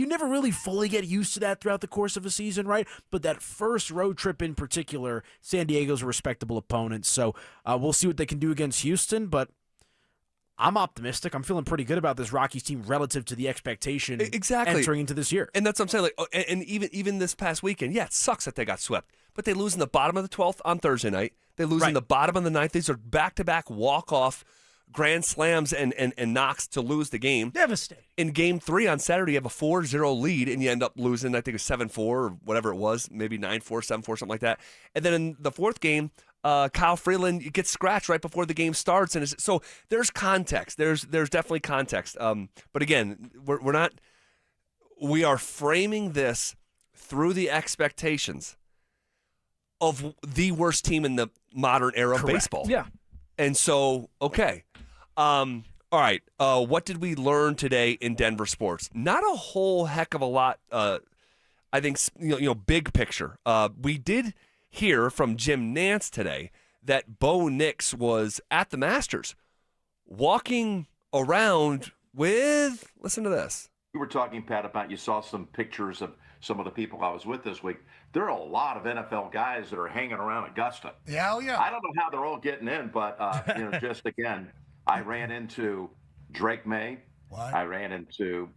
never really fully get used to that throughout the course of a season, right? But that first road trip in particular, San Diego's a respectable opponent. So we'll see what they can do against Houston, but I'm optimistic. I'm feeling pretty good about this Rockies team relative to the expectation entering into this year. And that's what I'm saying. Like, and even this past weekend, yeah, it sucks that they got swept. But they lose in the bottom of the 12th on Thursday night. They lose in the bottom of the 9th. These are back-to-back walk-off grand slams and knocks to lose the game. Devastating. In Game 3 on Saturday, you have a 4-0 lead, and you end up losing, I think it was 7-4 or whatever it was, maybe 9-4, 7-4, something like that. And then in the 4th game, Kyle Freeland gets scratched right before the game starts. And so there's context. There's definitely context. But again, we are framing this through the expectations of the worst team in the modern era of baseball. Yeah. And so, okay. All right. What did we learn today in Denver sports? Not a whole heck of a lot. I think, big picture. We did hear from Jim Nantz today that Bo Nix was at the Masters walking around with, listen to this. We were talking, Pat, about you saw some pictures of some of the people I was with this week. There are a lot of NFL guys that are hanging around Augusta. Yeah, yeah. I don't know how they're all getting in, but just again, I ran into Drake May. What? I ran into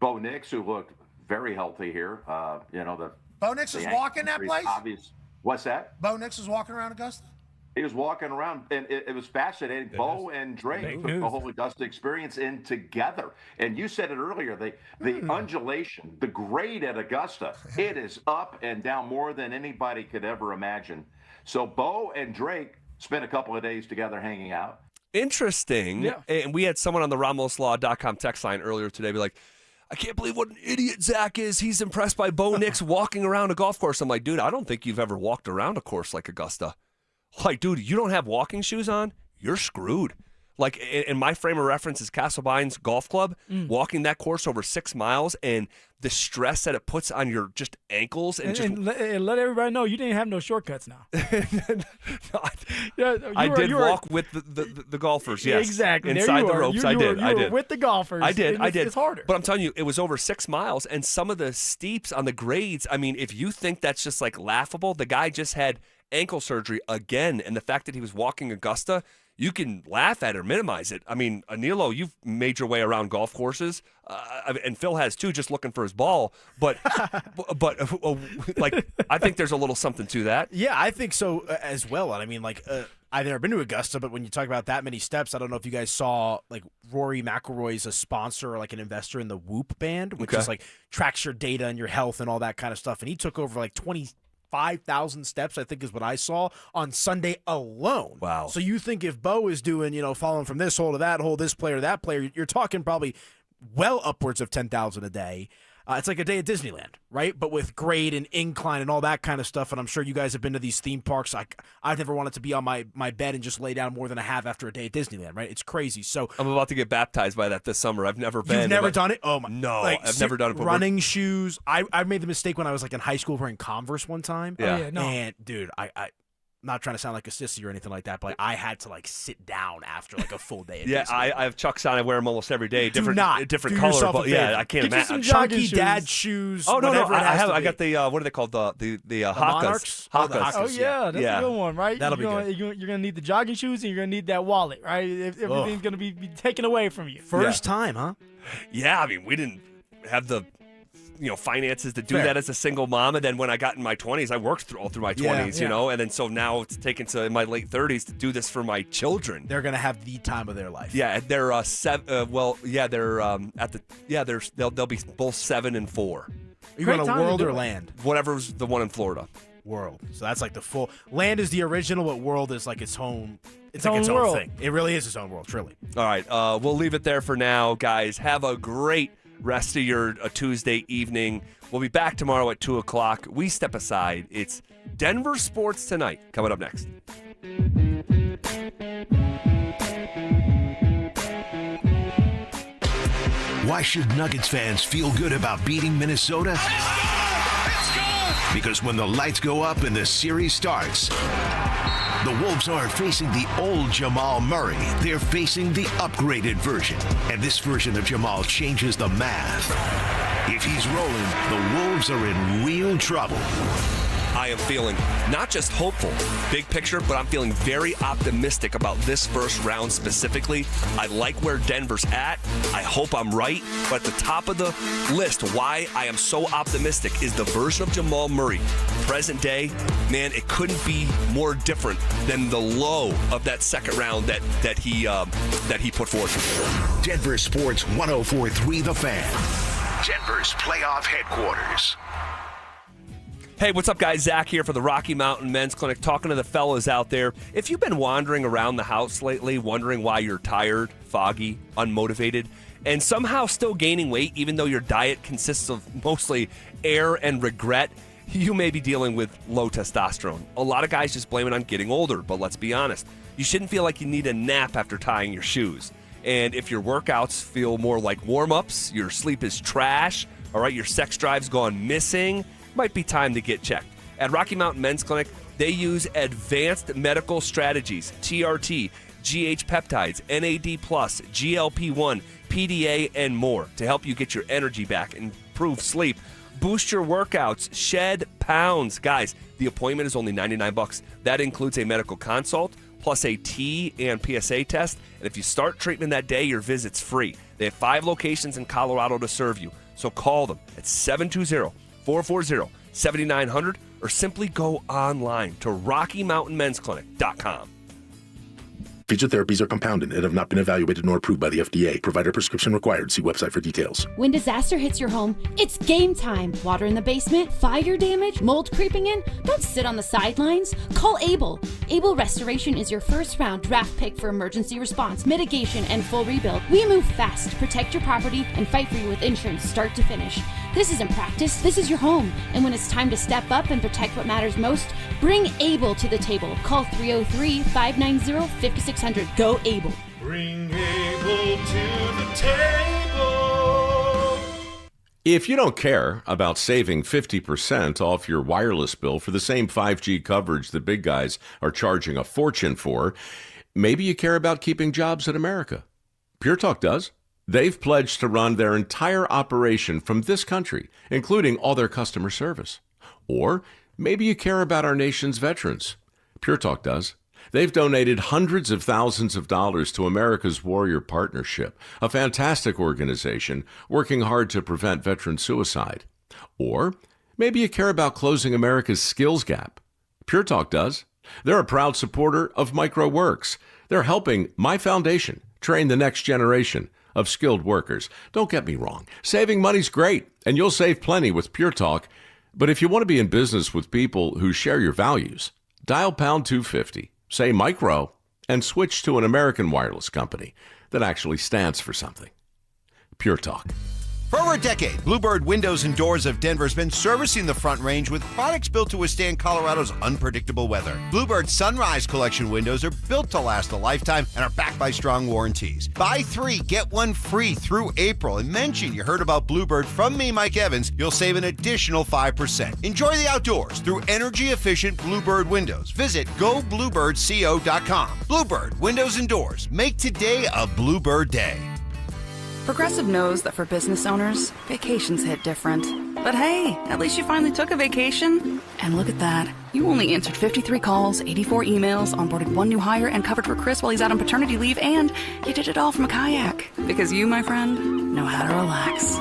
Bo Nix, who looked very healthy here. Bo Nix is walking that place? Obvious. What's that? Bo Nix is walking around Augusta? He was walking around, and it was fascinating. Bo and Drake took the whole Augusta experience in together. And you said it earlier, the undulation, the grade at Augusta, it is up and down more than anybody could ever imagine. So Bo and Drake spent a couple of days together hanging out. Interesting. Yeah. And we had someone on the RamosLaw.com text line earlier today be like, I can't believe what an idiot Zach is. He's impressed by Bo Nix walking around a golf course. I'm like, dude, I don't think you've ever walked around a course like Augusta. Like, dude, you don't have walking shoes on, you're screwed. Like, in my frame of reference is Castlebine's golf club, walking that course over 6 miles, and the stress that it puts on your just ankles. And let everybody know you didn't have no shortcuts now. I did walk with the golfers, yes. Exactly. Inside the ropes, I did. You were with the golfers. I did. It's harder. But I'm telling you, it was over 6 miles, and some of the steeps on the grades, I mean, if you think that's just like laughable, the guy just had ankle surgery again, and the fact that he was walking Augusta, you can laugh at it or minimize it. I mean, Anilo, you've made your way around golf courses, and Phil has too, just looking for his ball. But like, I think there's a little something to that. Yeah, I think so as well. And I mean, like, I've never been to Augusta, but when you talk about that many steps, I don't know if you guys saw, like, Rory McIlroy's a sponsor or like an investor in the Whoop band, which is like tracks your data and your health and all that kind of stuff. And he took over like 25,000 steps, I think is what I saw on Sunday alone. Wow. So you think if Bo is doing, following from this hole to that hole, this player to that player, you're talking probably well upwards of 10,000 a day. It's like a day at Disneyland, right? But with grade and incline and all that kind of stuff. And I'm sure you guys have been to these theme parks. I've never wanted to be on my bed and just lay down more than a half after a day at Disneyland, right? It's crazy. So I'm about to get baptized by that this summer. I've never been. You've never done it? Oh my! No, I've never done it. Running shoes. I made the mistake when I was like in high school wearing Converse one time. Yeah. Oh, yeah, no. And dude, I'm not trying to sound like a sissy or anything like that, but like, I had to like sit down after like a full day. At Yeah, Disneyland. I have Chucks on. I wear them almost every day. Do Different do color, yourself a but yeah, favor. I can't Get you imagine. some chunky dad shoes. Oh no, whatever it I has have. to I be. got the what are they called? The Hakas. Monarchs? Oh, the Hakas. Oh yeah, that's a good one, right? That'll be good. You're gonna need the jogging shoes and you're gonna need that wallet, right? If everything's gonna be taken away from you. First time, huh? Yeah, I mean, we didn't have the finances to do that as a single mom. And then when I got in my 20s, I worked all through my 20s, and then so now it's taken to in my late 30s to do this for my children. They're gonna have the time of their life. Yeah, they're they'll be both 7 and 4. Are you going to World or Land? Whatever's the one in Florida. World. So that's like the full. Land is the original, but World is like its own. It's Its like its own own world. thing. It really is its own world, truly. All right, we'll leave it there for now, guys. Have a great rest of your Tuesday evening. We'll be back tomorrow at 2 o'clock. We step aside. It's Denver Sports Tonight coming up next. Why should Nuggets fans feel good about beating Minnesota? Because when the lights go up and the series starts, the Wolves aren't facing the old Jamal Murray. They're facing the upgraded version. And this version of Jamal changes the math. If he's rolling, the Wolves are in real trouble. I am feeling not just hopeful, big picture, but I'm feeling very optimistic about this first round specifically. I like where Denver's at. I hope I'm right. But at the top of the list, why I am so optimistic is the version of Jamal Murray. Present day, man, it couldn't be more different than the low of that second round that he put forth. Denver Sports 104.3 The Fan. Denver's playoff headquarters. Hey, what's up, guys? Zach here for the Rocky Mountain Men's Clinic, talking to the fellas out there. If you've been wandering around the house lately, wondering why you're tired, foggy, unmotivated, and somehow still gaining weight, even though your diet consists of mostly air and regret, you may be dealing with low testosterone. A lot of guys just blame it on getting older, but let's be honest. You shouldn't feel like you need a nap after tying your shoes. And if your workouts feel more like warm-ups, your sleep is trash, all right, your sex drive's gone missing, might be time to get checked. At Rocky Mountain Men's Clinic, they use advanced medical strategies, TRT, GH peptides, NAD+, GLP-1, PDA, and more to help you get your energy back, improve sleep, boost your workouts, shed pounds. Guys, the appointment is only $99. That includes a medical consult, plus a T and PSA test. And if you start treatment that day, your visit's free. They have 5 locations in Colorado to serve you. So call them at 720-440-7900 or simply go online to RockyMountainMen'sClinic.com. Featured therapies are compounded and have not been evaluated nor approved by the FDA. Provider prescription required. See website for details. When disaster hits your home, it's game time. Water in the basement, fire damage, mold creeping in. Don't sit on the sidelines. Call Able. Able Restoration is your first round draft pick for emergency response, mitigation, and full rebuild. We move fast, protect your property, and fight for you with insurance start to finish. This isn't practice, this is your home. And when it's time to step up and protect what matters most, bring Able to the table. Call 303-590-5600. Go Able. Bring Able to the table. If you don't care about saving 50% off your wireless bill for the same 5G coverage the big guys are charging a fortune for, maybe you care about keeping jobs in America. Pure Talk does. They've pledged to run their entire operation from this country, including all their customer service. Or maybe you care about our nation's veterans. Pure Talk does. They've donated hundreds of thousands of dollars to America's Warrior Partnership, a fantastic organization working hard to prevent veteran suicide. Or maybe you care about closing America's skills gap. Pure Talk does. They're a proud supporter of MicroWorks. They're helping my foundation train the next generation of skilled workers. Don't get me wrong. Saving money's great, and you'll save plenty with Pure Talk. But if you want to be in business with people who share your values, dial pound 250, say micro, and switch to an American wireless company that actually stands for something. Pure Talk. For over a decade, Bluebird Windows and Doors of Denver has been servicing the Front Range with products built to withstand Colorado's unpredictable weather. Bluebird Sunrise Collection windows are built to last a lifetime and are backed by strong warranties. Buy 3, get 1 free through April, and mention you heard about Bluebird from me, Mike Evans. You'll save an additional 5%. Enjoy the outdoors through energy-efficient Bluebird windows. Visit gobluebirdco.com. Bluebird Windows and Doors. Make today a Bluebird day. Progressive knows that for business owners, vacations hit different. But hey, at least you finally took a vacation. And look at that. You only answered 53 calls, 84 emails, onboarded 1 new hire, and covered for Chris while he's out on paternity leave, and you did it all from a kayak. Because you, my friend, know how to relax.